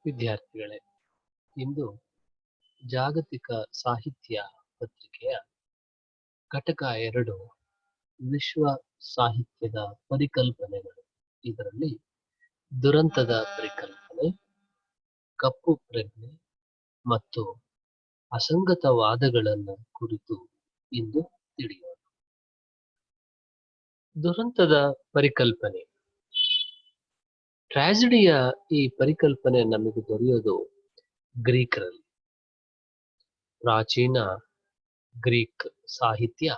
ವಿದ್ಯಾರ್ಥಿಗಳೇ, ಇಂದು ಜಾಗತಿಕ ಸಾಹಿತ್ಯ ಪತ್ರಿಕೆಯ ಘಟಕ 2 ವಿಶ್ವ ಸಾಹಿತ್ಯದ ಪರಿಕಲ್ಪನೆಗಳು. ಇದರಲ್ಲಿ ದುರಂತದ ಪರಿಕಲ್ಪನೆ, ಕಪ್ಪು ಪ್ರಜ್ಞೆ ಮತ್ತು ಅಸಂಗತವಾದಗಳನ್ನು ಕುರಿತು ಇಂದು ತಿಳಿಯೋಣ. ದುರಂತದ ಪರಿಕಲ್ಪನೆ. ಟ್ರಾಜಿಡಿಯ ಈ ಪರಿಕಲ್ಪನೆ ನಮಗೆ ದೊರೆಯೋದು ಗ್ರೀಕರಲ್ಲಿ. ಪ್ರಾಚೀನ ಗ್ರೀಕ್ ಸಾಹಿತ್ಯ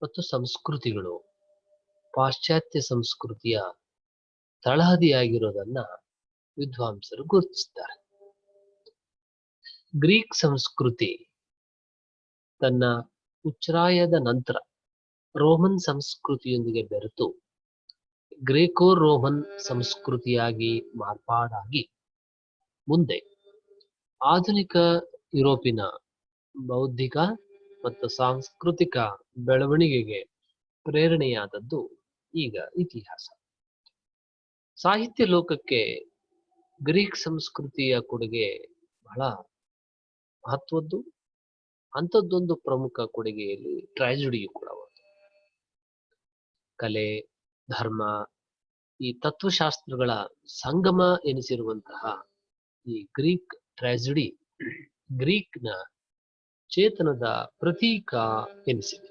ಮತ್ತು ಸಂಸ್ಕೃತಿಗಳು ಪಾಶ್ಚಾತ್ಯ ಸಂಸ್ಕೃತಿಯ ತಳಹದಿಯಾಗಿರೋದನ್ನ ವಿದ್ವಾಂಸರು ಗುರುತಿಸುತ್ತಾರೆ. ಗ್ರೀಕ್ ಸಂಸ್ಕೃತಿ ತನ್ನ ಉಚ್ಛ್ರಾಯದ ನಂತರ ರೋಮನ್ ಸಂಸ್ಕೃತಿಯೊಂದಿಗೆ ಬೆರೆತು ಗ್ರೇಕೋ ರೋಮನ್ ಸಂಸ್ಕೃತಿಯಾಗಿ ಮಾರ್ಪಾಡಾಗಿ ಮುಂದೆ ಆಧುನಿಕ ಯುರೋಪಿನ ಬೌದ್ಧಿಕ ಮತ್ತು ಸಾಂಸ್ಕೃತಿಕ ಬೆಳವಣಿಗೆಗೆ ಪ್ರೇರಣೆಯಾದದ್ದು ಈಗ ಇತಿಹಾಸ. ಸಾಹಿತ್ಯ ಲೋಕಕ್ಕೆ ಗ್ರೀಕ್ ಸಂಸ್ಕೃತಿಯ ಕೊಡುಗೆ ಬಹಳ ಮಹತ್ವದ್ದು. ಅಂಥದ್ದೊಂದು ಪ್ರಮುಖ ಕೊಡುಗೆಯಲ್ಲಿ ಟ್ರಾಜಿಡಿಯು ಕೂಡ ಒಂದು. ಕಲೆ, ಧರ್ಮ, ಈ ತತ್ವಶಾಸ್ತ್ರಗಳ ಸಂಗಮ ಎನಿಸಿರುವಂತಹ ಈ ಗ್ರೀಕ್ ಟ್ರಾಜಿಡಿ ಗ್ರೀಕ್ನ ಚೇತನದ ಪ್ರತೀಕ ಎನಿಸಿದೆ.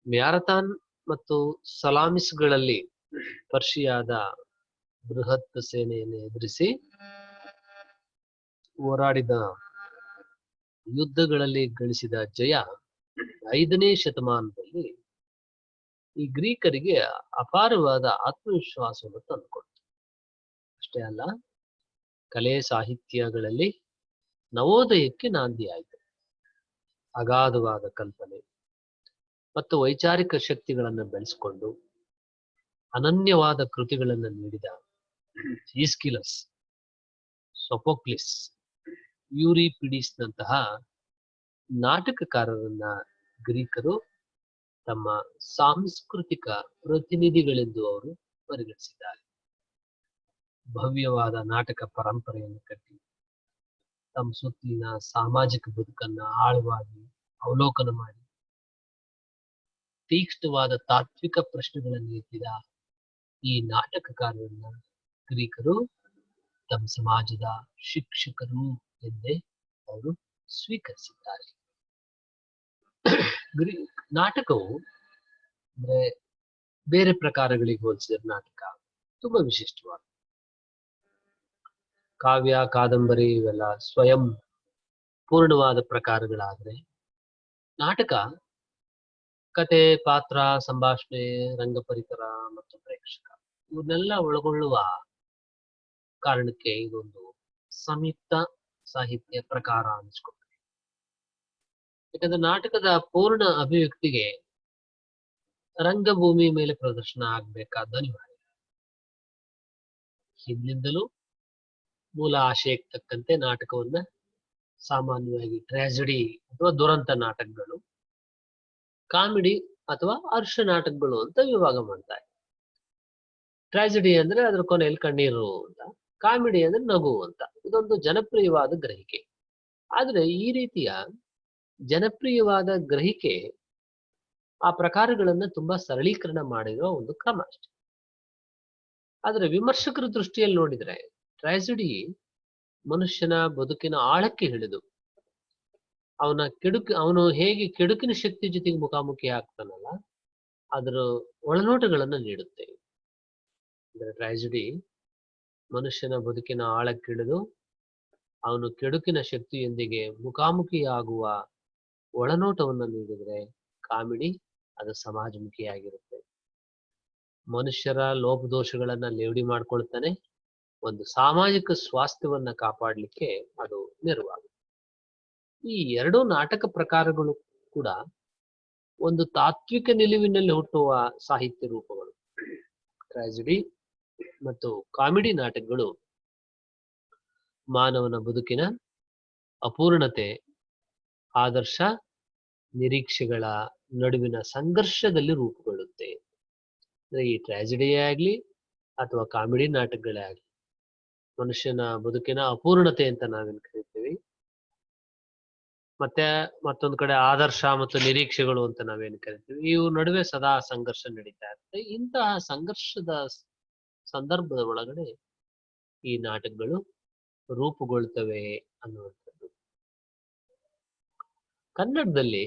ಮ್ಯಾರಥಾನ್ ಮತ್ತು ಸಲಾಮಿಸ್ಗಳಲ್ಲಿ ಪರ್ಷಿಯಾದ ಬೃಹತ್ ಸೇನೆಯನ್ನು ಎದುರಿಸಿ ಹೋರಾಡಿದ ಯುದ್ಧಗಳಲ್ಲಿ ಗಳಿಸಿದ ಜಯ 5ನೇ ಶತಮಾನದಲ್ಲಿ ಈ ಗ್ರೀಕರಿಗೆ ಅಪಾರವಾದ ಆತ್ಮವಿಶ್ವಾಸವನ್ನು ತಂದುಕೊಡ್ತು. ಅಷ್ಟೇ ಅಲ್ಲ, ಕಲೆ ಸಾಹಿತ್ಯಗಳಲ್ಲಿ ನವೋದಯಕ್ಕೆ ನಾಂದಿಯಾಯಿತು. ಅಗಾಧವಾದ ಕಲ್ಪನೆ ಮತ್ತು ವೈಚಾರಿಕ ಶಕ್ತಿಗಳನ್ನು ಬೆಳೆಸಿಕೊಂಡು ಅನನ್ಯವಾದ ಕೃತಿಗಳನ್ನು ನೀಡಿದ ಈಸ್ಕಿಲಸ್, ಸೊಫೋಕ್ಲಿಸ್, ಯೂರಿಪಿಡಿಸ್ನಂತಹ ನಾಟಕಕಾರರನ್ನ ಗ್ರೀಕರು ತಮ್ಮ ಸಾಂಸ್ಕೃತಿಕ ಪ್ರತಿನಿಧಿಗಳೆಂದು ಅವರು ಪರಿಗಣಿಸಿದ್ದಾರೆ. ಭವ್ಯವಾದ ನಾಟಕ ಪರಂಪರೆಯನ್ನು ಕಟ್ಟಿ ತಮ್ಮ ಸುತ್ತಲಿನ ಸಾಮಾಜಿಕ ಬದುಕನ್ನ ಆಳವಾಗಿ ಅವಲೋಕನ ಮಾಡಿ ತೀಕ್ಷ್ಣವಾದ ತಾತ್ವಿಕ ಪ್ರಶ್ನೆಗಳನ್ನು ಎತ್ತಿದ ಈ ನಾಟಕಕಾರರನ್ನ ಗ್ರೀಕರು ತಮ್ಮ ಸಮಾಜದ ಶಿಕ್ಷಕರು ಎಂದೇ ಅವರು ಸ್ವೀಕರಿಸಿದ್ದಾರೆ. ಗ್ರೀಕ್ ನಾಟಕವು ಅಂದ್ರೆ ಬೇರೆ ಪ್ರಕಾರಗಳಿಗೆ ಹೋಲಿಸಿದರೆ ನಾಟಕ ತುಂಬಾ ವಿಶಿಷ್ಟವಾದ. ಕಾವ್ಯ, ಕಾದಂಬರಿ ಇವೆಲ್ಲ ಸ್ವಯಂ ಪೂರ್ಣವಾದ ಪ್ರಕಾರಗಳಾದ್ರೆ, ನಾಟಕ ಕತೆ, ಪಾತ್ರ, ಸಂಭಾಷಣೆ, ರಂಗಪರಿಕರ ಮತ್ತು ಪ್ರೇಕ್ಷಕ ಇವನ್ನೆಲ್ಲ ಒಳಗೊಳ್ಳುವ ಕಾರಣಕ್ಕೆ ಇದೊಂದು ಸಂಯುಕ್ತ ಸಾಹಿತ್ಯ ಪ್ರಕಾರ ಅನಿಸ್ಕೊಳ್ತದೆ. ಯಾಕಂದ್ರೆ ನಾಟಕದ ಪೂರ್ಣ ಅಭಿವ್ಯಕ್ತಿಗೆ ರಂಗಭೂಮಿ ಮೇಲೆ ಪ್ರದರ್ಶನ ಆಗ್ಬೇಕಾದ ಅನಿವಾರ್ಯ. ಹಿಂದಿನಿಂದಲೂ ಮೂಲ ಆಶಯಕ್ಕೆ ತಕ್ಕಂತೆ ನಾಟಕವನ್ನ ಸಾಮಾನ್ಯವಾಗಿ ಟ್ರಾಜಿಡಿ ಅಥವಾ ದುರಂತ ನಾಟಕಗಳು, ಕಾಮಿಡಿ ಅಥವಾ ಹರ್ಷ ನಾಟಕಗಳು ಅಂತ ವಿಭಾಗ ಮಾಡ್ತಾರೆ. ಟ್ರಾಜಿಡಿ ಅಂದ್ರೆ ಅದ್ರ ಕೊನೆಯಲ್ಲಿ ಕಣ್ಣೀರು ಅಂತ, ಕಾಮಿಡಿ ಅಂದ್ರೆ ನಗು ಅಂತ. ಇದೊಂದು ಜನಪ್ರಿಯವಾದ ಗ್ರಹಿಕೆ. ಆದ್ರೆ ಈ ರೀತಿಯ ಜನಪ್ರಿಯವಾದ ಗ್ರಹಿಕೆ ಆ ಪ್ರಕಾರಗಳನ್ನ ತುಂಬಾ ಸರಳೀಕರಣ ಮಾಡಿರೋ ಒಂದು ಕ್ರಮ ಅಷ್ಟೆ. ಆದ್ರೆ ವಿಮರ್ಶಕರ ದೃಷ್ಟಿಯಲ್ಲಿ ನೋಡಿದ್ರೆ ಟ್ರಾಜಿಡಿ ಮನುಷ್ಯನ ಬದುಕಿನ ಆಳಕ್ಕೆ ಹಿಡಿದು ಅವನು ಹೇಗೆ ಕೆಡುಕಿನ ಶಕ್ತಿ ಜೊತೆಗೆ ಮುಖಾಮುಖಿ ಆಗ್ತಾನಲ್ಲ, ಅದರ ಒಳನೋಟಗಳನ್ನ ನೀಡುತ್ತೆ. ಅಂದ್ರೆ ಟ್ರಾಜಿಡಿ ಮನುಷ್ಯನ ಬದುಕಿನ ಆಳಕ್ಕಿಳಿದು ಅವನು ಕೆಡುಕಿನ ಶಕ್ತಿಯೊಂದಿಗೆ ಮುಖಾಮುಖಿಯಾಗುವ ಒಳನೋಟವನ್ನು ನೀಡಿದ್ರೆ, ಕಾಮಿಡಿ ಅದು ಸಮಾಜಮುಖಿಯಾಗಿರುತ್ತೆ. ಮನುಷ್ಯರ ಲೋಪದೋಷಗಳನ್ನ ಲೇವಡಿ ಮಾಡ್ಕೊಳ್ತಾನೆ, ಒಂದು ಸಾಮಾಜಿಕ ಸ್ವಾಸ್ಥ್ಯವನ್ನ ಕಾಪಾಡಲಿಕ್ಕೆ ಅದು ನೆರವಾಗುತ್ತೆ. ಈ ಎರಡೂ ನಾಟಕ ಪ್ರಕಾರಗಳು ಕೂಡ ಒಂದು ತಾತ್ವಿಕ ನಿಲುವಿನಲ್ಲಿ ಹುಟ್ಟುವ ಸಾಹಿತ್ಯ ರೂಪಗಳು. ಟ್ರಾಜಿಡಿ ಮತ್ತು ಕಾಮಿಡಿ ನಾಟಕಗಳು ಮಾನವನ ಬದುಕಿನ ಅಪೂರ್ಣತೆ, ಆದರ್ಶ, ನಿರೀಕ್ಷೆಗಳ ನಡುವಿನ ಸಂಘರ್ಷದಲ್ಲಿ ರೂಪುಗೊಳ್ಳುತ್ತೆ. ಈ ಟ್ರಾಜಿಡಿಯೇ ಆಗ್ಲಿ ಅಥವಾ ಕಾಮಿಡಿ ನಾಟಕಗಳೇ ಆಗ್ಲಿ, ಮನುಷ್ಯನ ಬದುಕಿನ ಅಪೂರ್ಣತೆ ಅಂತ ನಾವೇನ್ ಕರಿತೀವಿ, ಮತ್ತೆ ಮತ್ತೊಂದು ಕಡೆ ಆದರ್ಶ ಮತ್ತು ನಿರೀಕ್ಷೆಗಳು ಅಂತ ನಾವೇನ್ ಕರಿತೀವಿ, ಇವು ನಡುವೆ ಸದಾ ಸಂಘರ್ಷ ನಡೀತಾ ಇರುತ್ತೆ. ಇಂತಹ ಸಂಘರ್ಷದ ಸಂದರ್ಭದ ಒಳಗಡೆ ಈ ನಾಟಕಗಳು ರೂಪುಗೊಳ್ತವೆ ಅನ್ನುವಂಥದ್ದು. ಕನ್ನಡದಲ್ಲಿ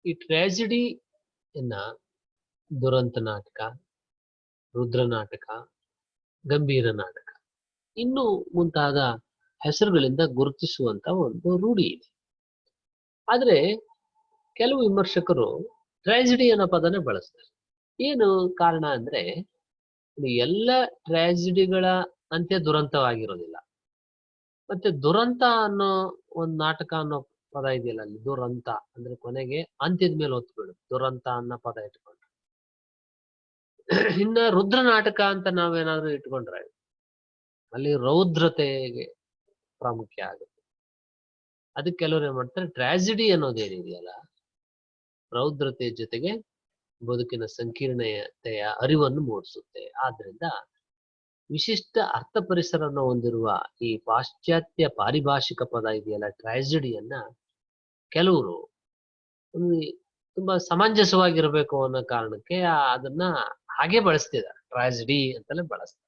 ಈ ಟ್ರಾಜಿಡಿಯನ್ನ ದುರಂತ ನಾಟಕ, ರುದ್ರ ನಾಟಕ, ಗಂಭೀರ ನಾಟಕ ಇನ್ನು ಮುಂತಾದ ಹೆಸರುಗಳಿಂದ ಗುರುತಿಸುವಂತ ಒಂದು ರೂಢಿ ಇದೆ. ಆದ್ರೆ ಕೆಲವು ವಿಮರ್ಶಕರು ಟ್ರಾಜಿಡಿ ಅನ್ನೋ ಪದನೇ ಬಳಸ್ತಾರೆ. ಏನು ಕಾರಣ ಅಂದ್ರೆ ಎಲ್ಲ ಟ್ರಾಜಿಡಿಗಳ ಅಂತ್ಯ ದುರಂತವಾಗಿರೋದಿಲ್ಲ. ಮತ್ತೆ ದುರಂತ ಅನ್ನೋ ಒಂದು ನಾಟಕ ಅನ್ನೋ ಪದ ಇದೆಯಲ್ಲ, ಅಲ್ಲಿ ದುರಂತ ಅಂದ್ರೆ ಕೊನೆಗೆ ಅಂತ್ಯದ ಮೇಲೆ ಒತ್ತು ಬೀಳುತ್ತೆ, ದುರಂತ ಅನ್ನೋ ಪದ ಇಟ್ಕೊಂಡ್ರೆ. ಇನ್ನ ರುದ್ರ ನಾಟಕ ಅಂತ ನಾವೇನಾದ್ರೂ ಇಟ್ಕೊಂಡ್ರೆ ಅಲ್ಲಿ ರೌದ್ರತೆಗೆ ಪ್ರಾಮುಖ್ಯ ಆಗುತ್ತೆ. ಅದಕ್ಕೆ ಕೆಲವರು ಏನ್ ಮಾಡ್ತಾರೆ, ಟ್ರಾಜಿಡಿ ಅನ್ನೋದೇನಿದೆಯಲ್ಲ ರೌದ್ರತೆಯ ಜೊತೆಗೆ ಬದುಕಿನ ಸಂಕೀರ್ಣತೆಯ ಅರಿವನ್ನು ಮೂಡಿಸುತ್ತೆ. ಆದ್ರಿಂದ ವಿಶಿಷ್ಟ ಅರ್ಥ ಪರಿಸರವನ್ನು ಹೊಂದಿರುವ ಈ ಪಾಶ್ಚಾತ್ಯ ಪಾರಿಭಾಷಿಕ ಪದ ಇದೆಯಲ್ಲ ಟ್ರಾಜಿಡಿಯನ್ನ ಕೆಲವರು ತುಂಬಾ ಸಮಂಜಸವಾಗಿರ್ಬೇಕು ಅನ್ನೋ ಕಾರಣಕ್ಕೆ ಅದನ್ನ ಹಾಗೆ ಬಳಸ್ತಿದ್ದಾರೆ, ಟ್ರಾಜಿಡಿ ಅಂತಲೇ ಬಳಸ್ತಾರೆ.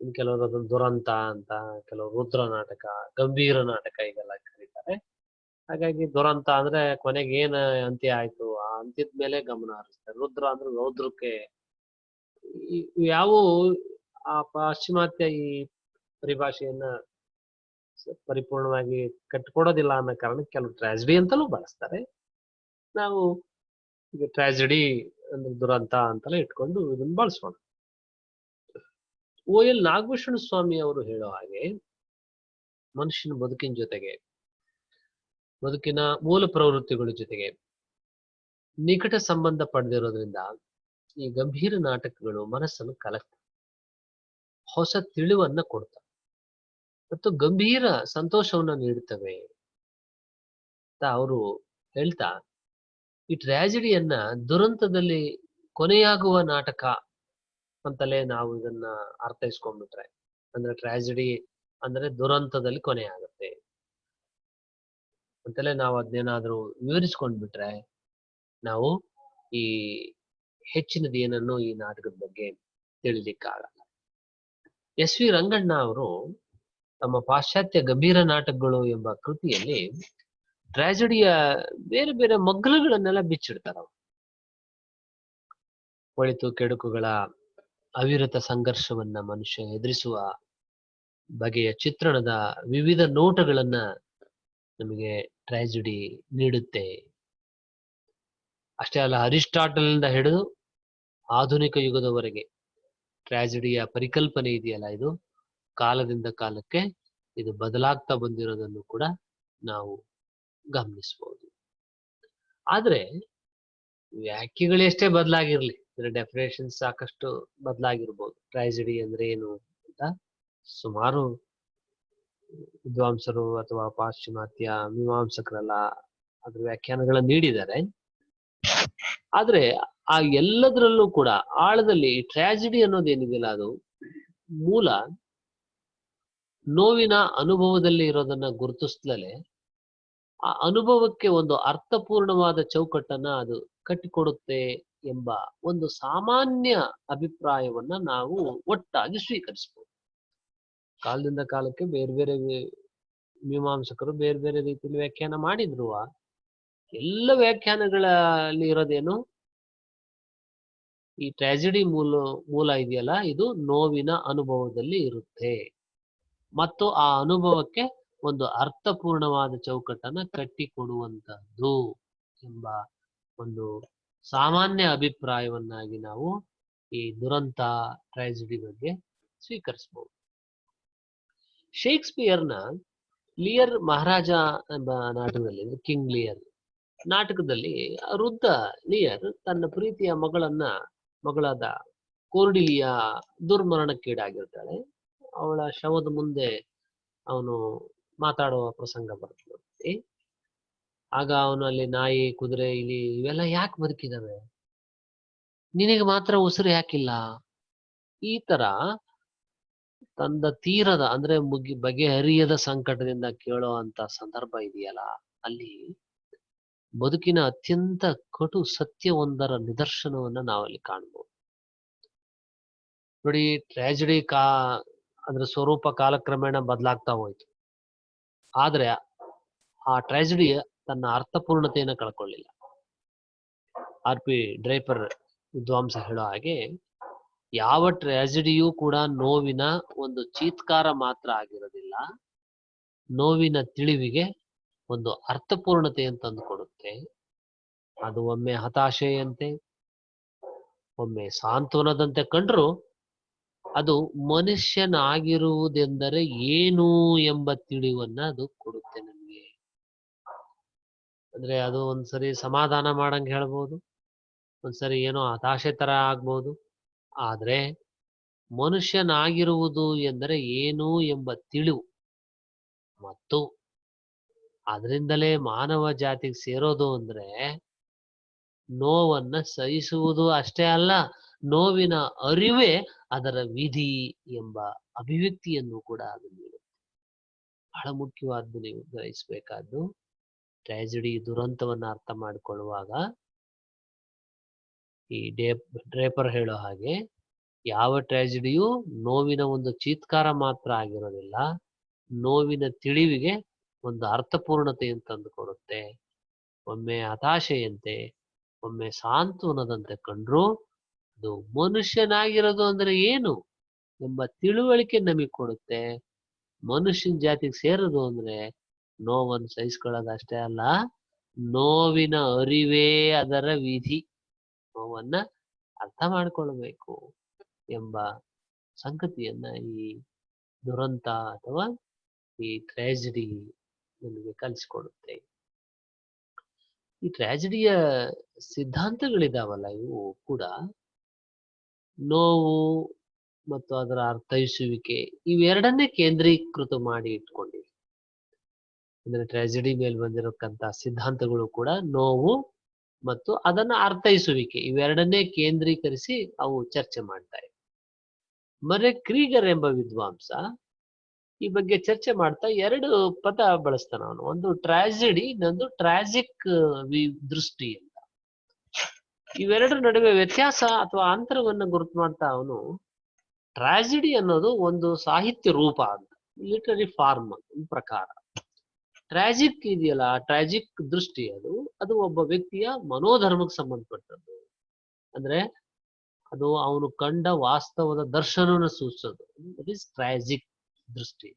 ಇನ್ನು ಕೆಲವರು ಅದನ್ನ ದುರಂತ ಅಂತ, ಕೆಲವರು ರುದ್ರ ನಾಟಕ, ಗಂಭೀರ ನಾಟಕ ಇದೆಲ್ಲ ಕರೀತಾರೆ. ಹಾಗಾಗಿ ದುರಂತ ಅಂದ್ರೆ ಕೊನೆಗೆ ಏನ್ ಅಂತ್ಯ ಆಯ್ತು ಆ ಅಂತ್ಯದ ಮೇಲೆ ಗಮನ ಹರಿಸ್ತಾರೆ. ರುದ್ರ ಅಂದ್ರೆ ರೌದ್ರಕ್ಕೆ. ಯಾವ ಆ ಪಾಶ್ಚಿಮಾತ್ಯ ಈ ಪರಿಭಾಷೆಯನ್ನ ಪರಿಪೂರ್ಣವಾಗಿ ಕಟ್ಟಿಕೊಡೋದಿಲ್ಲ ಅನ್ನೋ ಕಾರಣಕ್ಕೆ ಕೆಲವು ಟ್ರಾಜಿಡಿ ಅಂತಲೂ ಬಳಸ್ತಾರೆ. ನಾವು ಈಗ ಟ್ರಾಜಿಡಿ ಅಂದ್ರೆ ದುರಂತ ಅಂತಲೇ ಇಟ್ಕೊಂಡು ಇದನ್ನ ಬಳಸೋಣ. OL ನಾಗಭೂಷಣ ಸ್ವಾಮಿ ಅವರು ಹೇಳೋ ಹಾಗೆ ಮನುಷ್ಯನ ಬದುಕಿನ ಜೊತೆಗೆ, ಬದುಕಿನ ಮೂಲ ಪ್ರವೃತ್ತಿಗಳ ಜೊತೆಗೆ ನಿಕಟ ಸಂಬಂಧ ಪಡೆದಿರೋದ್ರಿಂದ ಈ ಗಂಭೀರ ನಾಟಕಗಳು ಮನಸ್ಸನ್ನು ಕಲಕ್ತವೆ, ಹೊಸ ತಿಳಿವನ್ನ ಕೊಡ್ತವೆ ಮತ್ತು ಗಂಭೀರ ಸಂತೋಷವನ್ನ ನೀಡುತ್ತವೆ ಅಂತ ಅವರು ಹೇಳ್ತಾ, ಈ ಟ್ರಾಜಿಡಿಯನ್ನ ದುರಂತದಲ್ಲಿ ಕೊನೆಯಾಗುವ ನಾಟಕ ಅಂತಲೇ ನಾವು ಇದನ್ನ ಅರ್ಥೈಸ್ಕೊಂಡ್ಬಿಟ್ರೆ, ಅಂದ್ರೆ ಟ್ರಾಜಿಡಿ ಅಂದ್ರೆ ದುರಂತದಲ್ಲಿ ಕೊನೆ ಆಗುತ್ತೆ ಅಂತಲೇ ನಾವು ಅದನ್ನೇನಾದ್ರೂ ವಿವರಿಸ್ಕೊಂಡ್ಬಿಟ್ರೆ ನಾವು ಈ ಹೆಚ್ಚಿನದು ಏನನ್ನು ಈ ನಾಟಕದ ಬಗ್ಗೆ ತಿಳಿಲಿಕ್ಕಾಗಲ್ಲ. SV ರಂಗಣ್ಣ ಅವರು ತಮ್ಮ ಪಾಶ್ಚಾತ್ಯ ಗಂಭೀರ ನಾಟಕಗಳು ಎಂಬ ಕೃತಿಯಲ್ಲಿ ಟ್ರಾಜಿಡಿಯ ಬೇರೆ ಬೇರೆ ಮಗ್ಗಲುಗಳನ್ನೆಲ್ಲ ಬಿಚ್ಚಿಡ್ತಾರ. ಒಳಿತು ಕೆಡುಕುಗಳ ಅವಿರತ ಸಂಘರ್ಷವನ್ನ ಮನುಷ್ಯ ಎದುರಿಸುವ ಬಗೆಯ ಚಿತ್ರಣದ ವಿವಿಧ ನೋಟಗಳನ್ನ ನಮಗೆ ಟ್ರಾಜಿಡಿ ನೀಡುತ್ತೆ. ಅಷ್ಟೇ ಅಲ್ಲ, ಅರಿಸ್ಟಾಟಲ್ನಿಂದ ಹಿಡಿದು ಆಧುನಿಕ ಯುಗದವರೆಗೆ ಟ್ರಾಜಿಡಿಯ ಪರಿಕಲ್ಪನೆ ಇದೆಯಲ್ಲ, ಇದು ಕಾಲದಿಂದ ಕಾಲಕ್ಕೆ ಇದು ಬದಲಾಗ್ತಾ ಬಂದಿರೋದನ್ನು ಕೂಡ ನಾವು ಗಮನಿಸಬಹುದು. ಆದ್ರೆ ವ್ಯಾಖ್ಯೆಗಳೆಷ್ಟೇ ಬದಲಾಗಿರ್ಲಿ, ಡೆಫಿನೇಷನ್ ಸಾಕಷ್ಟು ಬದಲಾಗಿರ್ಬೋದು. ಟ್ರಾಜಿಡಿ ಅಂದ್ರೆ ಏನು ಅಂತ ಸುಮಾರು ವಿದ್ವಾಂಸರು ಅಥವಾ ಪಾಶ್ಚಿಮಾತ್ಯ ಮೀಮಾಂಸಕರೆಲ್ಲ ಅದ್ರ ವ್ಯಾಖ್ಯಾನಗಳನ್ನ ನೀಡಿದ್ದಾರೆ. ಆದ್ರೆ ಆ ಎಲ್ಲದರಲ್ಲೂ ಕೂಡ ಆಳದಲ್ಲಿ ಟ್ರಾಜಿಡಿ ಅನ್ನೋದೇನಿದೆಯಲ್ಲ ಅದು ಮೂಲ ನೋವಿನ ಅನುಭವದಲ್ಲಿ ಇರೋದನ್ನ ಗುರುತಿಸ್ಲೇ ಆ ಅನುಭವಕ್ಕೆ ಒಂದು ಅರ್ಥಪೂರ್ಣವಾದ ಚೌಕಟ್ಟನ್ನ ಅದು ಕಟ್ಟಿಕೊಡುತ್ತೆ ಎಂಬ ಒಂದು ಸಾಮಾನ್ಯ ಅಭಿಪ್ರಾಯವನ್ನ ನಾವು ಒಟ್ಟಾಗಿ ಸ್ವೀಕರಿಸಬಹುದು. ಕಾಲದಿಂದ ಕಾಲಕ್ಕೆ ಬೇರೆ ಬೇರೆ ಮೀಮಾಂಸಕರು ಬೇರೆ ಬೇರೆ ರೀತಿಯಲ್ಲಿ ವ್ಯಾಖ್ಯಾನ ಮಾಡಿದ್ರು. ಎಲ್ಲ ವ್ಯಾಖ್ಯಾನಗಳಲ್ಲಿ ಇರೋದೇನು, ಈ ಟ್ರಾಜಿಡಿ ಮೂಲ ಇದೆಯಲ್ಲ ಇದು ನೋವಿನ ಅನುಭವದಲ್ಲಿ ಇರುತ್ತೆ ಮತ್ತು ಆ ಅನುಭವಕ್ಕೆ ಒಂದು ಅರ್ಥಪೂರ್ಣವಾದ ಚೌಕಟ್ಟನ್ನ ಕಟ್ಟಿಕೊಡುವಂತಹದ್ದು ಎಂಬ ಒಂದು ಸಾಮಾನ್ಯ ಅಭಿಪ್ರಾಯವನ್ನಾಗಿ ನಾವು ಈ ದುರಂತ ಟ್ರಾಜಿಡಿ ಬಗ್ಗೆ ಸ್ವೀಕರಿಸಬಹುದು. ಶೇಕ್ಸ್ಪಿಯರ್ನ ಲಿಯರ್ ಮಹಾರಾಜ ಎಂಬ ನಾಟಕದಲ್ಲಿ, ಕಿಂಗ್ ಲಿಯರ್ ನಾಟಕದಲ್ಲಿ ವೃದ್ಧ ಲಿಯರ್ ತನ್ನ ಪ್ರೀತಿಯ ಮಗಳಾದ ಕೋರ್ಡಿಲಿಯ ದುರ್ಮರಣಕ್ಕೀಡಾಗಿರ್ತಾಳೆ. ಅವಳ ಶವದ ಮುಂದೆ ಅವನು ಮಾತಾಡುವ ಪ್ರಸಂಗ ಬರ್ತದೆ. ಆಗ ಅವನು ಅಲ್ಲಿ ನಾಯಿ, ಕುದುರೆ, ಇಲಿ ಇವೆಲ್ಲ ಯಾಕೆ ಬದುಕಿದಾವೆ, ನಿನಗೆ ಮಾತ್ರ ಉಸಿರು ಯಾಕಿಲ್ಲ? ಈ ತರ ತಂದ ತೀರದ ಅಂದ್ರೆ ಬಗೆಹರಿಯದ ಸಂಕಟದಿಂದ ಕೇಳೋ ಅಂತ ಸಂದರ್ಭ ಇದೆಯಲ್ಲ, ಅಲ್ಲಿ ಬದುಕಿನ ಅತ್ಯಂತ ಕಟು ಸತ್ಯವೊಂದರ ನಿದರ್ಶನವನ್ನ ನಾವಲ್ಲಿ ಕಾಣಬಹುದು. ನೋಡಿ, ಟ್ರಾಜಿಡಿ ಅದ್ರ ಸ್ವರೂಪ ಕಾಲಕ್ರಮೇಣ ಬದಲಾಗ್ತಾ ಹೋಯ್ತು. ಆದ್ರೆ ಆ ಟ್ರಾಜಿಡಿ ತನ್ನ ಅರ್ಥಪೂರ್ಣತೆಯನ್ನು ಕಳ್ಕೊಳ್ಳಿಲ್ಲ. RP ಡ್ರೈಪರ್ ವಿದ್ವಾಂಸ ಹೇಳೋ ಹಾಗೆ, ಯಾವ ಟ್ರಾಜಿಡಿಯೂ ಕೂಡ ನೋವಿನ ಒಂದು ಚೀತ್ಕಾರ ಮಾತ್ರ ಆಗಿರೋದಿಲ್ಲ, ನೋವಿನ ತಿಳಿವಿಗೆ ಒಂದು ಅರ್ಥಪೂರ್ಣತೆಯನ್ನು ತಂದುಕೊಡುತ್ತೆ. ಅದು ಒಮ್ಮೆ ಹತಾಶೆಯಂತೆ, ಒಮ್ಮೆ ಸಾಂತ್ವನದಂತೆ ಕಂಡ್ರು ಅದು ಮನುಷ್ಯನಾಗಿರುವುದೆಂದರೆ ಏನು ಎಂಬ ತಿಳಿವನ್ನ ಅದು ಕೊಡುತ್ತೆ ನಮಗೆ. ಅಂದ್ರೆ ಅದು ಒಂದ್ಸರಿ ಸಮಾಧಾನ ಮಾಡಂಗ್ ಹೇಳ್ಬೋದು, ಒಂದ್ಸರಿ ಏನೋ ಹತಾಶೆ ತರ ಆಗ್ಬೋದು. ಆದ್ರೆ ಮನುಷ್ಯನಾಗಿರುವುದು ಎಂದರೆ ಏನು ಎಂಬ ತಿಳಿವು ಮತ್ತು ಅದರಿಂದಲೇ ಮಾನವ ಜಾತಿಗೆ ಸೇರೋದು ಅಂದ್ರೆ ನೋವನ್ನ ಸಹಿಸುವುದು ಅಷ್ಟೇ ಅಲ್ಲ, ನೋವಿನ ಅರಿವೇ ಅದರ ವಿಧಿ ಎಂಬ ಅಭಿವ್ಯಕ್ತಿಯನ್ನು ಕೂಡ ಅದು ನೀಡುತ್ತೆ. ಬಹಳ ಮುಖ್ಯವಾದ್ದು ನೀವು ಗ್ರಹಿಸಬೇಕಾದ್ದು, ಟ್ರಾಜಿಡಿ ದುರಂತವನ್ನ ಅರ್ಥ ಮಾಡಿಕೊಳ್ಳುವಾಗ ಈ ಡ್ರೇಪರ್ ಹೇಳೋ ಹಾಗೆ, ಯಾವ ಟ್ರಾಜಿಡಿಯೂ ನೋವಿನ ಒಂದು ಚೀತ್ಕಾರ ಮಾತ್ರ ಆಗಿರೋದಿಲ್ಲ, ನೋವಿನ ತಿಳಿವಿಗೆ ಒಂದು ಅರ್ಥಪೂರ್ಣತೆಯನ್ನು ತಂದುಕೊಡುತ್ತೆ. ಒಮ್ಮೆ ಹತಾಶೆಯಂತೆ, ಒಮ್ಮೆ ಸಾಂತ್ವನದಂತೆ ಕಂಡ್ರು ಅದು ಮನುಷ್ಯನಾಗಿರೋದು ಅಂದ್ರೆ ಏನು ಎಂಬ ತಿಳುವಳಿಕೆ ನಮಗೆ ಕೊಡುತ್ತೆ. ಮನುಷ್ಯನ ಜಾತಿಗೆ ಸೇರೋದು ಅಂದ್ರೆ ನೋವನ್ನು ಸಹಿಸ್ಕೊಳ್ಳೋದು ಅಷ್ಟೇ ಅಲ್ಲ, ನೋವಿನ ಅರಿವೇ ಅದರ ವಿಧಿ, ನೋವನ್ನ ಅರ್ಥ ಮಾಡಿಕೊಳ್ಬೇಕು ಎಂಬ ಸಂಗತಿಯನ್ನ ಈ ದುರಂತ ಅಥವಾ ಈ ಟ್ರಾಜಿಡಿ ನಮಗೆ ಕಲಿಸಿಕೊಡುತ್ತೆ. ಈ ಟ್ರಾಜಿಡಿಯ ಸಿದ್ಧಾಂತಗಳಿದಾವಲ್ಲ, ಇವು ಕೂಡ ನೋವು ಮತ್ತು ಅದರ ಅರ್ಥೈಸುವಿಕೆ ಇವೆರಡನ್ನೇ ಕೇಂದ್ರೀಕೃತ ಮಾಡಿ ಇಟ್ಕೊಂಡಿವೆ. ಅಂದ್ರೆ ಟ್ರಾಜಿಡಿ ಮೇಲೆ ಬಂದಿರತಕ್ಕಂತ ಸಿದ್ಧಾಂತಗಳು ಕೂಡ ನೋವು ಮತ್ತು ಅದನ್ನ ಅರ್ಥೈಸುವಿಕೆ ಇವೆರಡನ್ನೇ ಕೇಂದ್ರೀಕರಿಸಿ ಅವು ಚರ್ಚೆ ಮಾಡ್ತಾ ಇವೆ. ಮರೆ ಕ್ರೀಗರ್ ಎಂಬ ವಿದ್ವಾಂಸ ಈ ಬಗ್ಗೆ ಚರ್ಚೆ ಮಾಡ್ತಾ ಎರಡು ಪದ ಬಳಸ್ತಾನ ಅವನು. ಒಂದು ಟ್ರಾಜಿಡಿ, ಇನ್ನೊಂದು ಟ್ರಾಜಿಕ್ ದೃಷ್ಟಿ ಅಂತ. ಇವೆರಡರ ನಡುವೆ ವ್ಯತ್ಯಾಸ ಅಥವಾ ಅಂತರವನ್ನು ಗುರುತು ಮಾಡ್ತಾ ಅವನು ಟ್ರಾಜಿಡಿ ಅನ್ನೋದು ಒಂದು ಸಾಹಿತ್ಯ ರೂಪ ಅಂತ, ಲಿಟರರಿ ಫಾರ್ಮ್ ಪ್ರಕಾರ. ಟ್ರಾಜಿಕ್ ಇದೆಯಲ್ಲ, ಟ್ರಾಜಿಕ್ ದೃಷ್ಟಿ ಅದು ಒಬ್ಬ ವ್ಯಕ್ತಿಯ ಮನೋಧರ್ಮಕ್ಕೆ ಸಂಬಂಧಪಟ್ಟದ್ದು. ಅಂದ್ರೆ ಅದು ಅವನು ಕಂಡ ವಾಸ್ತವದ ದರ್ಶನವನ್ನು ಸೂಚಿಸೋದು. ದಟ್ ಈಸ್ ಟ್ರಾಜಿಕ್ ದೃಷ್ಟಿ.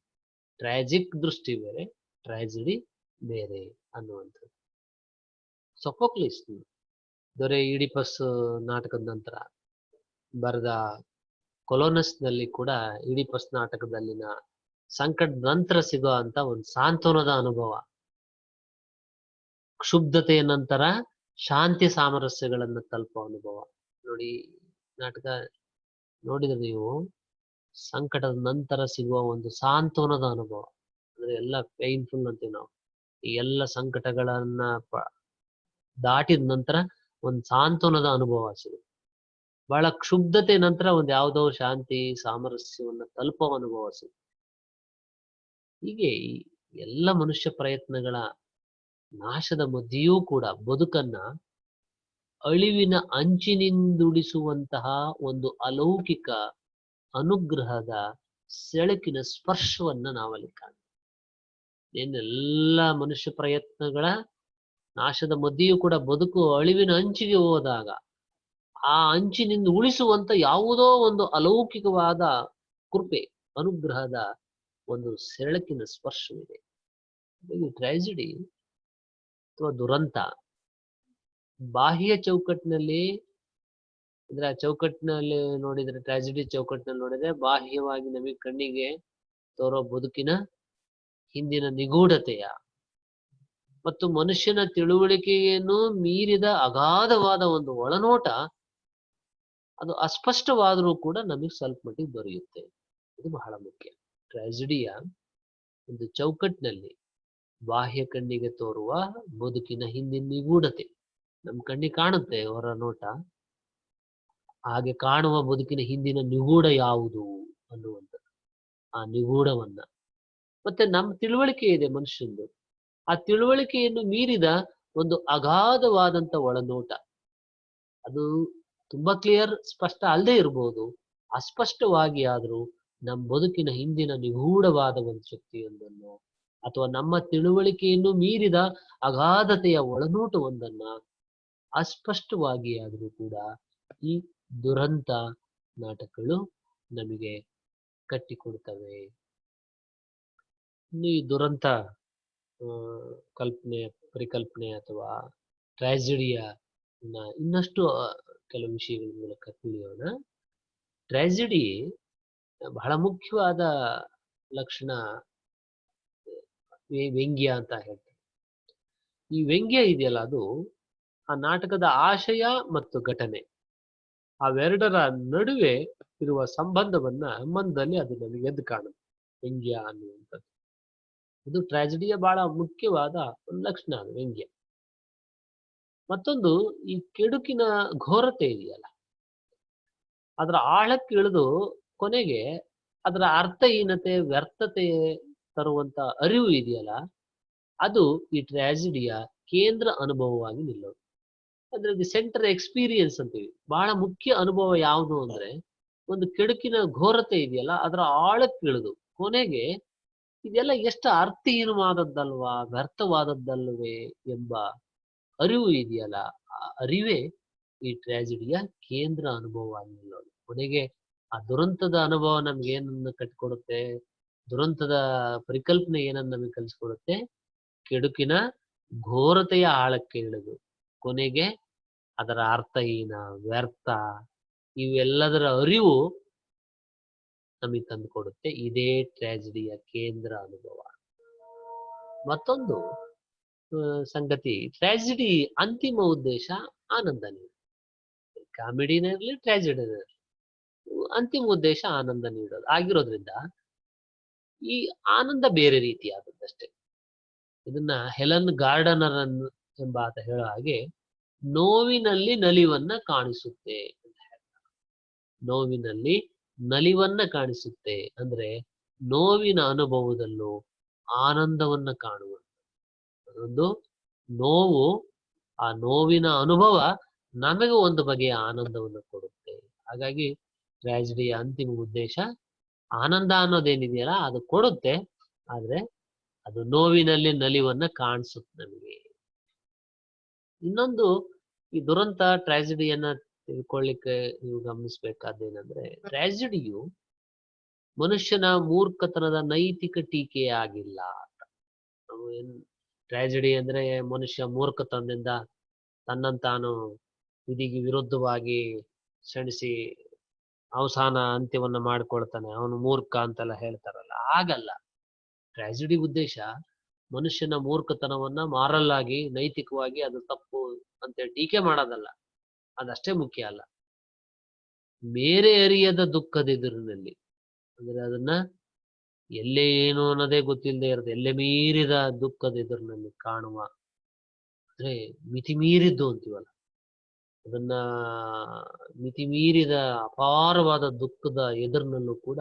ಟ್ರಾಜಿಕ್ ದೃಷ್ಟಿ ಬೇರೆ, ಟ್ರಾಜಿಡಿ ಬೇರೆ ಅನ್ನುವಂಥದ್ದು. ಸೊಫೋಕ್ಲಿಸ್ ದೊರೆ ಈಡಿಪಸ್ ನಾಟಕದ ನಂತರ ಬರೆದ ಕೊಲೋನಸ್ ನಲ್ಲಿ ಕೂಡ ಈಡಿಪಸ್ ನಾಟಕದಲ್ಲಿನ ಸಂಕಟದ ನಂತರ ಸಿಗೋ ಅಂತ ಒಂದು ಸಾಂತ್ವನದ ಅನುಭವ, ಕ್ಷುಬ್ಧತೆಯ ನಂತರ ಶಾಂತಿ ಸಾಮರಸ್ಯಗಳನ್ನು ತಲುಪುವ ಅನುಭವ. ನೋಡಿ, ನಾಟಕ ನೋಡಿದ್ರೆ ನೀವು, ಸಂಕಟದ ನಂತರ ಸಿಗುವ ಒಂದು ಸಾಂತ್ವನದ ಅನುಭವ, ಅಂದ್ರೆ ಎಲ್ಲ ಪೈನ್ಫುಲ್ ಅಂತೀವಿ ನಾವು, ಈ ಎಲ್ಲ ಸಂಕಟಗಳನ್ನ ದಾಟಿದ ನಂತರ ಒಂದು ಸಾಂತ್ವನದ ಅನುಭವ ಸಿಗುತ್ತೆ. ಬಹಳ ಕ್ಷುಬ್ಧತೆ ನಂತರ ಒಂದು ಯಾವುದೋ ಶಾಂತಿ ಸಾಮರಸ್ಯವನ್ನ ತಲುಪುವ ಅನುಭವ ಸಿಗುತ್ತೆ. ಹೀಗೆ ಎಲ್ಲ ಮನುಷ್ಯ ಪ್ರಯತ್ನಗಳ ನಾಶದ ಮಧ್ಯೆಯೂ ಕೂಡ ಬದುಕನ್ನ ಅಳಿವಿನ ಅಂಚಿನಿಂದುಡಿಸುವಂತಹ ಒಂದು ಅಲೌಕಿಕ ಅನುಗ್ರಹದ ಸೆಳಕಿನ ಸ್ಪರ್ಶವನ್ನ ನಾವಲ್ಲಿ ಕಾಣ್ತೀವಿ. ಏನೆಲ್ಲ ಮನುಷ್ಯ ಪ್ರಯತ್ನಗಳ ನಾಶದ ಮಧ್ಯೆಯೂ ಕೂಡ ಬದುಕು ಅಳಿವಿನ ಅಂಚಿಗೆ ಹೋದಾಗ ಆ ಅಂಚಿನಿಂದ ಉಳಿಸುವಂತ ಯಾವುದೋ ಒಂದು ಅಲೌಕಿಕವಾದ ಕೃಪೆ, ಅನುಗ್ರಹದ ಒಂದು ಸೆಳಕಿನ ಸ್ಪರ್ಶವಿದೆ. ಈ ಟ್ರಾಜಿಡಿ ಅಥವಾ ದುರಂತ ಬಾಹ್ಯ ಚೌಕಟ್ಟಿನಲ್ಲಿ, ಅಂದ್ರೆ ಆ ಚೌಕಟ್ಟಿನಲ್ಲಿ ನೋಡಿದ್ರೆ, ಟ್ರಾಜಿಡಿ ಚೌಕಟ್ಟಿನಲ್ಲಿ ನೋಡಿದ್ರೆ ಬಾಹ್ಯವಾಗಿ ನಮಗೆ ಕಣ್ಣಿಗೆ ತೋರೋ ಬದುಕಿನ ಹಿಂದಿನ ನಿಗೂಢತೆಯ ಮತ್ತು ಮನುಷ್ಯನ ತಿಳುವಳಿಕೆಯನ್ನು ಮೀರಿದ ಅಗಾಧವಾದ ಒಂದು ಒಳನೋಟ ಅದು ಅಸ್ಪಷ್ಟವಾದರೂ ಕೂಡ ನಮಗೆ ಸ್ವಲ್ಪ ಮಟ್ಟಿಗೆ ದೊರೆಯುತ್ತೆ. ಇದು ಬಹಳ ಮುಖ್ಯ. ಟ್ರಾಜಿಡಿಯ ಒಂದು ಚೌಕಟ್ಟಿನಲ್ಲಿ ಬಾಹ್ಯ ಕಣ್ಣಿಗೆ ತೋರುವ ಬದುಕಿನ ಹಿಂದಿನ ನಿಗೂಢತೆ ನಮ್ಮ ಕಣ್ಣಿಗೆ ಕಾಣುತ್ತೆ ಹೊರ ನೋಟ, ಹಾಗೆ ಕಾಣುವ ಬದುಕಿನ ಹಿಂದಿನ ನಿಗೂಢ ಯಾವುದು ಅನ್ನುವಂಥದ್ದು, ಆ ನಿಗೂಢವನ್ನ. ಮತ್ತೆ ನಮ್ಮ ತಿಳುವಳಿಕೆ ಇದೆ ಮನುಷ್ಯಂದು, ಆ ತಿಳುವಳಿಕೆಯನ್ನು ಮೀರಿದ ಒಂದು ಅಗಾಧವಾದಂತ ಒಳನೋಟ. ಅದು ತುಂಬಾ ಕ್ಲಿಯರ್, ಸ್ಪಷ್ಟ ಅಲ್ಲದೆ ಇರಬಹುದು, ಅಸ್ಪಷ್ಟವಾಗಿ ಆದ್ರೂ ನಮ್ಮ ಬದುಕಿನ ಹಿಂದಿನ ನಿಗೂಢವಾದ ಒಂದು ಶಕ್ತಿಯೊಂದನ್ನು ಅಥವಾ ನಮ್ಮ ತಿಳುವಳಿಕೆಯನ್ನು ಮೀರಿದ ಅಗಾಧತೆಯ ಒಳನೋಟವೊಂದನ್ನ ಅಸ್ಪಷ್ಟವಾಗಿ ಆದ್ರೂ ಕೂಡ ಈ ದುರಂತ ನಾಟಕಗಳು ನಮಗೆ ಕಟ್ಟಿಕೊಡ್ತವೆ. ಈ ದುರಂತ ಕಲ್ಪನೆ, ಪರಿಕಲ್ಪನೆ ಅಥವಾ ಟ್ರಾಜಿಡಿಯ ಇನ್ನಷ್ಟು ಕೆಲವು ವಿಷಯಗಳ ಮೂಲಕ ತಿಳಿಯೋಣ. ಟ್ರಾಜಿಡಿ ಬಹಳ ಮುಖ್ಯವಾದ ಲಕ್ಷಣ ವ್ಯಂಗ್ಯ ಅಂತ ಹೇಳ್ತಾರೆ. ಈ ವ್ಯಂಗ್ಯ ಇದೆಯಲ್ಲ, ಅದು ಆ ನಾಟಕದ ಆಶಯ ಮತ್ತು ಘಟನೆ ಅವೆರಡರ ನಡುವೆ ಇರುವ ಸಂಬಂಧದಲ್ಲಿ ಅದು ನಮಗೆ ಎದ್ದು ಕಾಣುತ್ತೆ, ವ್ಯಂಗ್ಯ ಅನ್ನುವಂಥದ್ದು. ಇದು ಟ್ರಾಜಿಡಿಯ ಬಹಳ ಮುಖ್ಯವಾದ ಒಂದು ಲಕ್ಷಣ, ಅದು ವ್ಯಂಗ್ಯ. ಮತ್ತೊಂದು, ಈ ಕೆಡುಕಿನ ಘೋರತೆ ಇದೆಯಲ್ಲ, ಅದರ ಆಳಕ್ಕೆ ಇಳಿದು ಕೊನೆಗೆ ಅದರ ಅರ್ಥಹೀನತೆ, ವ್ಯರ್ಥತೆ ತರುವಂತ ಅರಿವು ಇದೆಯಲ್ಲ, ಅದು ಈ ಟ್ರಾಜಿಡಿಯ ಕೇಂದ್ರ ಅನುಭವವಾಗಿ ನಿಲ್ಲೋದು. ಅಂದ್ರೆ ದಿ ಸೆಂಟರ್ ಎಕ್ಸ್ಪೀರಿಯನ್ಸ್ ಅಂತೀವಿ. ಬಹಳ ಮುಖ್ಯ ಅನುಭವ ಯಾವುದು ಅಂದ್ರೆ, ಒಂದು ಕೆಡುಕಿನ ಘೋರತೆ ಇದೆಯಲ್ಲ, ಅದರ ಆಳಕ್ಕೆ ಇಳಿದು ಕೊನೆಗೆ ಇದೆಲ್ಲ ಎಷ್ಟು ಅರ್ಥಹೀನವಾದದ್ದಲ್ವಾ, ವ್ಯರ್ಥವಾದದ್ದಲ್ವೇ ಎಂಬ ಅರಿವು ಇದೆಯಲ್ಲ, ಆ ಅರಿವೇ ಈ ಟ್ರಾಜಿಡಿಯ ಕೇಂದ್ರ ಅನುಭವವಾಗಿ ನಿಲ್ಲೋದು. ಕೊನೆಗೆ ಆ ದುರಂತದ ಅನುಭವ ನಮ್ಗೆ ಏನನ್ನ ಕಟ್ಟಿಕೊಡುತ್ತೆ, ದುರಂತದ ಪರಿಕಲ್ಪನೆ ಏನನ್ನ ನಮಗೆ ಕಲಿಸ್ಕೊಡುತ್ತೆ, ಕೆಡುಕಿನ ಘೋರತೆಯ ಆಳಕ್ಕೆ ಇಳಿದು ಕೊನೆಗೆ ಅದರ ಅರ್ಥಹೀನ, ವ್ಯರ್ಥ ಇವೆಲ್ಲದರ ಅರಿವು ನಮಗೆ ತಂದು ಕೊಡುತ್ತೆ. ಇದೇ ಟ್ರಾಜಿಡಿಯ ಕೇಂದ್ರ ಅನುಭವ. ಮತ್ತೊಂದು ಸಂಗತಿ, ಟ್ರಾಜಿಡಿ ಅಂತಿಮ ಉದ್ದೇಶ ಆನಂದ ನೀಡುತ್ತೆ. ಕಾಮಿಡಿನೇ ಇರಲಿ, ಟ್ರಾಜಿಡಿನೇ ಇರಲಿ, ಅಂತಿಮ ಉದ್ದೇಶ ಆನಂದ ನೀಡೋದು ಆಗಿರೋದ್ರಿಂದ ಈ ಆನಂದ ಬೇರೆ ರೀತಿಯಾದದ್ದಷ್ಟೇ. ಇದನ್ನ ಹೆಲನ್ ಗಾರ್ಡನರ್ ಎಂಬಾತ ಹೇಳೋ ಹಾಗೆ ನೋವಿನಲ್ಲಿ ನಲಿವನ್ನ ಕಾಣಿಸುತ್ತೆ ಅಂತ ಹೇಳ್ತಾರೆ. ನೋವಿನಲ್ಲಿ ನಲಿವನ್ನ ಕಾಣಿಸುತ್ತೆ ಅಂದ್ರೆ ನೋವಿನ ಅನುಭವದಲ್ಲೂ ಆನಂದವನ್ನ ಕಾಣುವಂತ ಒಂದು ನೋವು, ಆ ನೋವಿನ ಅನುಭವ ನಮಗೆ ಒಂದು ಬಗೆಯ ಆನಂದವನ್ನು ಕೊಡುತ್ತೆ. ಹಾಗಾಗಿ ಟ್ರಾಜಿಡಿಯ ಅಂತಿಮ ಉದ್ದೇಶ ಆನಂದ ಅನ್ನೋದೇನಿದೆಯಲ್ಲ ಅದು ಕೊಡುತ್ತೆ, ಆದ್ರೆ ಅದು ನೋವಿನಲ್ಲಿ ನಲಿವನ್ನ ಕಾಣಿಸುತ್ತೆ ನಮಗೆ. ಇನ್ನೊಂದು, ಈ ದುರಂತ ಟ್ರಾಜಿಡಿಯನ್ನ ತಿಳ್ಕೊಳ್ಳಿಕ್ಕೆ ನೀವು ಗಮನಿಸ್ಬೇಕಾದ್ದೇನಂದ್ರೆ, ಟ್ರಾಜಿಡಿಯು ಮನುಷ್ಯನ ಮೂರ್ಖತನದ ನೈತಿಕ ಟೀಕೆ ಆಗಿಲ್ಲ. ಟ್ರಾಜಿಡಿ ಅಂದ್ರೆ ಮನುಷ್ಯ ಮೂರ್ಖತನದಿಂದ ತನ್ನಂತಾನು ವಿಧಿಗೆ ವಿರುದ್ಧವಾಗಿ ಕ್ಷಣಿಸಿ ಅವಸಾನ ಅಂತ್ಯವನ್ನ ಮಾಡ್ಕೊಳ್ತಾನೆ, ಅವನು ಮೂರ್ಖ ಅಂತೆಲ್ಲ ಹೇಳ್ತಾರಲ್ಲ, ಹಾಗಲ್ಲ. ಟ್ರಾಜಿಡಿ ಉದ್ದೇಶ ಮನುಷ್ಯನ ಮೂರ್ಖತನವನ್ನ ಮಾರಲ್ ಆಗಿ, ನೈತಿಕವಾಗಿ ಅದು ತಪ್ಪು ಅಂತೇಳಿ ಟೀಕೆ ಮಾಡೋದಲ್ಲ, ಅದಷ್ಟೇ ಮುಖ್ಯ ಅಲ್ಲ. ಮೇರೆ ಅರಿಯದ ದುಃಖದ ಎದುರಿನಲ್ಲಿ, ಅಂದ್ರೆ ಅದನ್ನ ಎಲ್ಲೇ ಏನು ಅನ್ನೋದೇ ಗೊತ್ತಿಲ್ಲದೆ ಇರೋದು, ಎಲ್ಲೆ ಮೀರಿದ ದುಃಖದ ಎದುರಿನಲ್ಲಿ ಕಾಣುವ, ಅಂದ್ರೆ ಮಿತಿ ಮೀರಿದ್ದು ಅಂತೀವಲ್ಲ, ಅದನ್ನ ಮಿತಿ ಮೀರಿದ ಅಪಾರವಾದ ದುಃಖದ ಎದುರಿನಲ್ಲೂ ಕೂಡ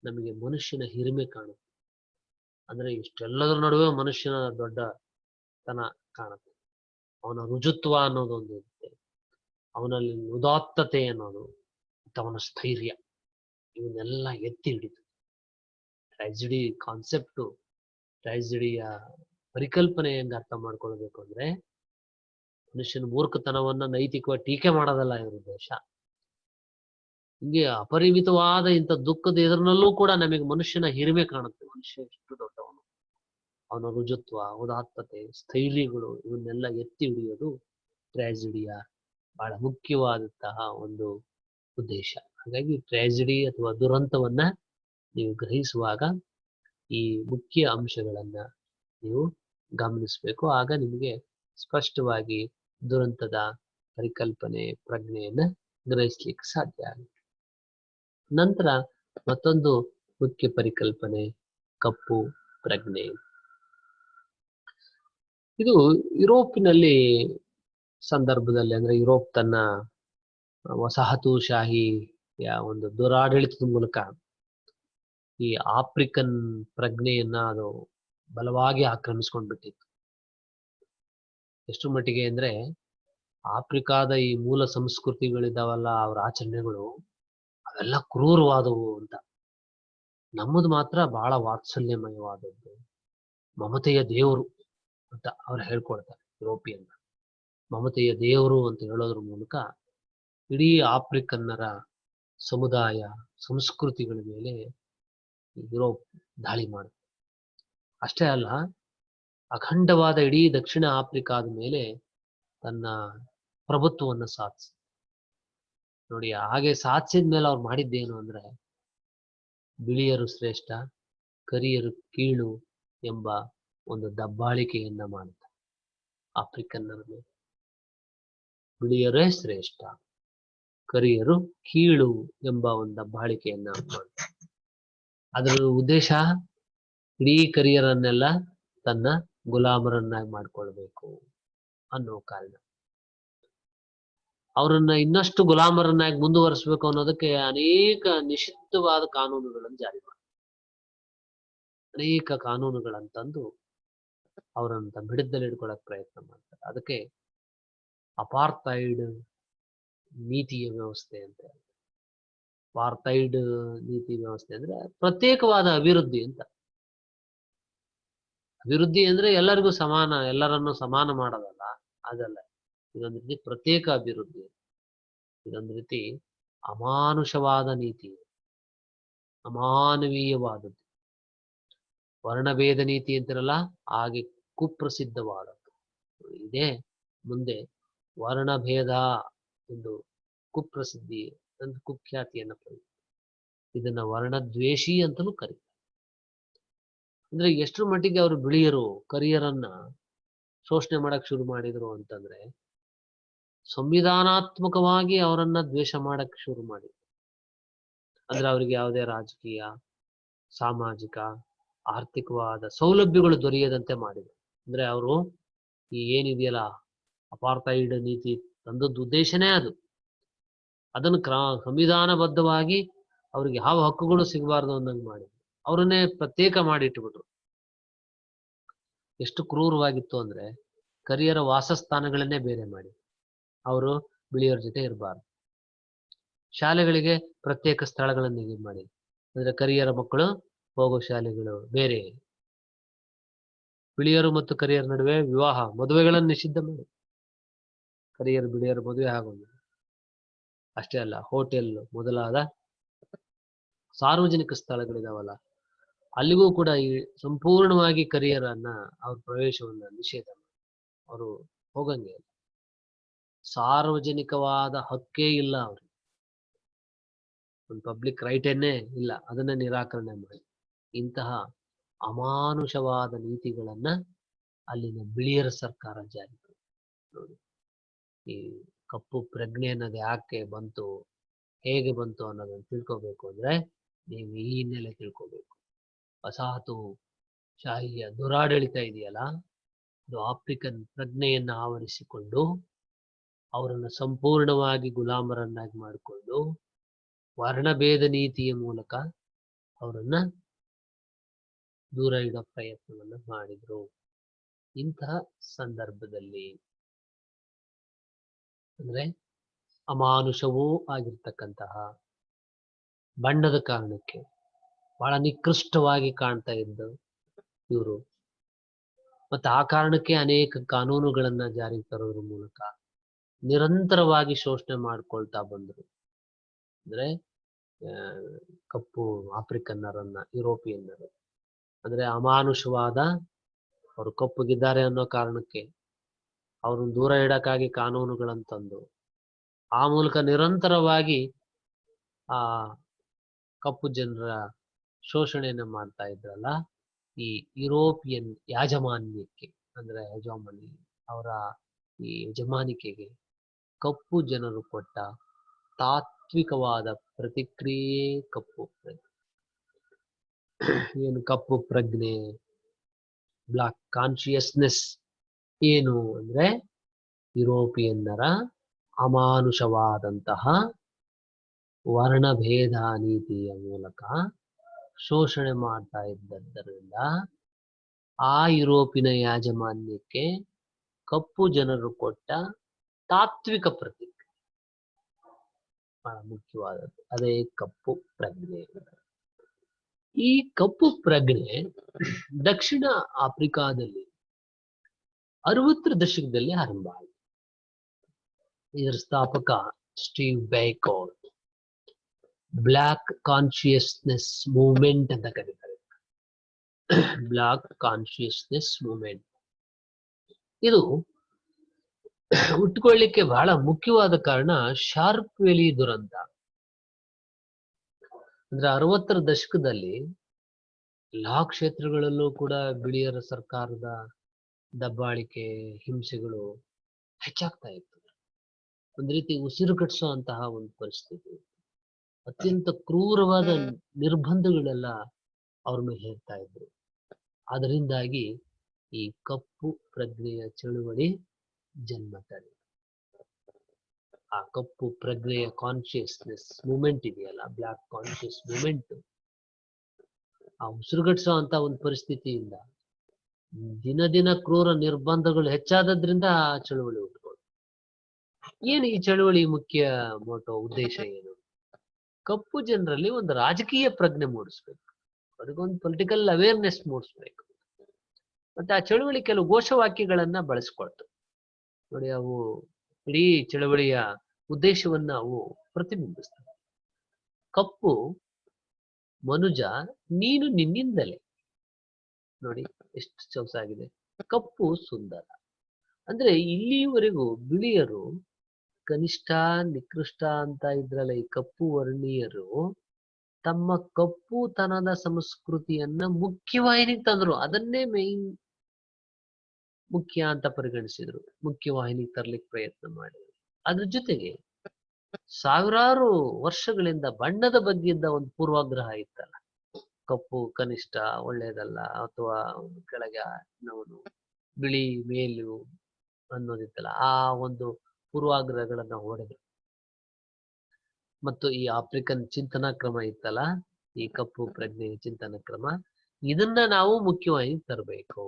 ನಮಗೆ ಮನುಷ್ಯನ ಹಿರಿಮೆ ಕಾಣುತ್ತೆ. ಅಂದ್ರೆ ಇಷ್ಟೆಲ್ಲದರ ನಡುವೆ ಮನುಷ್ಯನ ದೊಡ್ಡತನ ಕಾಣುತ್ತೆ. ಅವನ ರುಜುತ್ವ ಅನ್ನೋದೊಂದು ಇರುತ್ತೆ, ಅವನಲ್ಲಿ ಉದಾತ್ತತೆ ಅನ್ನೋದು, ಅವನ ಸ್ಥೈರ್ಯ, ಇವನ್ನೆಲ್ಲ ಎತ್ತಿ ಹಿಡಿತು. ಟ್ರಾಜಿಡಿ ಕಾನ್ಸೆಪ್ಟು, ಟ್ರಾಜಿಡಿಯ ಪರಿಕಲ್ಪನೆ ಹೆಂಗ್ ಅರ್ಥ ಮಾಡ್ಕೊಳ್ಬೇಕು ಅಂದ್ರೆ, ಮನುಷ್ಯನ ಮೂರ್ಖತನವನ್ನ ನೈತಿಕವಾಗಿ ಟೀಕೆ ಮಾಡೋದಲ್ಲ ಇವ್ರ ಉದ್ದೇಶ. ಹಿಂಗೆ ಅಪರಿಮಿತವಾದ ಇಂಥ ದುಃಖದ ಎದುರಿನಲ್ಲೂ ಕೂಡ ನಮಗೆ ಮನುಷ್ಯನ ಹಿರಿಮೆ ಕಾಣುತ್ತೆ. ಮನುಷ್ಯ ಎಷ್ಟು ದೊಡ್ಡವನು, ಅವನ ರುಜುತ್ವ, ಉದಾತ್ತತೆ, ಸ್ಥೈರ್ಯಗಳು, ಇವನ್ನೆಲ್ಲ ಎತ್ತಿ ಹಿಡಿಯೋದು ಟ್ರಾಜಿಡಿಯ ಬಹಳ ಮುಖ್ಯವಾದಂತಹ ಒಂದು ಉದ್ದೇಶ. ಹಾಗಾಗಿ ಟ್ರಾಜಿಡಿ ಅಥವಾ ದುರಂತವನ್ನ ನೀವು ಗ್ರಹಿಸುವಾಗ ಈ ಮುಖ್ಯ ಅಂಶಗಳನ್ನ ನೀವು ಗಮನಿಸಬೇಕು. ಆಗ ನಿಮಗೆ ಸ್ಪಷ್ಟವಾಗಿ ದುರಂತದ ಪರಿಕಲ್ಪನೆ, ಪ್ರಜ್ಞೆಯನ್ನ ಗ್ರಹಿಸ್ಲಿಕ್ಕೆ ಸಾಧ್ಯ ಆಗುತ್ತೆ. ನಂತರ ಮತ್ತೊಂದು ಮುಖ್ಯ ಪರಿಕಲ್ಪನೆ ಕಪ್ಪು ಪ್ರಜ್ಞೆ. ಇದು ಯುರೋಪಿನಲ್ಲಿ ಸಂದರ್ಭದಲ್ಲಿ, ಅಂದ್ರೆ ಯುರೋಪ್ ತನ್ನ ವಸಾಹತುಶಾಹಿಯ ಒಂದು ದುರಾಡಳಿತದ ಮೂಲಕ ಈ ಆಫ್ರಿಕನ್ ಪ್ರಜ್ಞೆಯನ್ನ ಅದು ಬಲವಾಗಿ ಆಕ್ರಮಿಸ್ಕೊಂಡ್ಬಿಟ್ಟಿತ್ತು. ಎಷ್ಟು ಮಟ್ಟಿಗೆ ಅಂದ್ರೆ ಆಫ್ರಿಕಾದ ಈ ಮೂಲ ಸಂಸ್ಕೃತಿಗಳಿದಾವಲ್ಲ, ಅವರ ಆಚರಣೆಗಳು ಅವೆಲ್ಲ ಕ್ರೂರವಾದವು ಅಂತ. ನಮ್ಮದು ಮಾತ್ರ ಬಹಳ ವಾತ್ಸಲ್ಯಮಯವಾದದ್ದು, ಮಮತೆಯ ದೇವರು ಅಂತ ಅವ್ರು ಹೇಳ್ಕೊಳ್ತಾರೆ. ಯುರೋಪಿಯನ್ ಮಮತೆಯ ದೇವರು ಅಂತ ಹೇಳೋದ್ರ ಮೂಲಕ ಇಡೀ ಆಫ್ರಿಕನ್ನರ ಸಮುದಾಯ ಸಂಸ್ಕೃತಿಗಳ ಮೇಲೆ ಯುರೋಪ್ ದಾಳಿ ಮಾಡುತ್ತೆ. ಅಷ್ಟೇ ಅಲ್ಲ, ಅಖಂಡವಾದ ಇಡೀ ದಕ್ಷಿಣ ಆಫ್ರಿಕಾದ ಮೇಲೆ ತನ್ನ ಪ್ರಭುತ್ವವನ್ನು ಸಾಧಿಸಿ ನೋಡಿ. ಹಾಗೆ ಸಾಧಿಸಿದ ಮೇಲೆ ಅವ್ರು ಮಾಡಿದ್ದೇನು ಅಂದ್ರೆ, ಬಿಳಿಯರು ಶ್ರೇಷ್ಠ ಕರಿಯರು ಕೀಳು ಎಂಬ ಒಂದು ದಬ್ಬಾಳಿಕೆಯನ್ನ ಮಾಡುತ್ತೆ ಆಫ್ರಿಕನ್ನರ ಮೇಲೆ. ಬಿಳಿಯರೇ ಶ್ರೇಷ್ಠ ಕರಿಯರು ಕೀಳು ಎಂಬ ಒಂದು ದಬ್ಬಾಳಿಕೆಯನ್ನ ಮಾಡುತ್ತೆ. ಅದರ ಉದ್ದೇಶ ಇಡೀ ಕರಿಯರನ್ನೆಲ್ಲ ತನ್ನ ಗುಲಾಮರನ್ನಾಗಿ ಮಾಡ್ಕೊಳ್ಬೇಕು ಅನ್ನೋ ಕಾರಣ. ಅವರನ್ನ ಇನ್ನಷ್ಟು ಗುಲಾಮರನ್ನಾಗಿ ಮುಂದುವರಿಸಬೇಕು ಅನ್ನೋದಕ್ಕೆ ಅನೇಕ ನಿಷಿದ್ಧವಾದ ಕಾನೂನುಗಳನ್ನು ಜಾರಿ ಮಾಡಿ, ಅನೇಕ ಕಾನೂನುಗಳನ್ನು ತಂದು ಅವರನ್ನ ಬಿಡದಲ್ಲಿ ಇಟ್ಕೊಳ್ಳಕ್ ಪ್ರಯತ್ನ ಮಾಡ್ತಾರೆ. ಅದಕ್ಕೆ ಅಪಾರ್ಥೈಡ್ ನೀತಿಯ ವ್ಯವಸ್ಥೆ ಅಂತ. ಅಪಾರ್ಥೈಡ್ ನೀತಿ ವ್ಯವಸ್ಥೆ ಅಂದ್ರೆ ಪ್ರತ್ಯೇಕವಾದ ಅಭಿವೃದ್ಧಿ ಅಂತ. ಅಭಿವೃದ್ಧಿ ಅಂದ್ರೆ ಎಲ್ಲರಿಗೂ ಸಮಾನ, ಎಲ್ಲರನ್ನು ಸಮಾನ ಮಾಡೋದಲ್ಲ, ಅದಲ್ಲ. ಇದೊಂದು ರೀತಿ ಪ್ರತ್ಯೇಕ ಅಭಿವೃದ್ಧಿ, ಇದೊಂದು ರೀತಿ ಅಮಾನುಷವಾದ ನೀತಿ, ಅಮಾನವೀಯವಾದದ್ದು. ವರ್ಣಭೇದ ನೀತಿ ಅಂತಿರಲ್ಲ, ಹಾಗೆ ಕುಪ್ರಸಿದ್ಧವಾದದ್ದು ಇದೇ. ಮುಂದೆ ವರ್ಣಭೇದ ಎಂದು ಕುಪ್ರಸಿದ್ಧಿ ಒಂದು ಕುಖ್ಯಾತಿಯನ್ನು ಪಡೆಯುತ್ತೆ. ಇದನ್ನ ವರ್ಣದ್ವೇಷಿ ಅಂತಲೂ ಕರೀತಾರೆ. ಅಂದ್ರೆ ಎಷ್ಟರ ಮಟ್ಟಿಗೆ ಅವರು ಬಿಳಿಯರು ಕರಿಯರನ್ನ ಶೋಷಣೆ ಮಾಡಕ್ ಶುರು ಮಾಡಿದ್ರು ಅಂತಂದ್ರೆ, ಸಂವಿಧಾನಾತ್ಮಕವಾಗಿ ಅವರನ್ನ ದ್ವೇಷ ಮಾಡಕ್ ಶುರು ಮಾಡಿದ್ರು. ಅಂದ್ರೆ ಅವರಿಗೆ ಯಾವುದೇ ರಾಜಕೀಯ, ಸಾಮಾಜಿಕ, ಆರ್ಥಿಕವಾದ ಸೌಲಭ್ಯಗಳು ದೊರೆಯದಂತೆ ಮಾಡಿದ್ರು. ಅಂದ್ರೆ ಅವರು ಈ ಏನಿದೆಯಲ್ಲ ಅಪಾರ್ಥೈಡ್ ನೀತಿ ತಂದದ್ದು ಉದ್ದೇಶನೇ ಅದು. ಅದನ್ನು ಸಂವಿಧಾನಬದ್ಧವಾಗಿ ಅವ್ರಿಗೆ ಯಾವ ಹಕ್ಕುಗಳು ಸಿಗಬಾರ್ದು ಅನ್ನಂಗೆ ಮಾಡಿದ್ರು. ಅವರನ್ನೇ ಪ್ರತ್ಯೇಕ ಮಾಡಿ ಇಟ್ಟುಬಿಟ್ರು. ಎಷ್ಟು ಕ್ರೂರವಾಗಿತ್ತು ಅಂದ್ರೆ, ಕರಿಯರ ವಾಸಸ್ಥಾನಗಳನ್ನೇ ಬೇರೆ ಮಾಡಿ ಅವರು ಬಿಳಿಯರ ಜೊತೆ ಇರಬಾರ್ದು. ಶಾಲೆಗಳಿಗೆ ಪ್ರತ್ಯೇಕ ಸ್ಥಳಗಳನ್ನು ನಿಗದಿ ಮಾಡಿ, ಅಂದ್ರೆ ಕರಿಯರ ಮಕ್ಕಳು ಹೋಗೋ ಶಾಲೆಗಳು ಬೇರೆ. ಬಿಳಿಯರು ಮತ್ತು ಕರಿಯರ ನಡುವೆ ವಿವಾಹ ಮದುವೆಗಳನ್ನು ನಿಷಿದ್ಧ ಮಾಡಿ, ಕರಿಯರು ಬಿಳಿಯರು ಮದುವೆ ಆಗೋದು. ಅಷ್ಟೇ ಅಲ್ಲ, ಹೋಟೆಲ್ ಮೊದಲಾದ ಸಾರ್ವಜನಿಕ ಸ್ಥಳಗಳಿದಾವಲ್ಲ, ಅಲ್ಲಿಗೂ ಕೂಡ ಈ ಸಂಪೂರ್ಣವಾಗಿ ಕರಿಯರನ್ನ ಅವ್ರ ಪ್ರವೇಶವನ್ನ ನಿಷೇಧ ಮಾಡಿ, ಅವರು ಹೋಗಂಗೆ ಸಾರ್ವಜನಿಕವಾದ ಹಕ್ಕೇ ಇಲ್ಲ ಅವ್ರಿಗೆ, ಒಂದು ಪಬ್ಲಿಕ್ ರೈಟನ್ನೇ ಇಲ್ಲ, ಅದನ್ನ ನಿರಾಕರಣೆ ಮಾಡಿ ಇಂತಹ ಅಮಾನುಷವಾದ ನೀತಿಗಳನ್ನ ಅಲ್ಲಿನ ಬಿಳಿಯರ ಸರ್ಕಾರ ಜಾರಿ ನೋಡಿ. ಈ ಕಪ್ಪು ಪ್ರಜ್ಞೆ ಅನ್ನೋದು ಯಾಕೆ ಬಂತು, ಹೇಗೆ ಬಂತು ಅನ್ನೋದನ್ನ ತಿಳ್ಕೋಬೇಕು ಅಂದ್ರೆ ನೀವು ಈ ಹಿನ್ನೆಲೆ ತಿಳ್ಕೋಬೇಕು. ವಸಾಹತು ಶಾಹಿಯ ದುರಾಡಳಿತ ಇದೆಯಲ್ಲ, ಅದು ಆಫ್ರಿಕನ್ ಪ್ರಜ್ಞೆಯನ್ನ ಆವರಿಸಿಕೊಂಡು ಅವರನ್ನು ಸಂಪೂರ್ಣವಾಗಿ ಗುಲಾಮರನ್ನಾಗಿ ಮಾಡಿಕೊಂಡು ವರ್ಣಭೇದ ನೀತಿಯ ಮೂಲಕ ಅವರನ್ನ ದೂರ ಇಡೋ ಪ್ರಯತ್ನವನ್ನು ಮಾಡಿದ್ರು. ಇಂತಹ ಸಂದರ್ಭದಲ್ಲಿ ಅಂದ್ರೆ ಅಮಾನುಷವೂ ಆಗಿರ್ತಕ್ಕಂತಹ ಬಣ್ಣದ ಕಾರಣಕ್ಕೆ ಬಹಳ ನಿಕೃಷ್ಟವಾಗಿ ಕಾಣ್ತಾ ಇದ್ದು ಇವರು, ಮತ್ತೆ ಆ ಕಾರಣಕ್ಕೆ ಅನೇಕ ಕಾನೂನುಗಳನ್ನ ಜಾರಿಗೆ ತರೋದ್ರ ಮೂಲಕ ನಿರಂತರವಾಗಿ ಶೋಷಣೆ ಮಾಡ್ಕೊಳ್ತಾ ಬಂದರು. ಅಂದ್ರೆ ಕಪ್ಪು ಆಫ್ರಿಕನ್ನರನ್ನ, ಯುರೋಪಿಯನ್ನರು ಅಂದ್ರೆ ಅಮಾನುಷವಾದ, ಅವರು ಕಪ್ಪುಗಿದ್ದಾರೆ ಅನ್ನೋ ಕಾರಣಕ್ಕೆ ಅವ್ರನ್ನ ದೂರ ಇಡಕ್ಕಾಗಿ ಕಾನೂನುಗಳನ್ನು ತಂದು ಆ ಮೂಲಕ ನಿರಂತರವಾಗಿ ಆ ಕಪ್ಪು ಜನರ ಶೋಷಣೆಯನ್ನ ಮಾಡ್ತಾ ಇದ್ರಲ್ಲ. ಈ ಯುರೋಪಿಯನ್ ಯಾಜಮಾನ್ಯಕ್ಕೆ ಅಂದ್ರೆ ಯಜಮಾನಿ ಅವರ ಈ ಯಜಮಾನಿಕೆಗೆ ಕಪ್ಪು ಜನರು ಕೊಟ್ಟ ತಾತ್ವಿಕವಾದ ಪ್ರತಿಕ್ರಿಯೆ ಕಪ್ಪು ಪ್ರಜ್ಞೆ. ಏನು ಕಪ್ಪು ಪ್ರಜ್ಞೆ, ಬ್ಲಾಕ್ ಕಾನ್ಶಿಯಸ್ನೆಸ್ ಏನು ಅಂದ್ರೆ ಯುರೋಪಿಯನ್ನರ ಅಮಾನುಷವಾದಂತಹ ವರ್ಣಭೇದ ನೀತಿಯ ಮೂಲಕ ಶೋಷಣೆ ಮಾಡ್ತಾ ಇದ್ದದ್ದರಿಂದ ಆ ಯುರೋಪಿನ ಯಾಜಮಾನ್ಯಕ್ಕೆ ಕಪ್ಪು ಜನರು ಕೊಟ್ಟ ತಾತ್ವಿಕ ಪ್ರತೀಕ ಬಹಳ ಮುಖ್ಯವಾದದ್ದು. ಅದೇ ಕಪ್ಪು ಪ್ರಜ್ಞೆ. ಈ ಕಪ್ಪು ಪ್ರಜ್ಞೆ ದಕ್ಷಿಣ ಆಫ್ರಿಕಾದಲ್ಲಿ 60ರ ದಶಕದಲ್ಲಿ ಆರಂಭ ಆಯಿತು. ಇದರ ಸ್ಥಾಪಕ ಸ್ಟೀವ್ ಬೈಕೋರ್ ಬ್ಲಾಕ್ ಕಾನ್ಶಿಯಸ್ನೆಸ್ ಮೂವ್ಮೆಂಟ್ ಅಂತ ಕರೀತಾರೆ. ಬ್ಲಾಕ್ ಕಾನ್ಶಿಯಸ್ನೆಸ್ ಮೂವ್ಮೆಂಟ್ ಇದು ಹುಟ್ಟುಕೊಳ್ಳಿಕ್ಕೆ ಬಹಳ ಮುಖ್ಯವಾದ ಕಾರಣ ಶಾರ್ಪ್ ವ್ಯಾಲಿ ದುರಂತ. ಅಂದ್ರೆ 60ರ ದಶಕದಲ್ಲಿ ಎಲ್ಲಾ ಕ್ಷೇತ್ರಗಳಲ್ಲೂ ಕೂಡ ಬಿಳಿಯರ ಸರ್ಕಾರದ ದಬ್ಬಾಳಿಕೆ, ಹಿಂಸೆಗಳು ಹೆಚ್ಚಾಗ್ತಾ ಇತ್ತು. ಒಂದ್ ರೀತಿ ಉಸಿರು ಕಟ್ಟಿಸುವಂತಹ ಒಂದು ಪರಿಸ್ಥಿತಿ. ಅತ್ಯಂತ ಕ್ರೂರವಾದ ನಿರ್ಬಂಧಗಳೆಲ್ಲ ಅವ್ರ ಮೇಲೆ ಹೇರ್ತಾ ಇದ್ರು. ಅದರಿಂದಾಗಿ ಈ ಕಪ್ಪು ಪ್ರಜ್ಞೆಯ ಚಳುವಳಿ ಜನ್ಮ ತಳೆ. ಆ ಕಪ್ಪು ಪ್ರಜ್ಞೆಯ ಕಾನ್ಶಿಯಸ್ನೆಸ್ ಮೂಮೆಂಟ್ ಇದೆಯಲ್ಲ, ಬ್ಲಾಕ್ ಕಾನ್ಶಿಯಸ್ ಮೂಮೆಂಟ್, ಆ ಉಸಿರುಗಟ್ಟಿಸೋ ಅಂತ ಒಂದು ಪರಿಸ್ಥಿತಿಯಿಂದ ದಿನ ದಿನ ಕ್ರೂರ ನಿರ್ಬಂಧಗಳು ಹೆಚ್ಚಾದದ್ರಿಂದ ಆ ಚಳುವಳಿ ಉಟ್ಕೊಂಡು. ಏನು ಈ ಚಳುವಳಿ ಮುಖ್ಯ ಉದ್ದೇಶ ಏನು? ಕಪ್ಪು ಜನರಲ್ಲಿ ಒಂದು ರಾಜಕೀಯ ಪ್ರಜ್ಞೆ ಮೂಡಿಸ್ಬೇಕು, ಅವ್ರಿಗೊಂದು ಪೊಲಿಟಿಕಲ್ ಅವೇರ್ನೆಸ್ ಮೂಡಿಸ್ಬೇಕು. ಮತ್ತೆ ಆ ಚಳುವಳಿ ಕೆಲವು ಘೋಷವಾಕ್ಯಗಳನ್ನ ಬಳಸ್ಕೊಳ್ತು ನೋಡಿ. ಅವು ಇಡೀ ಚಳವಳಿಯ ಉದ್ದೇಶವನ್ನ ಅವು ಪ್ರತಿಬಿಂಬಿಸ್ತವೆ. ಕಪ್ಪು ಮನುಜ ನೀನು ನಿನ್ನಿಂದಲೇ. ನೋಡಿ ಎಷ್ಟು ಸೊಗಸಾಗಿದೆ. ಕಪ್ಪು ಸುಂದರ. ಅಂದ್ರೆ ಇಲ್ಲಿಯವರೆಗೂ ಬಿಳಿಯರು ಕನಿಷ್ಠ ನಿಕೃಷ್ಟ ಅಂತ ಇದ್ರಲ್ಲ, ಈ ಕಪ್ಪು ವರ್ಣೀಯರು ತಮ್ಮ ಕಪ್ಪುತನದ ಸಂಸ್ಕೃತಿಯನ್ನ ಮುಖ್ಯವಾಹಿನಿಗೆ ತಂದ್ರು. ಅದನ್ನೇ ಮೇನ್ ಮುಖ್ಯ ಅಂತ ಪರಿಗಣಿಸಿದ್ರು, ಮುಖ್ಯವಾಹಿನಿಗೆ ತರ್ಲಿಕ್ಕೆ ಪ್ರಯತ್ನ ಮಾಡಿದ್ರು. ಅದ್ರ ಜೊತೆಗೆ ಸಾವಿರಾರು ವರ್ಷಗಳಿಂದ ಬಣ್ಣದ ಬಗ್ಗೆ ಇದ್ದ ಒಂದು ಪೂರ್ವಾಗ್ರಹ ಇತ್ತಲ್ಲ, ಕಪ್ಪು ಕನಿಷ್ಠ ಒಳ್ಳೇದಲ್ಲ, ಅಥವಾ ಕೆಳಗೆ ನಾವು ಬಿಳಿ ಮೇಲು ಅನ್ನೋದಿತ್ತಲ್ಲ, ಆ ಒಂದು ಪೂರ್ವಾಗ್ರಹಗಳನ್ನ ಹೊಡೆದ್ರು. ಮತ್ತು ಈ ಆಫ್ರಿಕನ್ ಚಿಂತನಾ ಕ್ರಮ ಇತ್ತಲ್ಲ, ಈ ಕಪ್ಪು ಪ್ರಜ್ಞೆ ಚಿಂತನಾ ಕ್ರಮ, ಇದನ್ನ ನಾವು ಮುಖ್ಯವಾಗಿ ತರಬೇಕು.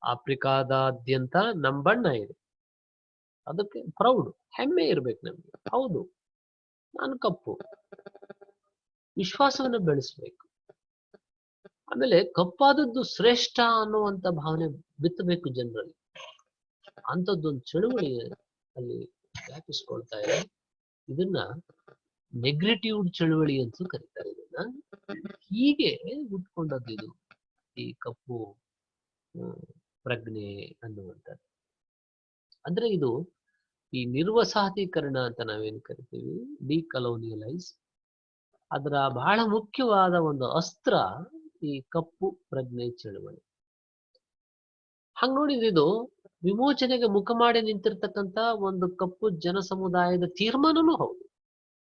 ಆಫ್ರಿಕಾದಾದ್ಯಂತ ನಮ್ ಬಣ್ಣ ಇದೆ, ಅದಕ್ಕೆ ಪ್ರೌಡ್, ಹೆಮ್ಮೆ ಇರ್ಬೇಕು ನಮ್ಗೆ. ಹೌದು, ನಾನು ಕಪ್ಪು, ವಿಶ್ವಾಸವನ್ನ ಬೆಳೆಸ್ಬೇಕು. ಆಮೇಲೆ ಕಪ್ಪಾದದ್ದು ಶ್ರೇಷ್ಠ ಅನ್ನುವಂತ ಭಾವನೆ ಬಿತ್ತಬೇಕು ಜನರಲ್ಲಿ. ಅಂಥದ್ದೊಂದು ಚಳುವಳಿ ಅಲ್ಲಿ ವ್ಯಾಪಿಸ್ಕೊಳ್ತಾ ಇದೆ. ಇದನ್ನ ನೆಗ್ರಿಟ್ಯೂಡ್ ಚಳುವಳಿ ಅಂತ ಕರೀತಾರೆ. ಇದನ್ನ ಹೀಗೆ ಹುಟ್ಕೊಂಡದ್ದು ಇದು ಈ ಕಪ್ಪು ಪ್ರಜ್ಞೆ ಅನ್ನುವಂಥದ್ದು. ಅಂದ್ರೆ ಇದು ಈ ನಿರ್ವಸಾಹತೀಕರಣ ಅಂತ ನಾವೇನು ಕರಿತೀವಿ, ಡಿಕಲೋನಿಯಲೈಸ್, ಅದರ ಬಹಳ ಮುಖ್ಯವಾದ ಒಂದು ಅಸ್ತ್ರ ಈ ಕಪ್ಪು ಪ್ರಜ್ಞೆ ಚಳುವಳಿ. ಹಂಗ ನೋಡಿದ್ರೆ ಇದು ವಿಮೋಚನೆಗೆ ಮುಖ ಮಾಡಿ ನಿಂತಿರ್ತಕ್ಕಂಥ ಒಂದು ಕಪ್ಪು ಜನ ಸಮುದಾಯದ ತೀರ್ಮಾನನೂ ಹೌದು.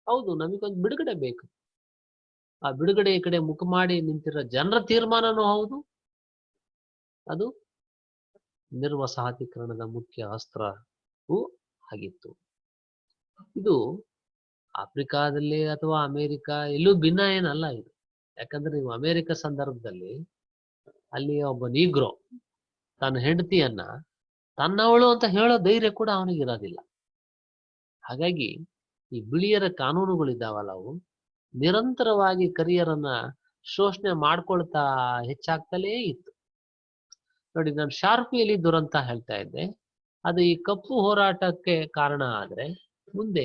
ಹೌದು, ನಮಗೊಂದು ಬಿಡುಗಡೆ ಬೇಕು. ಆ ಬಿಡುಗಡೆಯ ಕಡೆ ಮುಖ ಮಾಡಿ ನಿಂತಿರೋ ಜನರ ತೀರ್ಮಾನನೂ ಹೌದು. ಅದು ನಿರ್ವಸಾಹತೀಕರಣದ ಮುಖ್ಯ ಅಸ್ತ್ರವೂ ಆಗಿತ್ತು. ಇದು ಆಫ್ರಿಕಾದಲ್ಲಿ ಅಥವಾ ಅಮೆರಿಕ ಎಲ್ಲೂ ಭಿನ್ನ ಏನಲ್ಲ ಇದು. ಯಾಕಂದ್ರೆ ನೀವು ಅಮೆರಿಕ ಸಂದರ್ಭದಲ್ಲಿ ಅಲ್ಲಿ ಒಬ್ಬ ನೀಗ್ರೋ ತನ್ನ ಹೆಂಡತಿಯನ್ನ ತನ್ನವಳು ಅಂತ ಹೇಳೋ ಧೈರ್ಯ ಕೂಡ ಅವನಿಗೆ ಇರೋದಿಲ್ಲ. ಹಾಗಾಗಿ ಈ ಬಿಳಿಯರ ಕಾನೂನುಗಳಿದ್ದಾವಲ್ಲ, ಅವು ನಿರಂತರವಾಗಿ ಕರಿಯರನ್ನ ಶೋಷಣೆ ಮಾಡ್ಕೊಳ್ತಾ ಹೆಚ್ಚಾಗ್ತಲೇ ಇತ್ತು. ನೋಡಿ, ನಾನು ಶಾರ್ಪ್ ವ್ಯಾಲಿ ದುರಂತ ಹೇಳ್ತಾ ಇದ್ದೆ, ಅದು ಈ ಕಪ್ಪು ಹೋರಾಟಕ್ಕೆ ಕಾರಣ ಆದ್ರೆ ಮುಂದೆ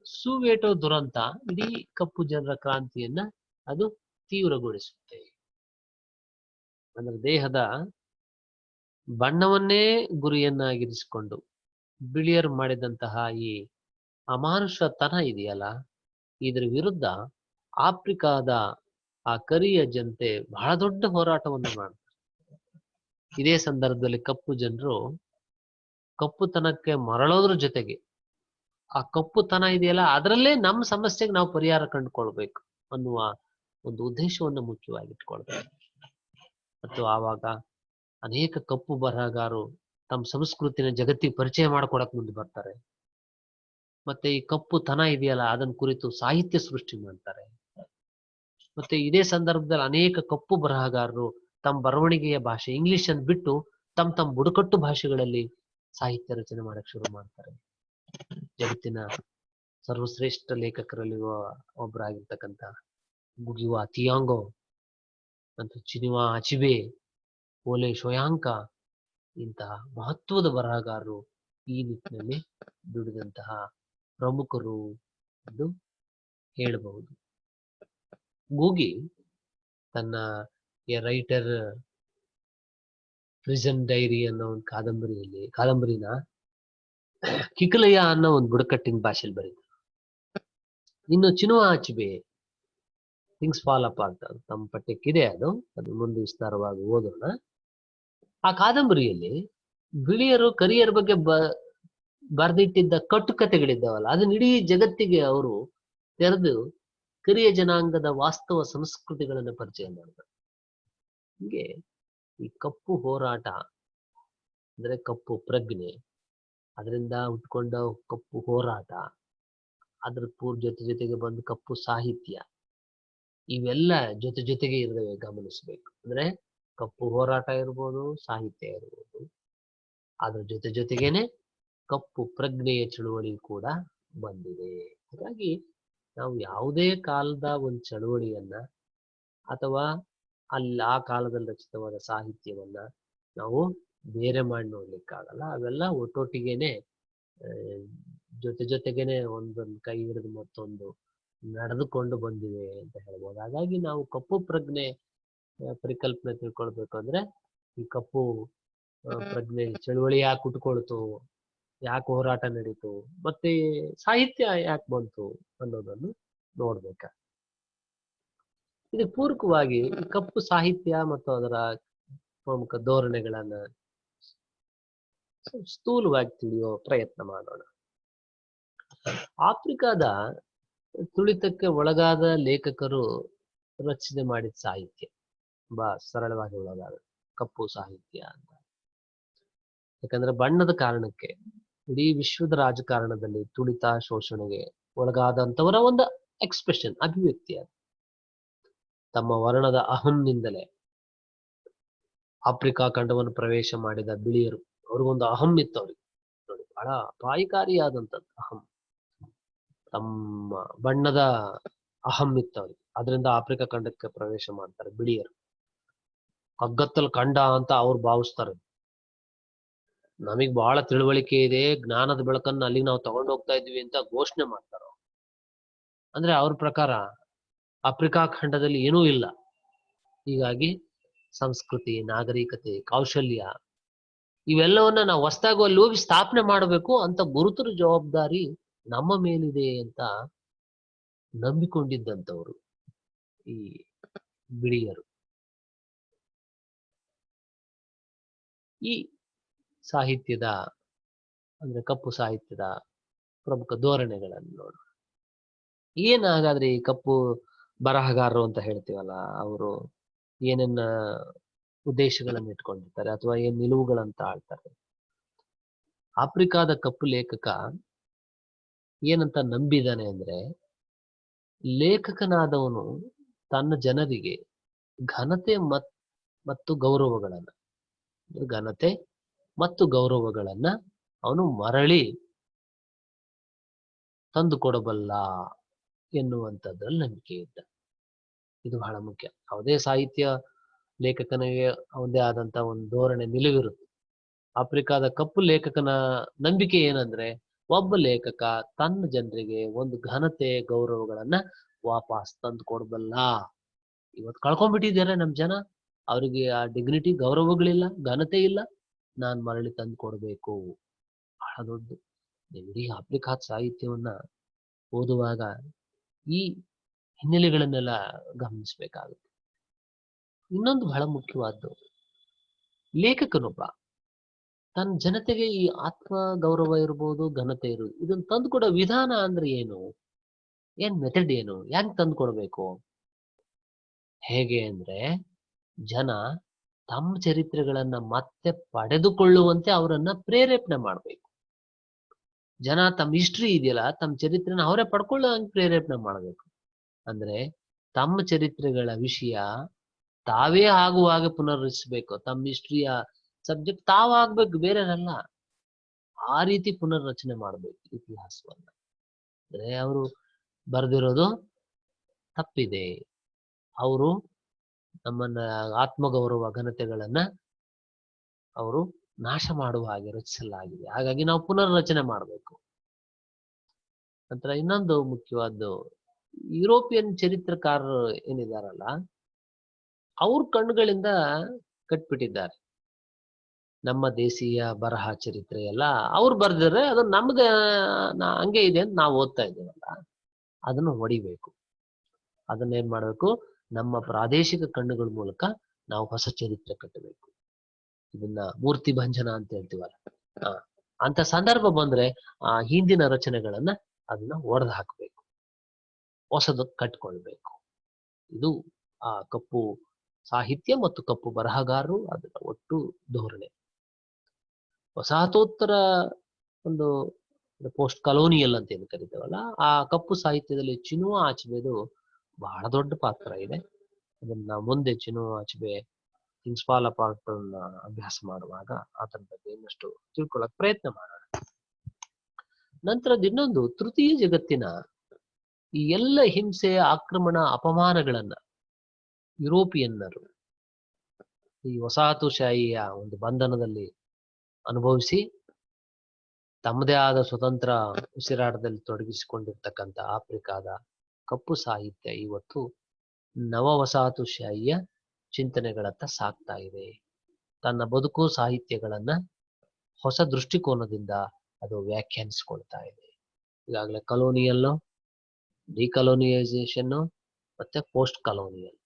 ಸೂವೇಟೋ ದುರಂತ ಇಡೀ ಕಪ್ಪು ಜನರ ಕ್ರಾಂತಿಯನ್ನ ಅದು ತೀವ್ರಗೊಳಿಸುತ್ತೆ. ಅಂದ್ರೆ ದೇಹದ ಬಣ್ಣವನ್ನೇ ಗುರಿಯನ್ನಾಗಿರಿಸಿಕೊಂಡು ಬಿಳಿಯರು ಮಾಡಿದಂತಹ ಈ ಅಮಾನುಷತನ ಇದೆಯಲ್ಲ, ಇದರ ವಿರುದ್ಧ ಆಫ್ರಿಕಾದ ಆ ಕರಿಯ ಜನತೆ ಬಹಳ ದೊಡ್ಡ ಹೋರಾಟವನ್ನು ಮಾಡ್ತಾರೆ. ಇದೇ ಸಂದರ್ಭದಲ್ಲಿ ಕಪ್ಪು ಜನರು ಕಪ್ಪುತನಕ್ಕೆ ಮರಳೋದ್ರ ಜೊತೆಗೆ ಆ ಕಪ್ಪುತನ ಇದೆಯಲ್ಲ, ಅದರಲ್ಲೇ ನಮ್ಮ ಸಮಸ್ಯೆಗೆ ನಾವು ಪರಿಹಾರ ಕಂಡುಕೊಳ್ಬೇಕು ಅನ್ನುವ ಒಂದು ಉದ್ದೇಶವನ್ನು ಮುಖ್ಯವಾಗಿಟ್ಕೊಳ್ತಾರೆ. ಮತ್ತು ಆವಾಗ ಅನೇಕ ಕಪ್ಪು ಬರಹಗಾರರು ತಮ್ಮ ಸಂಸ್ಕೃತಿನ ಜಗತ್ತಿಗೆ ಪರಿಚಯ ಮಾಡ್ಕೊಡಕ್ ಮುಂದೆ ಬರ್ತಾರೆ. ಮತ್ತೆ ಈ ಕಪ್ಪುತನ ಇದೆಯಲ್ಲ ಅದನ್ನ ಕುರಿತು ಸಾಹಿತ್ಯ ಸೃಷ್ಟಿ ಮಾಡ್ತಾರೆ. ಮತ್ತೆ ಇದೇ ಸಂದರ್ಭದಲ್ಲಿ ಅನೇಕ ಕಪ್ಪು ಬರಹಗಾರರು ತಮ್ಮ ಬರವಣಿಗೆಯ ಭಾಷೆ ಇಂಗ್ಲಿಷ್ ಅನ್ನು ಬಿಟ್ಟು ತಮ್ಮ ಬುಡಕಟ್ಟು ಭಾಷೆಗಳಲ್ಲಿ ಸಾಹಿತ್ಯ ರಚನೆ ಮಾಡಕ್ ಶುರು ಮಾಡ್ತಾರೆ. ಜಗತ್ತಿನ ಸರ್ವಶ್ರೇಷ್ಠ ಲೇಖಕರಲ್ಲಿ ಒಬ್ಬರಾಗಿರ್ತಕ್ಕಂಥ ಗುಗಿವಾ ತಿಯಾಂಗೋ ಮತ್ತು ಚಿನುವಾ ಅಚಿಬೆ, ಓಲೆ ಶೋಯಾಂಕ ಇಂತಹ ಮಹತ್ವದ ಬರಹಗಾರರು ಈ ನಿಟ್ಟಿನಲ್ಲಿ ದುಡಿದಂತಹ ಪ್ರಮುಖರು ಎಂದು ಹೇಳಬಹುದು. ಗೂಗಿ ತನ್ನ ಎ ರೈಟರ್ ಪ್ರಿಸನ್ ಡೈರಿ ಅನ್ನೋ ಒಂದು ಕಾದಂಬರಿನ ಕಿಕಲಯ ಅನ್ನೋ ಒಂದು ಬುಡಕಟ್ಟಿನ ಭಾಷೆಯಲ್ಲಿ ಬರೀತಾರೆ. ಇನ್ನು ಚಿನುವಾ ಅಚಿಬೆ ಥಿಂಗ್ಸ್ ಫಾಲ್ ಅಪಾರ್ಟ್ ತಮ್ಮ ಪಠ್ಯಕ್ಕಿದೆ, ಅದು ಮುಂದೆ ವಿಸ್ತಾರವಾಗಿ ಓದೋಣ. ಆ ಕಾದಂಬರಿಯಲ್ಲಿ ಬಿಳಿಯರು ಕರಿಯರ ಬಗ್ಗೆ ಬರೆದಿಟ್ಟಿದ್ದ ಕಟ್ಟುಕತೆಗಳಿದ್ದಾವಲ್ಲ ಅದನ್ನ ಇಡೀ ಜಗತ್ತಿಗೆ ಅವರು ತೆರೆದು ಕರಿಯ ಜನಾಂಗದ ವಾಸ್ತವ ಸಂಸ್ಕೃತಿಗಳನ್ನು ಪರಿಚಯ ಮಾಡ್ತಾರೆ. ಹೀಗೆ ಈ ಕಪ್ಪು ಹೋರಾಟ ಅಂದ್ರೆ ಕಪ್ಪು ಪ್ರಜ್ಞೆ, ಅದರಿಂದ ಹುಟ್ಕೊಂಡ ಕಪ್ಪು ಹೋರಾಟ, ಅದ್ರ ಜೊತೆಗೆ ಬಂದು ಕಪ್ಪು ಸಾಹಿತ್ಯ, ಇವೆಲ್ಲ ಜೊತೆಗೆ ಇರ್ತವೆ ಗಮನಿಸ್ಬೇಕು. ಅಂದ್ರೆ ಕಪ್ಪು ಹೋರಾಟ ಇರ್ಬೋದು, ಸಾಹಿತ್ಯ ಇರ್ಬೋದು, ಅದ್ರ ಜೊತೆಗೇನೆ ಕಪ್ಪು ಪ್ರಜ್ಞೆಯ ಚಳುವಳಿ ಕೂಡ ಬಂದಿದೆ. ಹಾಗಾಗಿ ನಾವು ಯಾವುದೇ ಕಾಲದ ಒಂದು ಚಳುವಳಿಯನ್ನ ಅಥವಾ ಆ ಕಾಲದಲ್ಲಿ ರಚಿತವಾದ ಸಾಹಿತ್ಯವನ್ನ ನಾವು ಬೇರೆ ಮಾಡಿ ನೋಡ್ಲಿಕ್ಕಾಗಲ್ಲ. ಅವೆಲ್ಲ ಒಟ್ಟೊಟ್ಟಿಗೆನೆ ಜೊತೆಗೇನೆ ಒಂದೊಂದು ಕೈ ಹಿಡಿದು ಮತ್ತೊಂದು ನಡೆದುಕೊಂಡು ಬಂದಿವೆ ಅಂತ ಹೇಳ್ಬೋದು. ಹಾಗಾಗಿ ನಾವು ಕಪ್ಪು ಪ್ರಜ್ಞೆ ಪರಿಕಲ್ಪನೆ ತಿಳ್ಕೊಳ್ಬೇಕು ಅಂದ್ರೆ ಈ ಕಪ್ಪು ಪ್ರಜ್ಞೆ ಚಳುವಳಿ ಯಾಕೆ ಹುಟ್ಕೊಳ್ತು, ಯಾಕೆ ಹೋರಾಟ ನಡೀತು, ಮತ್ತೆ ಸಾಹಿತ್ಯ ಯಾಕೆ ಬಂತು ಅನ್ನೋದನ್ನು ನೋಡ್ಬೇಕ. ಇದು ಪೂರಕವಾಗಿ ಕಪ್ಪು ಸಾಹಿತ್ಯ ಮತ್ತು ಅದರ ಪ್ರಮುಖ ಧೋರಣೆಗಳನ್ನ ಸ್ಥೂಲವಾಗಿ ತಿಳಿಯೋ ಪ್ರಯತ್ನ ಮಾಡೋಣ. ಆಫ್ರಿಕಾದ ತುಳಿತಕ್ಕೆ ಒಳಗಾದ ಲೇಖಕರು ರಚನೆ ಮಾಡಿದ ಸಾಹಿತ್ಯ ತುಂಬಾ ಸರಳವಾಗಿ ಒಳಗಾದ ಕಪ್ಪು ಸಾಹಿತ್ಯ ಅಂತ. ಯಾಕಂದ್ರೆ ಬಣ್ಣದ ಕಾರಣಕ್ಕೆ ಇಡೀ ವಿಶ್ವದ ರಾಜಕಾರಣದಲ್ಲಿ ತುಳಿತ ಶೋಷಣೆಗೆ ಒಳಗಾದಂಥವರ ಒಂದು ಎಕ್ಸ್ಪ್ರೆಷನ್, ಅಭಿವ್ಯಕ್ತಿ ಅದು. ತಮ್ಮ ವರ್ಣದ ಅಹಂನಿಂದಲೇ ಆಫ್ರಿಕಾ ಖಂಡವನ್ನು ಪ್ರವೇಶ ಮಾಡಿದ ಬಿಳಿಯರು, ಅವ್ರಿಗೊಂದು ಅಹಂ ಇತ್ತು. ಅವ್ರಿಗೆ ನೋಡಿ ಬಹಳ ಅಪಾಯಕಾರಿಯಾದಂಥದ್ದು ಅಹಂ, ತಮ್ಮ ಬಣ್ಣದ ಅಹಂ ಇತ್ತು ಅವ್ರಿಗೆ. ಅದರಿಂದ ಆಫ್ರಿಕಾ ಖಂಡಕ್ಕೆ ಪ್ರವೇಶ ಮಾಡ್ತಾರೆ ಬಿಳಿಯರು. ಕಗ್ಗತ್ತಲ್ ಖಂಡ ಅಂತ ಅವ್ರು ಭಾವಿಸ್ತಾರೆ. ನಮಗ್ ಬಹಳ ತಿಳುವಳಿಕೆ ಇದೆ, ಜ್ಞಾನದ ಬೆಳಕನ್ನು ಅಲ್ಲಿಗೆ ನಾವು ತಗೊಂಡು ಹೋಗ್ತಾ ಇದ್ವಿ ಅಂತ ಘೋಷಣೆ ಮಾಡ್ತಾರ. ಅಂದ್ರೆ ಅವ್ರ ಪ್ರಕಾರ ಆಫ್ರಿಕಾ ಖಂಡದಲ್ಲಿ ಏನೂ ಇಲ್ಲ. ಹೀಗಾಗಿ ಸಂಸ್ಕೃತಿ, ನಾಗರಿಕತೆ, ಕೌಶಲ್ಯ ಇವೆಲ್ಲವನ್ನ ನಾವು ಹೊಸದಾಗಿ ಅಲ್ಲಿ ಹೋಗಿ ಸ್ಥಾಪನೆ ಮಾಡಬೇಕು ಅಂತ ಗುರುತರ ಜವಾಬ್ದಾರಿ ನಮ್ಮ ಮೇಲಿದೆ ಅಂತ ನಂಬಿಕೊಂಡಿದ್ದಂಥವ್ರು ಈ ಬಿಳಿಯರು. ಈ ಸಾಹಿತ್ಯದ ಅಂದ್ರೆ ಕಪ್ಪು ಸಾಹಿತ್ಯದ ಪ್ರಮುಖ ಧೋರಣೆಗಳನ್ನು ನೋಡು. ಏನಾಗಾದ್ರೆ ಈ ಕಪ್ಪು ಬರಹಗಾರರು ಅಂತ ಹೇಳ್ತೀವಲ್ಲ, ಅವರು ಏನೇನ ಉದ್ದೇಶಗಳನ್ನು ಇಟ್ಕೊಂಡಿರ್ತಾರೆ ಅಥವಾ ಏನ್ ನಿಲುವುಗಳಂತ ಆಳ್ತಾರೆ. ಆಫ್ರಿಕಾದ ಕಪ್ಪು ಲೇಖಕ ಏನಂತ ನಂಬಿದಾನೆ ಅಂದ್ರೆ, ಲೇಖಕನಾದವನು ತನ್ನ ಜನರಿಗೆ ಘನತೆ ಮತ್ತು ಗೌರವಗಳನ್ನ ಅವನು ಮರಳಿ ತಂದು ಕೊಡಬಲ್ಲ ಎನ್ನುವಂಥದ್ರಲ್ಲಿ ನಂಬಿಕೆ ಇದ್ದ. ಇದು ಬಹಳ ಮುಖ್ಯ. ಯಾವುದೇ ಸಾಹಿತ್ಯ ಲೇಖಕನಿಗೆ ಅವನದೇ ಆದಂತ ಒಂದು ಧೋರಣೆ, ನಿಲುವಿರುತ್ತೆ. ಆಫ್ರಿಕಾದ ಕಪ್ಪು ಲೇಖಕನ ನಂಬಿಕೆ ಏನಂದ್ರೆ, ಒಬ್ಬ ಲೇಖಕ ತನ್ನ ಜನರಿಗೆ ಒಂದು ಘನತೆ ಗೌರವಗಳನ್ನ ವಾಪಸ್ ತಂದು ಕೊಡಬಲ್ಲ. ಇವತ್ತು ಕಳ್ಕೊಂಡ್ಬಿಟ್ಟಿದ್ದಾರೆ ನಮ್ ಜನ, ಅವ್ರಿಗೆ ಆ ಡಿಗ್ನಿಟಿ, ಗೌರವಗಳಿಲ್ಲ, ಘನತೆ ಇಲ್ಲ, ನಾನ್ ಮರಳಿ ತಂದು ಕೊಡ್ಬೇಕು. ಬಹಳ ದೊಡ್ಡ. ಇಡೀ ಆಫ್ರಿಕಾದ ಸಾಹಿತ್ಯವನ್ನ ಓದುವಾಗ ಈ ಹಿನ್ನೆಲೆಗಳನ್ನೆಲ್ಲ ಗಮನಿಸ್ಬೇಕಾಗುತ್ತೆ. ಇನ್ನೊಂದು ಬಹಳ ಮುಖ್ಯವಾದ್ದು, ಲೇಖಕನೊಬ್ಬ ತನ್ನ ಜನತೆಗೆ ಈ ಆತ್ಮ ಗೌರವ ಇರ್ಬೋದು, ಘನತೆ ಇರ್ಬೋದು, ಇದನ್ನ ತಂದುಕೊಡೋ ವಿಧಾನ ಅಂದ್ರೆ ಏನು, ಏನ್ ಮೆಥಡ್ ಏನು, ಯಾಕೆ ತಂದು ಕೊಡ್ಬೇಕು? ಹೇಗೆ ಅಂದ್ರೆ, ಜನ ತಮ್ಮ ಚರಿತ್ರೆಗಳನ್ನ ಮತ್ತೆ ಪಡೆದುಕೊಳ್ಳುವಂತೆ ಅವರನ್ನ ಪ್ರೇರೇಪಣೆ ಮಾಡ್ಬೇಕು. ಜನ ತಮ್ಮ ಹಿಸ್ಟ್ರಿ ಇದೆಯಲ್ಲ, ತಮ್ಮ ಚರಿತ್ರೆನ ಅವರೇ ಪಡ್ಕೊಳ್ಳೋಂಗೆ ಪ್ರೇರೇಪಣೆ ಮಾಡಬೇಕು. ಅಂದ್ರೆ ತಮ್ಮ ಚರಿತ್ರೆಗಳ ವಿಷಯ ತಾವೇ ಆಗುವಾಗ ಪುನರ್ರಚಿಸಬೇಕು. ತಮ್ಮ ಹಿಸ್ಟ್ರಿಯ ಸಬ್ಜೆಕ್ಟ್ ತಾವಾಗ್ಬೇಕು, ಬೇರೆಯವರಲ್ಲ. ಆ ರೀತಿ ಪುನರ್ರಚನೆ ಮಾಡಬೇಕು ಇತಿಹಾಸವನ್ನ. ಅಂದ್ರೆ ಅವರು ಬರೆದಿರೋದು ತಪ್ಪಿದೆ. ಅವರು ನಮ್ಮನ್ನ ಆತ್ಮಗೌರವ ಘನತೆಗಳನ್ನ ಅವರು ನಾಶ ಮಾಡುವ ಹಾಗೆ ರಚಿಸಲಾಗಿದೆ. ಹಾಗಾಗಿ ನಾವು ಪುನರ್ರಚನೆ ಮಾಡಬೇಕು. ನಂತರ ಇನ್ನೊಂದು ಮುಖ್ಯವಾದ್ದು, ಯುರೋಪಿಯನ್ ಚರಿತ್ರಕಾರರು ಏನಿದಾರಲ್ಲ, ಅವ್ರ ಕಣ್ಣುಗಳಿಂದ ಕಟ್ಬಿಟ್ಟಿದ್ದಾರೆ ನಮ್ಮ ದೇಶೀಯ ಬರಹ ಚರಿತ್ರೆ ಎಲ್ಲ. ಅವ್ರು ಬರ್ದಿದ್ರೆ ಅದು ನಮ್ಗೆ ಹಂಗೆ ಇದೆ ಅಂತ ನಾವು ಓದ್ತಾ ಇದ್ದೇವಲ್ಲ, ಅದನ್ನು ಹೊಡಿಬೇಕು. ಅದನ್ನೇನ್ ಮಾಡ್ಬೇಕು, ನಮ್ಮ ಪ್ರಾದೇಶಿಕ ಕಣ್ಣುಗಳ ಮೂಲಕ ನಾವು ಹೊಸ ಚರಿತ್ರೆ ಕಟ್ಟಬೇಕು. ಇದನ್ನ ಮೂರ್ತಿ ಭಂಜನ ಅಂತ ಹೇಳ್ತೀವಲ್ಲ, ಅಂತ ಸಂದರ್ಭ ಬಂದ್ರೆ ಆ ಹಿಂದಿನ ರಚನೆಗಳನ್ನ ಅದನ್ನ ಒಡೆದು ಹಾಕಬೇಕು, ಹೊಸದು ಕಟ್ಕೊಳ್ಬೇಕು. ಇದು ಆ ಕಪ್ಪು ಸಾಹಿತ್ಯ ಮತ್ತು ಕಪ್ಪು ಬರಹಗಾರರು ಅದರ ಒಟ್ಟು ಧೋರಣೆ. ವಸಾಹತೋತ್ತರ ಒಂದು ಪೋಸ್ಟ್ ಕಲೋನಿಯಲ್ ಅಂತ ಏನು ಕರಿತೇವಲ್ಲ, ಆ ಕಪ್ಪು ಸಾಹಿತ್ಯದಲ್ಲಿ ಚಿನುವ ಆಚೆಬೆದು ಬಹಳ ದೊಡ್ಡ ಪಾತ್ರ ಇದೆ. ಅದನ್ನ ಮುಂದೆ ಚಿನುವ ಆಚೆಬೆ ಥಿಂಗ್ಸ್ ಫಾಲ್ ಅಪಾರ್ಟ್ ಅಭ್ಯಾಸ ಮಾಡುವಾಗ ಆತನ ಬಗ್ಗೆ ಇನ್ನಷ್ಟು ತಿಳ್ಕೊಳ್ಳೋಕೆ ಪ್ರಯತ್ನ ಮಾಡೋಣ. ನಂತರದ್ದು ಇನ್ನೊಂದು, ತೃತೀಯ ಜಗತ್ತಿನ ಈ ಎಲ್ಲ ಹಿಂಸೆ, ಆಕ್ರಮಣ, ಅಪಮಾನಗಳನ್ನ ಯುರೋಪಿಯನ್ನರು ಈ ವಸಾಹತುಶಾಹಿಯ ಒಂದು ಬಂಧನದಲ್ಲಿ ಅನುಭವಿಸಿ ತಮ್ಮದೇ ಆದ ಸ್ವತಂತ್ರ ಉಸಿರಾಟದಲ್ಲಿ ತೊಡಗಿಸಿಕೊಂಡಿರ್ತಕ್ಕಂಥ ಆಫ್ರಿಕಾದ ಕಪ್ಪು ಸಾಹಿತ್ಯ ಇವತ್ತು ನವ ವಸಾಹತುಶಾಹಿಯ ಚಿಂತನೆಗಳತ್ತ ಸಾಗ್ತಾ ಇದೆ. ತನ್ನ ಬದುಕು ಸಾಹಿತ್ಯಗಳನ್ನ ಹೊಸ ದೃಷ್ಟಿಕೋನದಿಂದ ಅದು ವ್ಯಾಖ್ಯಾನಿಸಿಕೊಳ್ತಾ ಇದೆ. ಈಗಾಗಲೇ ಕಲೋನಿಯಲ್, ಡಿಕಲೋನಿಯೈಸೇಷನ್ ಮತ್ತೆ ಪೋಸ್ಟ್ ಕಲೋನಿಯಲ್.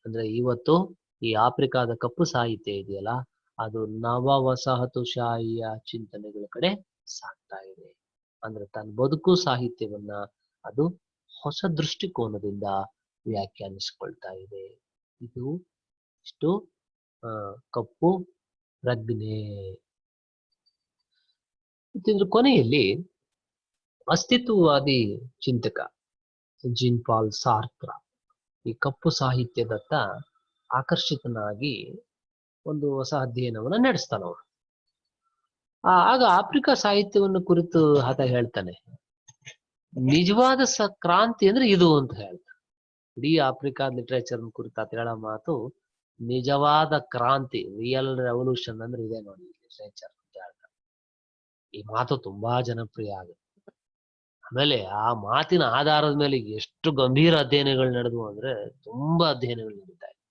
ಅಂದ್ರೆ ಇವತ್ತು ಈ ಆಫ್ರಿಕಾದ ಕಪ್ಪು ಸಾಹಿತ್ಯ ಇದೆಯಲ್ಲ, ಅದು ನವ ವಸಾಹತುಶಾಹಿಯ ಚಿಂತನೆಗಳ ಕಡೆ ಸಾಗ್ತಾ ಇದೆ. ಅಂದ್ರೆ ತನ್ನ ಬದುಕು ಸಾಹಿತ್ಯವನ್ನ ಅದು ಹೊಸ ದೃಷ್ಟಿಕೋನದಿಂದ ವ್ಯಾಖ್ಯಾನಿಸಿಕೊಳ್ತಾ ಇದೆ. ಇದು ಇಷ್ಟು ಕಪ್ಪು ಪ್ರಜ್ಞೆ. ಇದ್ರ ಕೊನೆಯಲ್ಲಿ ಅಸ್ತಿತ್ವವಾದಿ ಚಿಂತಕ ಜೀನ್ ಪಾಲ್ ಸಾರ್ತ್ರ ಈ ಕಪ್ಪು ಸಾಹಿತ್ಯದತ್ತ ಆಕರ್ಷಿತನಾಗಿ ಒಂದು ಹೊಸ ಅಧ್ಯಯನವನ್ನ ನಡೆಸ್ತಾನವನು. ಆಗ ಆಫ್ರಿಕಾ ಸಾಹಿತ್ಯವನ್ನು ಕುರಿತು ಆತ ಹೇಳ್ತಾನೆ, ನಿಜವಾದ ಕ್ರಾಂತಿ ಅಂದ್ರೆ ಇದು ಅಂತ ಹೇಳ್ತಾನೆ. ಇಡೀ ಆಫ್ರಿಕಾ ಲಿಟರೇಚರ್ ಕುರಿತು ಆತ ಹೇಳೋ ಮಾತು, ನಿಜವಾದ ಕ್ರಾಂತಿ, ರಿಯಲ್ ರೆವಲ್ಯೂಷನ್ ಅಂದ್ರೆ ಇದೆ ನೋಡಿ ಲಿಟರೇಚರ್ ಅಂತ ಹೇಳ್ತಾನೆ. ಈ ಮಾತು ತುಂಬಾ ಜನಪ್ರಿಯ ಆಗುತ್ತೆ. ಆಮೇಲೆ ಆ ಮಾತಿನ ಆಧಾರದ ಮೇಲೆ ಎಷ್ಟು ಗಂಭೀರ ಅಧ್ಯಯನಗಳು ನಡೆದವು ಅಂದ್ರೆ ತುಂಬಾ ಅಧ್ಯಯನಗಳು ನಡೀತಾ ಇದೆ.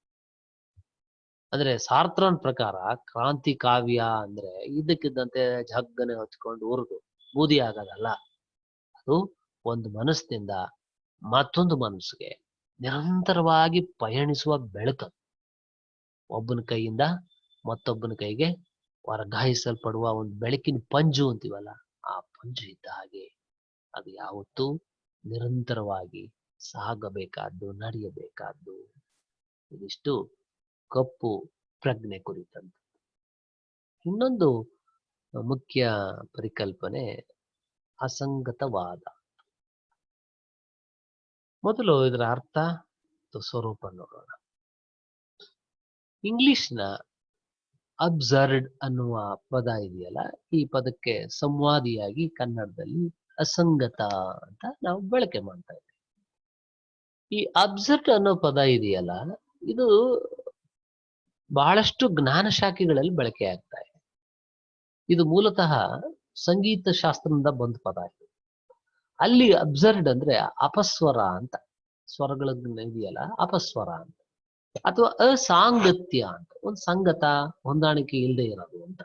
ಅಂದ್ರೆ ಸಾರ್ತ್ರನ್ ಪ್ರಕಾರ ಕ್ರಾಂತಿ ಕಾವ್ಯ ಅಂದ್ರೆ ಇದ್ದಕ್ಕಿದ್ದಂತೆ ಜಗ್ಗನೆ ಹೊಚ್ಕೊಂಡು ಉರಿದು ಬೂದಿ ಆಗೋದಲ್ಲ. ಅದು ಒಂದು ಮನಸ್ಸಿನಿಂದ ಮತ್ತೊಂದು ಮನಸ್ಸಿಗೆ ನಿರಂತರವಾಗಿ ಪಯಣಿಸುವ ಬೆಳಕು. ಒಬ್ಬನ ಕೈಯಿಂದ ಮತ್ತೊಬ್ಬನ ಕೈಗೆ ವರ್ಗಾಯಿಸಲ್ಪಡುವ ಒಂದು ಬೆಳಕಿನ ಪಂಜು ಅಂತೀವಲ್ಲ, ಆ ಪಂಜು ಇದ್ದ ಹಾಗೆ ಅದು ಯಾವತ್ತೂ ನಿರಂತರವಾಗಿ ಸಾಗಬೇಕಾದ್ದು, ನಡೆಯಬೇಕಾದ್ದು. ಇದಿಷ್ಟು ಕಪ್ಪು ಪ್ರಜ್ಞೆ ಕುರಿತಂತ. ಇನ್ನೊಂದು ಮುಖ್ಯ ಪರಿಕಲ್ಪನೆ ಅಸಂಗತವಾದ. ಮೊದಲು ಇದರ ಅರ್ಥ ಮತ್ತು ಸ್ವರೂಪ ನೋಡೋಣ. ಇಂಗ್ಲಿಷ್ನ ಅಬ್ಸರ್ಡ್ ಅನ್ನುವ ಪದ ಇದೆಯಲ್ಲ, ಈ ಪದಕ್ಕೆ ಸಂವಾದಿಯಾಗಿ ಕನ್ನಡದಲ್ಲಿ ಅಸಂಗತ ಅಂತ ನಾವು ಬಳಕೆ ಮಾಡ್ತಾ ಇದ್ದೀವಿ. ಈ ಅಬ್ಸರ್ಡ್ ಅನ್ನೋ ಪದ ಇದೆಯಲ್ಲ, ಇದು ಬಹಳಷ್ಟು ಜ್ಞಾನ ಶಾಖೆಗಳಲ್ಲಿ ಬಳಕೆ ಆಗ್ತಾ ಇದೆ. ಇದು ಮೂಲತಃ ಸಂಗೀತ ಶಾಸ್ತ್ರದಿಂದ ಬಂದ ಪದ ಇದು. ಅಲ್ಲಿ ಅಬ್ಸರ್ಡ್ ಅಂದ್ರೆ ಅಪಸ್ವರ ಅಂತ, ಸ್ವರಗಳ ಇದೆಯಲ್ಲ ಅಪಸ್ವರ ಅಂತ, ಅಥವಾ ಅಸಾಂಗತ್ಯ ಅಂತ, ಒಂದು ಸಂಗತ ಹೊಂದಾಣಿಕೆ ಇಲ್ಲದೆ ಇರೋದು ಅಂತ.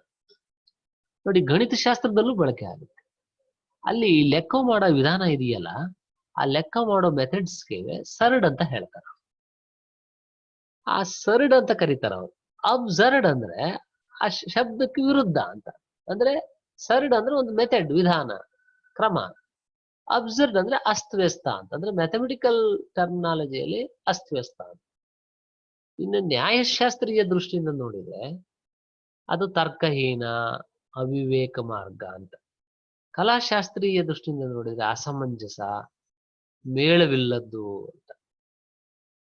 ನೋಡಿ, ಗಣಿತ ಶಾಸ್ತ್ರದಲ್ಲೂ ಬಳಕೆ ಆಗುತ್ತೆ. ಅಲ್ಲಿ ಲೆಕ್ಕ ಮಾಡೋ ವಿಧಾನ ಇದೆಯಲ್ಲ, ಆ ಲೆಕ್ಕ ಮಾಡೋ ಮೆಥಡ್ಸ್ಗೆ ಸರ್ಡ್ ಅಂತ ಹೇಳ್ತಾರೆ. ಆ ಸರ್ಡ್ ಅಂತ ಕರೀತಾರ ಅವರು. ಅಬ್ಸರ್ಡ್ ಅಂದ್ರೆ ಆ ಶಬ್ದಕ್ಕೆ ವಿರುದ್ಧ ಅಂತ. ಅಂದ್ರೆ ಸರ್ಡ್ ಅಂದ್ರೆ ಒಂದು ಮೆಥಡ್, ವಿಧಾನ, ಕ್ರಮ. ಅಬ್ಸರ್ಡ್ ಅಂದ್ರೆ ಅಸ್ತವ್ಯಸ್ತ ಅಂತ. ಅಂದ್ರೆ ಮ್ಯಾಥಮೆಟಿಕಲ್ ಟರ್ಮಿನಾಲಜಿಯಲ್ಲಿ ಅಸ್ತವ್ಯಸ್ತ ಅಂತ. ಇನ್ನು ನ್ಯಾಯಶಾಸ್ತ್ರೀಯ ದೃಷ್ಟಿಯಿಂದ ನೋಡಿದ್ರೆ ಅದು ತರ್ಕಹೀನ, ಅವಿವೇಕ ಮಾರ್ಗ ಅಂತ. ಕಲಾಶಾಸ್ತ್ರೀಯ ದೃಷ್ಟಿಯಿಂದ ನೋಡಿದ್ರೆ ಅಸಮಂಜಸ, ಮೇಳವಿಲ್ಲದ್ದು ಅಂತ.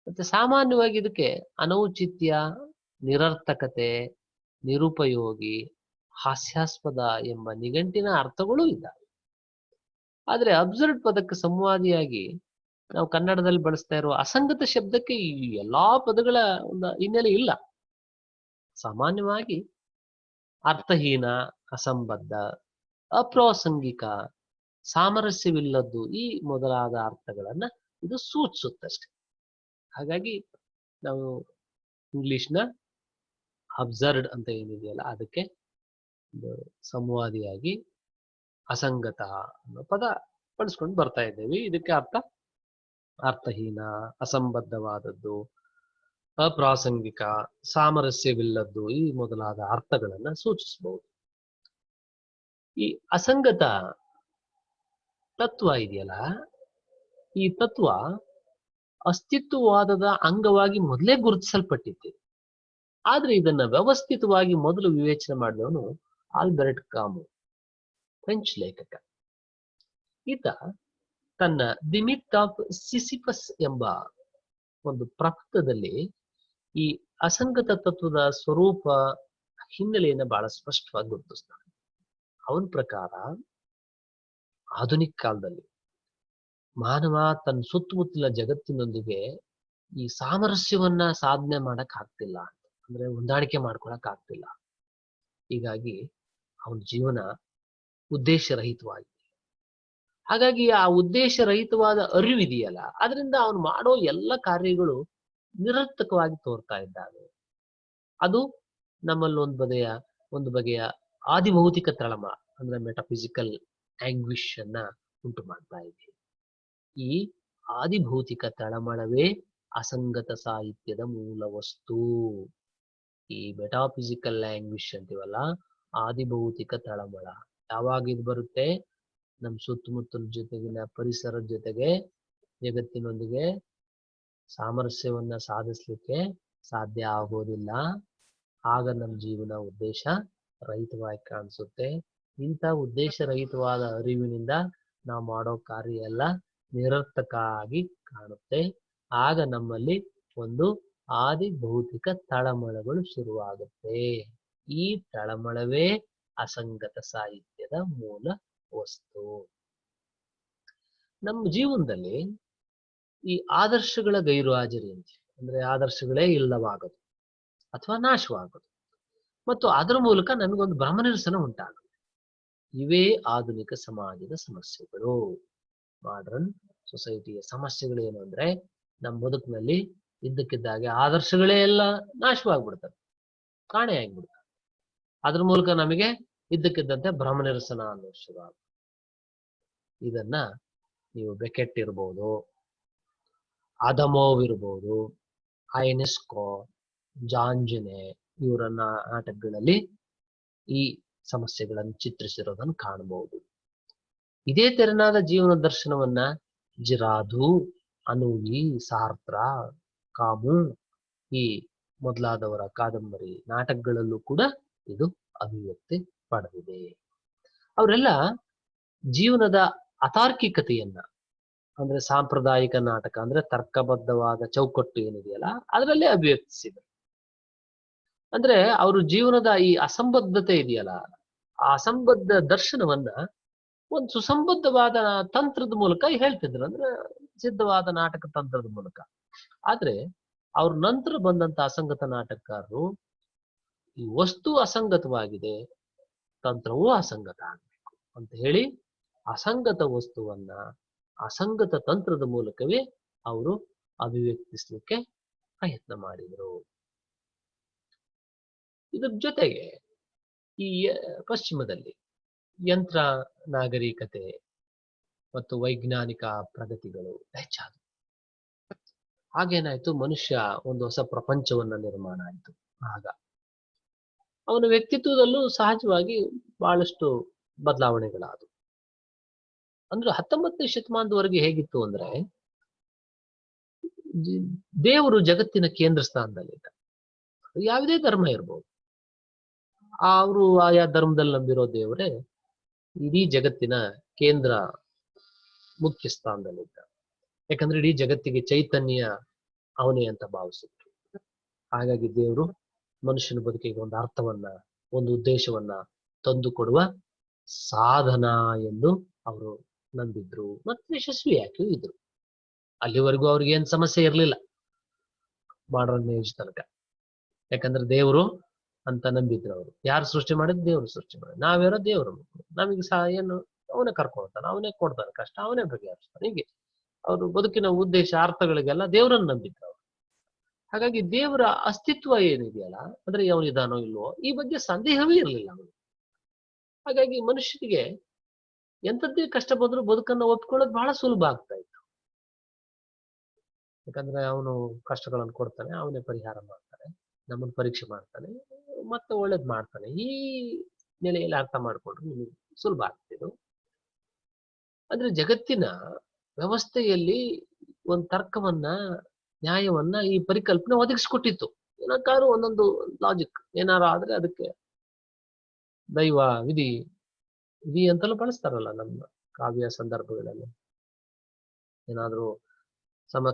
ಮತ್ತೆ ಸಾಮಾನ್ಯವಾಗಿ ಇದಕ್ಕೆ ಅನೌಚಿತ್ಯ, ನಿರರ್ಥಕತೆ, ನಿರುಪಯೋಗಿ, ಹಾಸ್ಯಾಸ್ಪದ ಎಂಬ ನಿಘಂಟಿನ ಅರ್ಥಗಳೂ ಇದ್ದಾವೆ. ಆದ್ರೆ ಅಬ್ಸರ್ಡ್ ಪದಕ್ಕೆ ಸಂವಾದಿಯಾಗಿ ನಾವು ಕನ್ನಡದಲ್ಲಿ ಬಳಸ್ತಾ ಇರುವ ಅಸಂಗತ ಶಬ್ದಕ್ಕೆ ಈ ಎಲ್ಲಾ ಪದಗಳ ಒಂದು ಹಿನ್ನೆಲೆ ಇಲ್ಲ. ಸಾಮಾನ್ಯವಾಗಿ ಅರ್ಥಹೀನ, ಅಸಂಬದ್ಧ, ಅಪ್ರಾಸಂಗಿಕ, ಸಾಮರಸ್ಯವಿಲ್ಲದ್ದು ಈ ಮೊದಲಾದ ಅರ್ಥಗಳನ್ನ ಇದು ಸೂಚಿಸುತ್ತಷ್ಟೆ. ಹಾಗಾಗಿ ನಾವು ಇಂಗ್ಲಿಷ್ನ ಅಬ್ಸರ್ಡ್ ಅಂತ ಏನಿದೆಯಲ್ಲ ಅದಕ್ಕೆ ಸಂವಾದಿಯಾಗಿ ಅಸಂಗತ ಅನ್ನೋ ಪದ ಬಳಸ್ಕೊಂಡು ಬರ್ತಾ ಇದ್ದೇವೆ. ಇದಕ್ಕೆ ಅರ್ಥಹೀನ, ಅಸಂಬದ್ಧವಾದದ್ದು, ಅಪ್ರಾಸಂಗಿಕ, ಸಾಮರಸ್ಯವಿಲ್ಲದ್ದು ಈ ಮೊದಲಾದ ಅರ್ಥಗಳನ್ನ ಸೂಚಿಸಬಹುದು. ಈ ಅಸಂಗತ ತತ್ವ ಇದೆಯಲ್ಲ, ಈ ತತ್ವ ಅಸ್ತಿತ್ವವಾದದ ಅಂಗವಾಗಿ ಮೊದಲೇ ಗುರುತಿಸಲ್ಪಟ್ಟಿದೆ. ಆದ್ರೆ ಇದನ್ನ ವ್ಯವಸ್ಥಿತವಾಗಿ ಮೊದಲು ವಿವೇಚನೆ ಮಾಡಿದವನು ಆಲ್ಬರ್ಟ್ ಕಾಮು, ಫ್ರೆಂಚ್ ಲೇಖಕ. ಈತ ತನ್ನ ದಿ ಮಿತ್ ಆಫ್ ಸಿಸಿಫಸ್ ಎಂಬ ಒಂದು ಪ್ರಬಂಧದಲ್ಲಿ ಈ ಅಸಂಗತ ತತ್ವದ ಸ್ವರೂಪ, ಹಿನ್ನೆಲೆಯನ್ನು ಬಹಳ ಸ್ಪಷ್ಟವಾಗಿ ಗುರುತಿಸ್ತಾನೆ. ಅವನ ಪ್ರಕಾರ ಆಧುನಿಕ ಕಾಲದಲ್ಲಿ ಮಾನವ ತನ್ನ ಸುತ್ತಮುತ್ತಲಿನ ಜಗತ್ತಿನೊಂದಿಗೆ ಈ ಸಾಮರಸ್ಯವನ್ನ ಸಾಧನೆ ಮಾಡಕ್ ಆಗ್ತಿಲ್ಲ, ಅಂದ್ರೆ ಹೊಂದಾಣಿಕೆ ಮಾಡ್ಕೊಳಕ್ ಆಗ್ತಿಲ್ಲ. ಹೀಗಾಗಿ ಅವನ ಜೀವನ ಉದ್ದೇಶರಹಿತವಾಗಿದೆ. ಹಾಗಾಗಿ ಆ ಉದ್ದೇಶರಹಿತವಾದ ಅರಿವಿದೆಯಲ್ಲ, ಅದರಿಂದ ಅವನು ಮಾಡೋ ಎಲ್ಲ ಕಾರ್ಯಗಳು ನಿರರ್ಥಕವಾಗಿ ತೋರ್ತಾ ಇದ್ದಾವೆ. ಅದು ನಮ್ಮಲ್ಲಿ ಒಂದು ಬಗೆಯ ಆದಿಭೌತಿಕ ತಳಮಳ, ಅಂದ್ರೆ ಮೆಟಾಫಿಸಿಕಲ್ ಆಂಗ್ವಿಶ್ ಅನ್ನ ಉಂಟು ಮಾಡ್ತಾ ಇದೆ. ಈ ಆದಿಭೌತಿಕ ತಳಮಳವೇ ಅಸಂಗತ ಸಾಹಿತ್ಯದ ಮೂಲ ವಸ್ತು. ಈ ಮೆಟಾಫಿಸಿಕಲ್ ಆಂಗ್ವಿಶ್ ಅಂತೀವಲ್ಲ, ಆದಿಭೌತಿಕ ತಳಮಳ ಯಾವಾಗ ಇದು ಬರುತ್ತೆ? ನಮ್ಮ ಸುತ್ತಮುತ್ತಲ ಜೊತೆಗಿನ ಪರಿಸರದ ಜೊತೆಗೆ ಜಗತ್ತಿನೊಂದಿಗೆ ಸಾಮರಸ್ಯವನ್ನ ಸಾಧಿಸ್ಲಿಕ್ಕೆ ಸಾಧ್ಯ ಆಗೋದಿಲ್ಲ. ಆಗ ನಮ್ಮ ಜೀವನ ಉದ್ದೇಶ ರಹಿತವಾಗಿ ಕಾಣಿಸುತ್ತೆ. ಇಂಥ ಉದ್ದೇಶ ರಹಿತವಾದ ಅರಿವಿನಿಂದ ನಾವು ಮಾಡೋ ಕಾರ್ಯ ಎಲ್ಲ ನಿರರ್ಥಕ ಆಗಿ ಕಾಣುತ್ತೆ. ಆಗ ನಮ್ಮಲ್ಲಿ ಒಂದು ಆದಿ ಭೌತಿಕ ತಳಮಳಗಳು ಶುರುವಾಗುತ್ತೆ. ಈ ತಳಮಳವೇ ಅಸಂಗತ ಸಾಹಿತ್ಯದ ಮೂಲ ವಸ್ತು. ನಮ್ಮ ಜೀವನದಲ್ಲಿ ಈ ಆದರ್ಶಗಳ ಗೈರು ಹಾಜರಿ ಅಂತ, ಅಂದ್ರೆ ಆದರ್ಶಗಳೇ ಇಲ್ಲವಾಗೋದು ಅಥವಾ ನಾಶವಾಗೋದು, ಮತ್ತು ಅದರ ಮೂಲಕ ನಮಗೊಂದು ಭ್ರಮನಿರಸನ ಉಂಟಾಗುತ್ತೆ. ಇವೇ ಆಧುನಿಕ ಸಮಾಜದ ಸಮಸ್ಯೆಗಳು. ಮಾಡರ್ನ್ ಸೊಸೈಟಿಯ ಸಮಸ್ಯೆಗಳು ಏನು ಅಂದ್ರೆ, ನಮ್ಮ ಬದುಕಿನಲ್ಲಿ ಇದ್ದಕ್ಕಿದ್ದಾಗೆ ಆದರ್ಶಗಳೇ ಎಲ್ಲ ನಾಶವಾಗ್ಬಿಡ್ತವೆ, ಕಾಣೆಯಾಗ್ಬಿಡ್ತವೆ. ಅದ್ರ ಮೂಲಕ ನಮಗೆ ಇದ್ದಕ್ಕಿದ್ದಂತೆ ಭ್ರಮನಿರಸನ ಅನ್ನೋ ಶುರು. ಇದನ್ನ ನೀವು ಬೆಕೆಟ್ ಇರ್ಬೋದು, ಅದಮೋವ್ ಇರ್ಬೋದು, ಐನೆಸ್ಕೋ, ಜಾಂಜನೆ ಇವರನ್ನ ನಾಟಕಗಳಲ್ಲಿ ಈ ಸಮಸ್ಯೆಗಳನ್ನು ಚಿತ್ರಿಸಿರೋದನ್ನು ಕಾಣಬಹುದು. ಇದೇ ತೆರನಾದ ಜೀವನ ದರ್ಶನವನ್ನ ಜಿರಾದು, ಅನೂಯಿ, ಸಾರ್ತ್ರ, ಕಾಮು ಈ ಮೊದಲಾದವರ ಕಾದಂಬರಿ ನಾಟಕಗಳಲ್ಲೂ ಕೂಡ ಇದು ಅಭಿವ್ಯಕ್ತಿ ಪಡೆದಿದೆ. ಅವರೆಲ್ಲ ಜೀವನದ ಅತಾರ್ಕಿಕತೆಯನ್ನ, ಅಂದ್ರೆ ಸಾಂಪ್ರದಾಯಿಕ ನಾಟಕ ಅಂದ್ರೆ ತರ್ಕಬದ್ಧವಾದ ಚೌಕಟ್ಟು ಏನಿದೆಯಲ್ಲ ಅದರಲ್ಲೇ ಅಭಿವ್ಯಕ್ತಿಸಿದರು. ಅಂದ್ರೆ ಅವರು ಜೀವನದ ಈ ಅಸಂಬದ್ಧತೆ ಇದೆಯಲ್ಲ, ಆ ಅಸಂಬದ್ಧ ದರ್ಶನವನ್ನ ಒಂದು ಸುಸಂಬದ್ಧವಾದ ತಂತ್ರದ ಮೂಲಕ ಹೇಳ್ತಿದ್ರು, ಅಂದ್ರೆ ಸಿದ್ಧವಾದ ನಾಟಕ ತಂತ್ರದ ಮೂಲಕ. ಆದ್ರೆ ಅವ್ರ ನಂತರ ಬಂದಂತ ಅಸಂಗತ ನಾಟಕಕಾರರು ಈ ವಸ್ತು ಅಸಂಗತವಾಗಿದೆ, ತಂತ್ರವೂ ಅಸಂಗತ ಆಗ್ಬೇಕು ಅಂತ ಹೇಳಿ ಅಸಂಗತ ವಸ್ತುವನ್ನ ಅಸಂಗತ ತಂತ್ರದ ಮೂಲಕವೇ ಅವರು ಅಭಿವ್ಯಕ್ತಿಸ್ಲಿಕ್ಕೆ ಪ್ರಯತ್ನ ಮಾಡಿದರು. ಇದ್ರ ಜೊತೆಗೆ ಈ ಪಶ್ಚಿಮದಲ್ಲಿ ಯಂತ್ರ ನಾಗರಿಕತೆ ಮತ್ತು ವೈಜ್ಞಾನಿಕ ಪ್ರಗತಿಗಳು ಹೆಚ್ಚಾದವು. ಹಾಗೇನಾಯ್ತು, ಮನುಷ್ಯ ಒಂದು ಹೊಸ ಪ್ರಪಂಚವನ್ನ ನಿರ್ಮಾಣ ಆಯ್ತು. ಆಗ ಅವನ ವ್ಯಕ್ತಿತ್ವದಲ್ಲೂ ಸಹಜವಾಗಿ ಬಹಳಷ್ಟು ಬದಲಾವಣೆಗಳಾದವು. ಅಂದ್ರೆ 19ನೇ ಶತಮಾನದವರೆಗೆ ಹೇಗಿತ್ತು ಅಂದ್ರೆ, ದೇವರು ಜಗತ್ತಿನ ಕೇಂದ್ರ ಸ್ಥಾನದಲ್ಲಿದ್ದ. ಯಾವುದೇ ಧರ್ಮ ಇರ್ಬೋದು, ಅವರು ಆಯಾ ಧರ್ಮದಲ್ಲಿ ನಂಬಿರೋ ದೇವರೇ ಇಡೀ ಜಗತ್ತಿನ ಕೇಂದ್ರ ಮುಖ್ಯ ಸ್ಥಾನದಲ್ಲಿದ್ದ. ಯಾಕಂದ್ರೆ ಇಡೀ ಜಗತ್ತಿಗೆ ಚೈತನ್ಯ ಅವನೇ ಅಂತ ಭಾವಿಸಿದ್ರು. ಹಾಗಾಗಿ ದೇವರು ಮನುಷ್ಯನ ಬದುಕಿಗೆ ಒಂದು ಅರ್ಥವನ್ನ, ಒಂದು ಉದ್ದೇಶವನ್ನ ತಂದು ಕೊಡುವ ಸಾಧನ ಎಂದು ಅವರು ನಂಬಿದ್ರು ಮತ್ತು ಯಶಸ್ವಿಯಾಗಿಯೂ ಇದ್ರು. ಅಲ್ಲಿವರೆಗೂ ಅವ್ರಿಗೆ ಏನ್ ಸಮಸ್ಯೆ ಇರಲಿಲ್ಲ ಮಾಡರ್ನ್ ಏಜ್ ತನಕ. ಯಾಕಂದ್ರೆ ದೇವರು ಅಂತ ನಂಬಿದ್ರು ಅವರು. ಯಾರು ಸೃಷ್ಟಿ ಮಾಡಿದ್? ದೇವರು ಸೃಷ್ಟಿ ಮಾಡಿದ್. ನಾವ್ಯಾರೋ ದೇವರು ಮಕ್ಕಳು. ನಮಗೆ ಸಹ ಏನು ಅವನೇ ಕರ್ಕೊಳ್ತಾನೆ, ಅವನೇ ಕೊಡ್ತಾನೆ ಕಷ್ಟ, ಅವನೇ ಬಗೆಹರಿಸ್ತಾನೆ. ಹೀಗೆ ಅವರು ಬದುಕಿನ ಉದ್ದೇಶ ಅರ್ಥಗಳಿಗೆಲ್ಲ ದೇವರನ್ನು ನಂಬಿದ್ರು ಅವರು. ಹಾಗಾಗಿ ದೇವರ ಅಸ್ತಿತ್ವ ಏನಿದೆಯಲ್ಲ, ಅಂದ್ರೆ ಅವನಿದಾನೋ ಇಲ್ವೋ ಈ ಬಗ್ಗೆ ಸಂದೇಹವೇ ಇರಲಿಲ್ಲ ಅವನು. ಹಾಗಾಗಿ ಮನುಷ್ಯನಿಗೆ ಎಂಥದ್ದೇ ಕಷ್ಟ ಬಂದ್ರು ಬದುಕನ್ನು ಒಪ್ಕೊಳ್ಳೋದು ಬಹಳ ಸುಲಭ ಆಗ್ತಾ ಇತ್ತು. ಯಾಕಂದ್ರೆ ಅವನು ಕಷ್ಟಗಳನ್ನು ಕೊಡ್ತಾನೆ, ಅವನೇ ಪರಿಹಾರ ಮಾಡ್ತಾನೆ, ನಮ್ಮನ್ನು ಪರೀಕ್ಷೆ ಮಾಡ್ತಾನೆ, ಮತ್ತೆ ಒಳ್ಳೇದ್ ಮಾಡ್ತಾನೆ. ಈ ನೆಲೆಯಲ್ಲಿ ಅರ್ಥ ಮಾಡ್ಕೊಂಡ್ರೆ ನಿಮಗೆ ಸುಲಭ ಆಗ್ತಿದ್ದು. ಅಂದ್ರೆ ಜಗತ್ತಿನ ವ್ಯವಸ್ಥೆಯಲ್ಲಿ ಒಂದು ತರ್ಕವನ್ನ, ನ್ಯಾಯವನ್ನ ಈ ಪರಿಕಲ್ಪನೆ ಒದಗಿಸ್ಕೊಟ್ಟಿತ್ತು. ಏನಕ್ಕಾದ್ರೂ ಒಂದೊಂದು ಲಾಜಿಕ್ ಏನಾರು ಆದ್ರೆ ಅದಕ್ಕೆ ದೈವ, ವಿಧಿ ಅಂತಲೂ ಬಳಸ್ತಾರಲ್ಲ ನಮ್ಮ ಕಾವ್ಯ ಸಂದರ್ಭಗಳಲ್ಲಿ. ಏನಾದ್ರೂ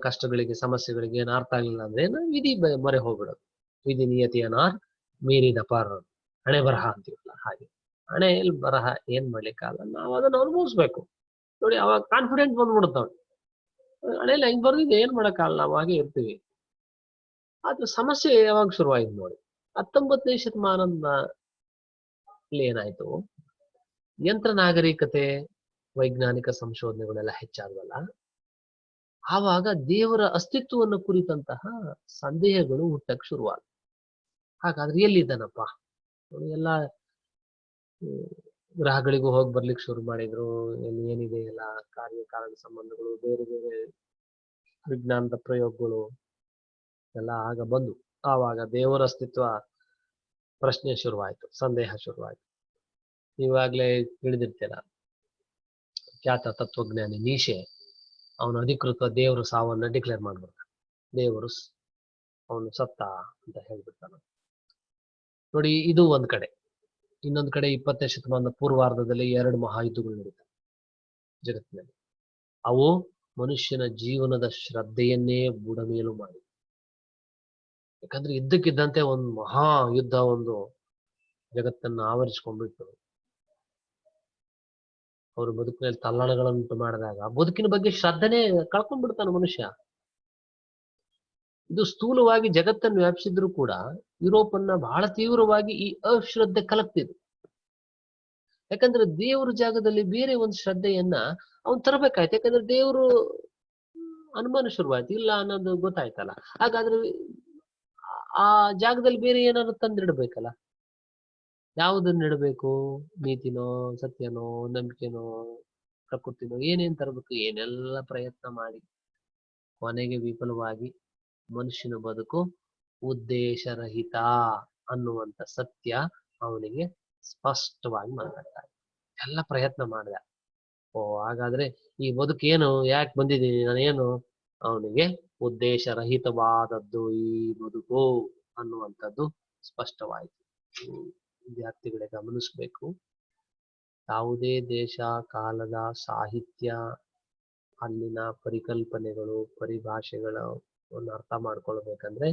ಕಷ್ಟಗಳಿಗೆ, ಸಮಸ್ಯೆಗಳಿಗೆ ಏನು ಅರ್ಥ ಆಗಿಲ್ಲ ಅಂದ್ರೆ ಏನು ವಿಧಿ ಮೊರೆ ಹೋಗ್ಬಿಡೋದು. ವಿಧಿ ನಿಯತಿಯನ್ನ ಮೀರಿದ ಪಾರ, ಹಣೆ ಬರಹ ಅಂತೀವಲ್ಲ ಹಾಗೆ. ಹಣೆಯಲ್ಲಿ ಬರಹ ಏನ್ ಮಾಡ್ಲಿಕ್ಕಾಗಲ್ಲ, ನಾವು ಅದನ್ನ ಅನುಭವಿಸ್ಬೇಕು. ನೋಡಿ, ಅವಾಗ ಕಾನ್ಫಿಡೆಂಟ್ ಬಂದ್ಬಿಡುತ್ತವ್. ಹಣೆಯಲ್ಲಿ ಹೆಂಗ್ ಬರ್ದಿದೆ, ಏನ್ ಮಾಡಕ್ಕಾಗಲ್ಲ, ನಾವು ಹಾಗೆ ಇರ್ತೀವಿ. ಆದ್ರೆ ಸಮಸ್ಯೆ ಯಾವಾಗ ಶುರುವಾಯ್ತು ನೋಡಿ, 19ನೇ ಶತಮಾನದಲ್ಲಿ ಏನಾಯ್ತು, ಯಂತ್ರ ನಾಗರಿಕತೆ, ವೈಜ್ಞಾನಿಕ ಸಂಶೋಧನೆಗಳೆಲ್ಲ ಹೆಚ್ಚಾದ್ವಲ್ಲ, ಆವಾಗ ದೇವರ ಅಸ್ತಿತ್ವವನ್ನು ಕುರಿತಂತಹ ಸಂದೇಹಗಳು ಹುಟ್ಟಕ್ ಶುರುವಾದ. ಹಾಗಾದ್ರೆ ಎಲ್ಲಿದ್ದಾನಪ್ಪ? ಎಲ್ಲ ಗ್ರಹಗಳಿಗೂ ಹೋಗಿ ಬರ್ಲಿಕ್ಕೆ ಶುರು ಮಾಡಿದ್ರು. ಏನಿದೆ ಎಲ್ಲ ಕಾರ್ಯಕಾರಣ ಸಂಬಂಧಗಳು, ಬೇರೆ ಬೇರೆ ವಿಜ್ಞಾನದ ಪ್ರಯೋಗಗಳು ಎಲ್ಲ ಆಗ ಬಂದು ಆವಾಗ ದೇವರ ಅಸ್ತಿತ್ವ ಪ್ರಶ್ನೆ ಶುರುವಾಯ್ತು, ಸಂದೇಹ ಶುರುವಾಯ್ತು. ನೀವಾಗ್ಲೇ ತಿಳಿದಿರ್ತೀರ, ಖ್ಯಾತ ತತ್ವಜ್ಞಾನಿ ನೀಶೆ ಅವನು ಅಧಿಕೃತ ದೇವರು ಸಾವನ್ನ ಡಿಕ್ಲೇರ್ ಮಾಡ್ಬಿಡ್ತಾನೆ. ದೇವರು ಅವನು ಸತ್ತ ಅಂತ ಹೇಳ್ಬಿಡ್ತಾನೆ. ನೋಡಿ, ಇದು ಒಂದ್ ಕಡೆ. ಇನ್ನೊಂದು ಕಡೆ 20ನೇ ಶತಮಾನದ ಪೂರ್ವಾರ್ಧದಲ್ಲಿ 2 ಮಹಾಯುದ್ಧಗಳು ನಡೀತವೆ ಜಗತ್ತಿನಲ್ಲಿ. ಅವು ಮನುಷ್ಯನ ಜೀವನದ ಶ್ರದ್ಧೆಯನ್ನೇ ಬುಡಮೇಲು ಮಾಡಿ. ಯಾಕಂದ್ರೆ ಇದ್ದಕ್ಕಿದ್ದಂತೆ ಒಂದು ಮಹಾ ಯುದ್ಧ ಒಂದು ಜಗತ್ತನ್ನ ಆವರಿಸ್ಕೊಂಡ್ಬಿಟ್ಟು ಅವರು ಬದುಕಿನಲ್ಲಿ ತಲ್ಲಣಗಳನ್ನುಂಟು ಮಾಡಿದಾಗ ಬದುಕಿನ ಬಗ್ಗೆ ಶ್ರದ್ಧೆನೇ ಕಳ್ಕೊಂಡ್ಬಿಡ್ತಾನೆ ಮನುಷ್ಯ. ಇದು ಸ್ಥೂಲವಾಗಿ ಜಗತ್ತನ್ನು ವ್ಯಾಪಿಸಿದ್ರು ಕೂಡ ಯುರೋಪನ್ನ ಬಹಳ ತೀವ್ರವಾಗಿ ಈ ಅಶ್ರದ್ಧೆ ಕಲಕ್ತಿದೆ. ಯಾಕಂದ್ರೆ ದೇವರ ಜಾಗದಲ್ಲಿ ಬೇರೆ ಒಂದು ಶ್ರದ್ಧೆಯನ್ನ ಅವನ್ ತರಬೇಕಾಯ್ತು. ಯಾಕಂದ್ರೆ ದೇವರು ಅನುಮಾನ ಶುರುವಾಯ್ತು, ಇಲ್ಲ ಅನ್ನೋದು ಗೊತ್ತಾಯ್ತಲ್ಲ. ಹಾಗಾದ್ರೆ ಆ ಜಾಗದಲ್ಲಿ ಬೇರೆ ಏನಾದ್ರು ತಂದಿಡ್ಬೇಕಲ್ಲ. ಯಾವುದನ್ನ ಇಡಬೇಕು? ನೀತಿನೋ, ಸತ್ಯನೋ, ನಂಬಿಕೆನೋ, ಪ್ರಕೃತಿನೋ, ಏನೇನ್ ತರಬೇಕು? ಏನೆಲ್ಲ ಪ್ರಯತ್ನ ಮಾಡಿ ಕೊನೆಗೆ ವಿಫಲವಾಗಿ ಮನುಷ್ಯನ ಬದುಕು ಉದ್ದೇಶರಹಿತ ಅನ್ನುವಂತ ಸತ್ಯ ಅವನಿಗೆ ಸ್ಪಷ್ಟವಾಗಿ ಮಾತಾಡ್ತಾರೆ. ಎಲ್ಲ ಪ್ರಯತ್ನ ಮಾಡಿದ. ಹಾಗಾದ್ರೆ ಈ ಬದುಕೇನು, ಯಾಕೆ ಬಂದಿದ್ದೀನಿ ನಾನೇನು? ಅವನಿಗೆ ಉದ್ದೇಶರಹಿತವಾದದ್ದು ಈ ಬದುಕು ಅನ್ನುವಂಥದ್ದು ಸ್ಪಷ್ಟವಾಯಿತು. ವಿದ್ಯಾರ್ಥಿಗಳೇ ಗಮನಿಸ್ಬೇಕು, ಯಾವುದೇ ದೇಶ, ಕಾಲದ ಸಾಹಿತ್ಯ, ಅಲ್ಲಿನ ಪರಿಕಲ್ಪನೆಗಳು, ಪರಿಭಾಷೆಗಳು ಅರ್ಥ ಮಾಡ್ಕೊಳ್ಬೇಕಂದ್ರೆ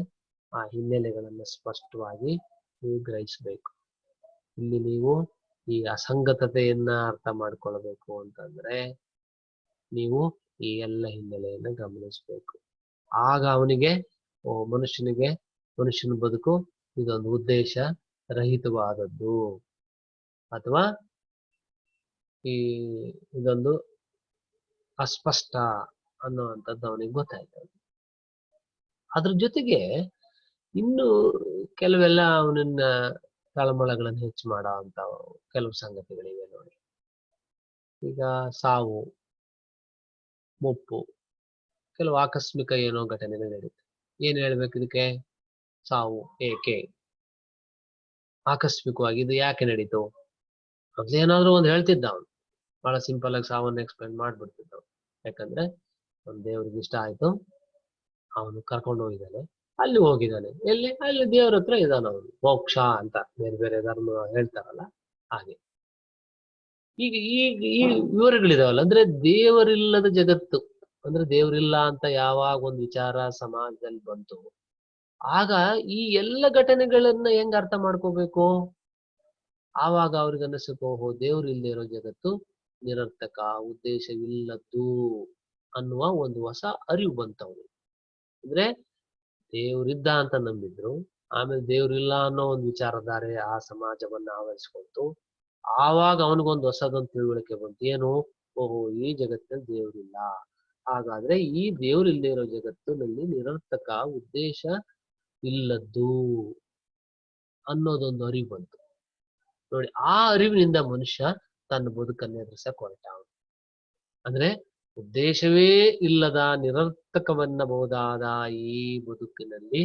ಆ ಹಿನ್ನೆಲೆಗಳನ್ನು ಸ್ಪಷ್ಟವಾಗಿ ನೀವು ಗ್ರಹಿಸ್ಬೇಕು. ಇಲ್ಲಿ ನೀವು ಈ ಅಸಂಗತತೆಯನ್ನ ಅರ್ಥ ಮಾಡ್ಕೊಳ್ಬೇಕು ಅಂತಂದ್ರೆ ನೀವು ಈ ಎಲ್ಲ ಹಿನ್ನೆಲೆಯನ್ನ ಗಮನಿಸ್ಬೇಕು. ಆಗ ಅವನಿಗೆ ಮನುಷ್ಯನ ಬದುಕು ಇದೊಂದು ಉದ್ದೇಶ ರಹಿತವಾದದ್ದು, ಅಥವಾ ಇದೊಂದು ಅಸ್ಪಷ್ಟ ಅನ್ನುವಂಥದ್ದು ಅವನಿಗೆ ಗೊತ್ತಾಯ್ತು. ಅದ್ರ ಜೊತೆಗೆ ಇನ್ನು ಕೆಲವೆಲ್ಲ ಅವನನ್ನ ತಳಮಳಗಳನ್ನು ಹೆಚ್ಚು ಮಾಡೋ ಅಂತ ಕೆಲವು ಸಂಗತಿಗಳಿವೆ ನೋಡಿ. ಈಗ ಸಾವು, ಮುಪ್ಪು, ಕೆಲವು ಆಕಸ್ಮಿಕ ಏನೋ ಘಟನೆಗಳು ನಡೀತವೆ. ಏನ್ ಹೇಳ್ಬೇಕು ಇದಕ್ಕೆ? ಸಾವು ಏಕೆ ಆಕಸ್ಮಿಕವಾಗಿ, ಇದು ಯಾಕೆ ನಡೀತು? ಅದೇನಾದ್ರೂ ಒಂದು ಹೇಳ್ತಿದ್ದ ಅವನು, ಬಹಳ ಸಿಂಪಲ್ ಆಗಿ ಸಾವನ್ನ ಎಕ್ಸ್ಪ್ಲೇನ್ ಮಾಡ್ಬಿಡ್ತಿದ್ದ. ಯಾಕಂದ್ರೆ ಒಂದು ದೇವ್ರಿಗೆ ಇಷ್ಟ ಆಯ್ತು, ಅವನು ಕರ್ಕೊಂಡು ಹೋಗಿದ್ದಾನೆ, ಅಲ್ಲಿ ಹೋಗಿದ್ದಾನೆ. ಅಲ್ಲಿ ದೇವ್ರ ಹತ್ರ ಇದ್ದಾನ ಅವನು, ಮೋಕ್ಷ ಅಂತ ಬೇರೆ ಬೇರೆ ಧರ್ಮ ಹೇಳ್ತಾರಲ್ಲ ಹಾಗೆ. ಈ ವಿವರಗಳಿದಾವಲ್ಲ, ಅಂದ್ರೆ ದೇವರಿಲ್ಲದ ಜಗತ್ತು, ಅಂದ್ರೆ ದೇವರಿಲ್ಲ ಅಂತ ಯಾವಾಗ ಒಂದು ವಿಚಾರ ಸಮಾಜದಲ್ಲಿ ಬಂತು, ಆಗ ಈ ಎಲ್ಲ ಘಟನೆಗಳನ್ನ ಹೆಂಗ್ ಅರ್ಥ ಮಾಡ್ಕೋಬೇಕು? ಆವಾಗ ಅವ್ರಿಗೆ ಅನ್ನಿಸ್ಬೇಕು, ಓಹೋ, ದೇವ್ರು ಇಲ್ಲದೆ ಇರೋ ಜಗತ್ತು ನಿರರ್ಥಕ, ಉದ್ದೇಶವಿಲ್ಲದ್ದು ಅನ್ನುವ ಒಂದು ಹೊಸ ಅರಿವು ಬಂತವ್ರು. ಅಂದ್ರೆ ದೇವ್ರಿದ್ದ ಅಂತ ನಂಬಿದ್ರು, ಆಮೇಲೆ ದೇವ್ರಿಲ್ಲ ಅನ್ನೋ ಒಂದು ವಿಚಾರಧಾರೆ ಆ ಸಮಾಜವನ್ನ ಆವರಿಸ್ಕೊಳ್ತು. ಆವಾಗ ಅವನಿಗೊಂದು ಹೊಸದೊಂದು ತಿಳುವಳಿಕೆ ಬಂತು, ಏನು? ಓಹೋ, ಈ ಜಗತ್ತಿನಲ್ಲಿ ದೇವ್ರಿಲ್ಲ, ಹಾಗಾದ್ರೆ ಈ ದೇವ್ರಿಲ್ಲದೆ ಇರೋ ಜಗತ್ತಿನಲ್ಲಿ ನಿರರ್ಥಕ, ಉದ್ದೇಶ ಇಲ್ಲದ್ದು ಅನ್ನೋದೊಂದು ಅರಿವು ಬಂತು ನೋಡಿ. ಆ ಅರಿವಿನಿಂದ ಮನುಷ್ಯ ತನ್ನ ಬದುಕನ್ನು ಎದುರಿಸಕ್ ಹೊರಟ. ಅಂದ್ರೆ ಉದ್ದೇಶವೇ ಇಲ್ಲದ ನಿರರ್ಥಕವೆನ್ನಬಹುದಾದ ಈ ಬದುಕಿನಲ್ಲಿ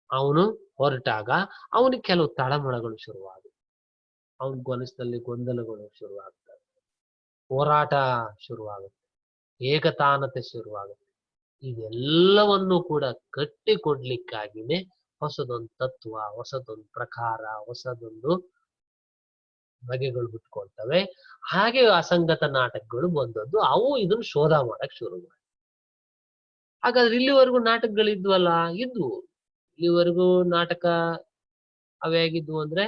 ಅವನು ಹೊರಟಾಗ ಅವನಿಗೆ ಕೆಲವು ತಳಮಳಗಳು ಶುರುವಾಗುತ್ತೆ, ಅವನ ಮನಸ್ಸಿನಲ್ಲಿ ಗೊಂದಲಗಳು ಶುರುವಾಗ್ತವೆ, ಹೋರಾಟ ಶುರುವಾಗುತ್ತೆ, ಏಕತಾನತೆ ಶುರುವಾಗುತ್ತೆ. ಇದೆಲ್ಲವನ್ನು ಕೂಡ ಕಟ್ಟಿಕೊಡ್ಲಿಕ್ಕಾಗಿನೇ ಹೊಸದೊಂದು ತತ್ವ, ಹೊಸದೊಂದು ಪ್ರಕಾರ, ಹೊಸದೊಂದು ಬಗೆಗಳು ಹುಟ್ಕೊಳ್ತವೆ. ಹಾಗೆ ಅಸಂಗತ ನಾಟಕಗಳು ಬಂದದ್ದು, ಅವು ಇದನ್ನು ಶೋಧ ಮಾಡಕ್ ಶುರು ಮಾಡಿ. ಹಾಗಾದ್ರೆ ಇಲ್ಲಿವರೆಗೂ ನಾಟಕಗಳಿದ್ವಲ್ಲ, ಇದ್ವು. ಇಲ್ಲಿವರೆಗೂ ನಾಟಕ ಅವ್ಯಾಗಿದ್ವು ಅಂದ್ರೆ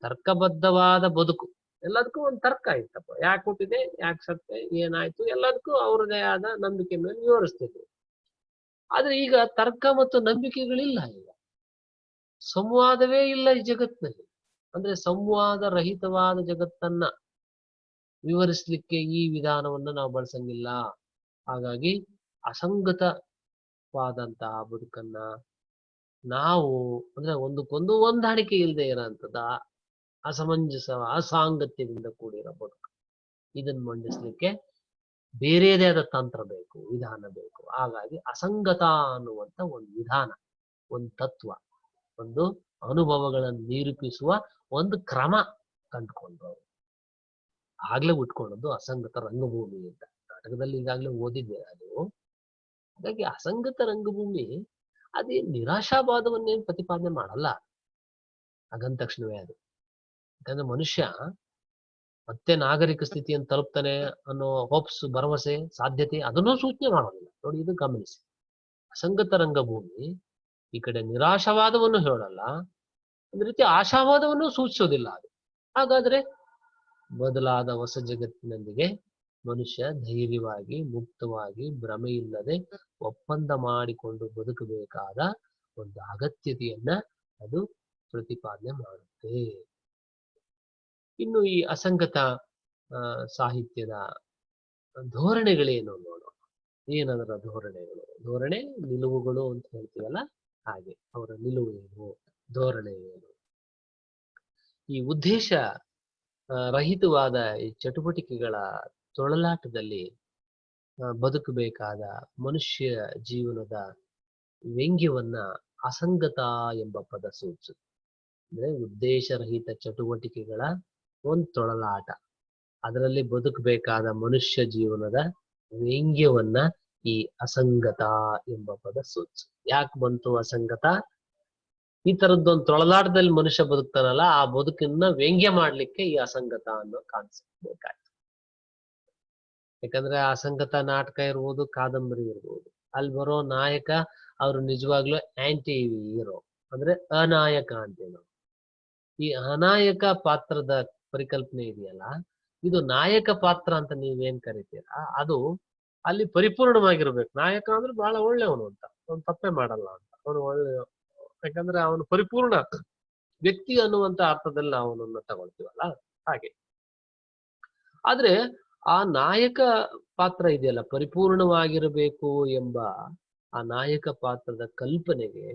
ತರ್ಕಬದ್ಧವಾದ ಬದುಕು, ಎಲ್ಲದಕ್ಕೂ ಒಂದು ತರ್ಕ ಇತ್ತಪ್ಪ, ಯಾಕೆ ಹುಟ್ಟಿದೆ, ಯಾಕೆ ಸತ್ತೆ, ಏನಾಯ್ತು, ಎಲ್ಲದಕ್ಕೂ ಅವ್ರದೇ ಆದ ನಂಬಿಕೆ ಮೇಲೆ ವಿವರಿಸ್ತಿದ್ರು. ಆದ್ರೆ ಈಗ ತರ್ಕ ಮತ್ತು ನಂಬಿಕೆಗಳಿಲ್ಲ, ಈಗ ಸಂವಾದವೇ ಇಲ್ಲ ಈ ಜಗತ್ತಿನಲ್ಲಿ. ಅಂದ್ರೆ ಸಂವಾದ ರಹಿತವಾದ ಜಗತ್ತನ್ನ ವಿವರಿಸ್ಲಿಕ್ಕೆ ಈ ವಿಧಾನವನ್ನ ನಾವು ಬಳಸಂಗಿಲ್ಲ. ಹಾಗಾಗಿ ಅಸಂಗತವಾದಂತಹ ಬದುಕನ್ನ ನಾವು, ಅಂದ್ರೆ ಒಂದಕ್ಕೊಂದು ಹೊಂದಾಣಿಕೆ ಇಲ್ಲದೆ ಇರೋಂಥದ್ದು, ಅಸಮಂಜಸ, ಅಸಾಂಗತ್ಯದಿಂದ ಕೂಡಿರೋ ಬದುಕು, ಇದನ್ನ ಮಂಡಿಸ್ಲಿಕ್ಕೆ ಬೇರೆಯದೇ ಆದ ತಂತ್ರ ಬೇಕು, ವಿಧಾನ ಬೇಕು. ಹಾಗಾಗಿ ಅಸಂಗತ ಅನ್ನುವಂತ ಒಂದು ವಿಧಾನ, ಒಂದು ತತ್ವ, ಒಂದು ಅನುಭವಗಳನ್ನು ನಿರೂಪಿಸುವ ಒಂದು ಕ್ರಮ ಕಂಡುಕೊಂಡ್ರು. ಆಗ್ಲೇ ಉಟ್ಕೊಂಡದ್ದು ಅಸಂಗತ ರಂಗಭೂಮಿ ಅಂತ ನಾಟಕದಲ್ಲಿ ಈಗಾಗಲೇ ಓದಿದ್ದೆ ಅದು. ಹಾಗಾಗಿ ಅಸಂಗತ ರಂಗಭೂಮಿ ಅದೇ ನಿರಾಶಾವಾದವನ್ನೇನು ಪ್ರತಿಪಾದನೆ ಮಾಡಲ್ಲ ಹಾಗಂದ ತಕ್ಷಣವೇ. ಅದು ಯಾಕಂದ್ರೆ ಮನುಷ್ಯ ಮತ್ತೆ ನಾಗರಿಕ ಸ್ಥಿತಿಯನ್ನು ತಲುಪ್ತಾನೆ ಅನ್ನೋ ಹೋಪ್ಸ್, ಭರವಸೆ, ಸಾಧ್ಯತೆ ಅದನ್ನೂ ಸೂಚನೆ ಮಾಡೋದಿಲ್ಲ ನೋಡಿ. ಇದು ಗಮನಿಸಿ, ಅಸಂಗತ ರಂಗಭೂಮಿ ಈ ಕಡೆ ನಿರಾಶಾವಾದವನ್ನು ಹೇಳಲ್ಲ, ಒಂದು ರೀತಿ ಆಶಾವಾದವನ್ನು ಸೂಚಿಸೋದಿಲ್ಲ ಅದು. ಹಾಗಾದ್ರೆ ಬದಲಾದ ಹೊಸ ಜಗತ್ತಿನೊಂದಿಗೆ ಮನುಷ್ಯ ಧೈರ್ಯವಾಗಿ, ಮುಕ್ತವಾಗಿ, ಭ್ರಮೆ ಇಲ್ಲದೆ ಒಪ್ಪಂದ ಮಾಡಿಕೊಂಡು ಬದುಕಬೇಕಾದ ಒಂದು ಅಗತ್ಯತೆಯನ್ನ ಅದು ಪ್ರತಿಪಾದನೆ ಮಾಡುತ್ತೆ. ಇನ್ನು ಈ ಅಸಂಗತ ಸಾಹಿತ್ಯದ ಧೋರಣೆಗಳೇನು ನೋಡೋಣ. ಏನದರ ಧೋರಣೆಗಳು? ಧೋರಣೆ, ನಿಲುವುಗಳು ಅಂತ ಹೇಳ್ತೀವಲ್ಲ, ಹಾಗೆ ಅವರ ನಿಲುವು ಏನು, ಧೋರಣೆ ಏನು? ಈ ಉದ್ದೇಶ ರಹಿತವಾದ ಈ ಚಟುವಟಿಕೆಗಳ ತೊಳಲಾಟದಲ್ಲಿ ಬದುಕಬೇಕಾದ ಮನುಷ್ಯ ಜೀವನದ ವ್ಯಂಗ್ಯವನ್ನ ಅಸಂಗತ ಎಂಬ ಪದ ಸೂಚಿಸುತ್ತೆ. ಅಂದ್ರೆ ಉದ್ದೇಶರಹಿತ ಚಟುವಟಿಕೆಗಳ ಒಂದು ತೊಳಲಾಟ, ಅದರಲ್ಲಿ ಬದುಕಬೇಕಾದ ಮನುಷ್ಯ ಜೀವನದ ವ್ಯಂಗ್ಯವನ್ನ ಈ ಅಸಂಗತ ಎಂಬ ಪದ ಸೂಚಿಸುತ್ತೆ. ಯಾಕೆ ಬಂತು ಅಸಂಗತ? ಈ ತರದ್ದೊಂದು ತೊಳಲಾಟದಲ್ಲಿ ಮನುಷ್ಯ ಬದುಕ್ತಾನಲ್ಲ, ಆ ಬದುಕನ್ನ ವ್ಯಂಗ್ಯ ಮಾಡ್ಲಿಕ್ಕೆ ಈ ಅಸಂಗತ ಅನ್ನೋ ಕಾನ್ಸೆಪ್ಟ್ ಬೇಕಾಯ್ತು. ಯಾಕಂದ್ರೆ ಅಸಂಗತ ನಾಟಕ ಇರ್ಬೋದು, ಕಾದಂಬರಿ ಇರ್ಬೋದು, ಅಲ್ಲಿ ಬರೋ ನಾಯಕ ಅವರು ನಿಜವಾಗ್ಲೂ ಆಂಟಿ ಹೀರೋ, ಅಂದ್ರೆ ಅನಾಯಕ ಅಂತೀವಿ ನಾವು. ಈ ಅನಾಯಕ ಪಾತ್ರದ ಪರಿಕಲ್ಪನೆ ಇದೆಯಲ್ಲ, ಇದು ನಾಯಕ ಪಾತ್ರ ಅಂತ ನೀವೇನ್ ಕರಿತೀರಾ, ಅದು ಅಲ್ಲಿ ಪರಿಪೂರ್ಣವಾಗಿರ್ಬೇಕು. ನಾಯಕ ಅಂದ್ರೆ ಬಹಳ ಒಳ್ಳೆಯವನು ಅಂತ, ಅವನು ತಪ್ಪೇ ಮಾಡಲ್ಲ ಅಂತ, ಅವನು ಒಳ್ಳೆ, ಯಾಕಂದ್ರೆ ಅವನು ಪರಿಪೂರ್ಣ ವ್ಯಕ್ತಿ ಅನ್ನುವಂತ ಅರ್ಥದಲ್ಲಿ ನಾವು ಅವನನ್ನ ತಗೊಳ್ತೀವಲ್ಲ, ಹಾಗೆ. ಆದ್ರೆ ಆ ನಾಯಕ ಪಾತ್ರ ಇದೆಯಲ್ಲ, ಪರಿಪೂರ್ಣವಾಗಿರಬೇಕು ಎಂಬ ಆ ನಾಯಕ ಪಾತ್ರದ ಕಲ್ಪನೆಗೆ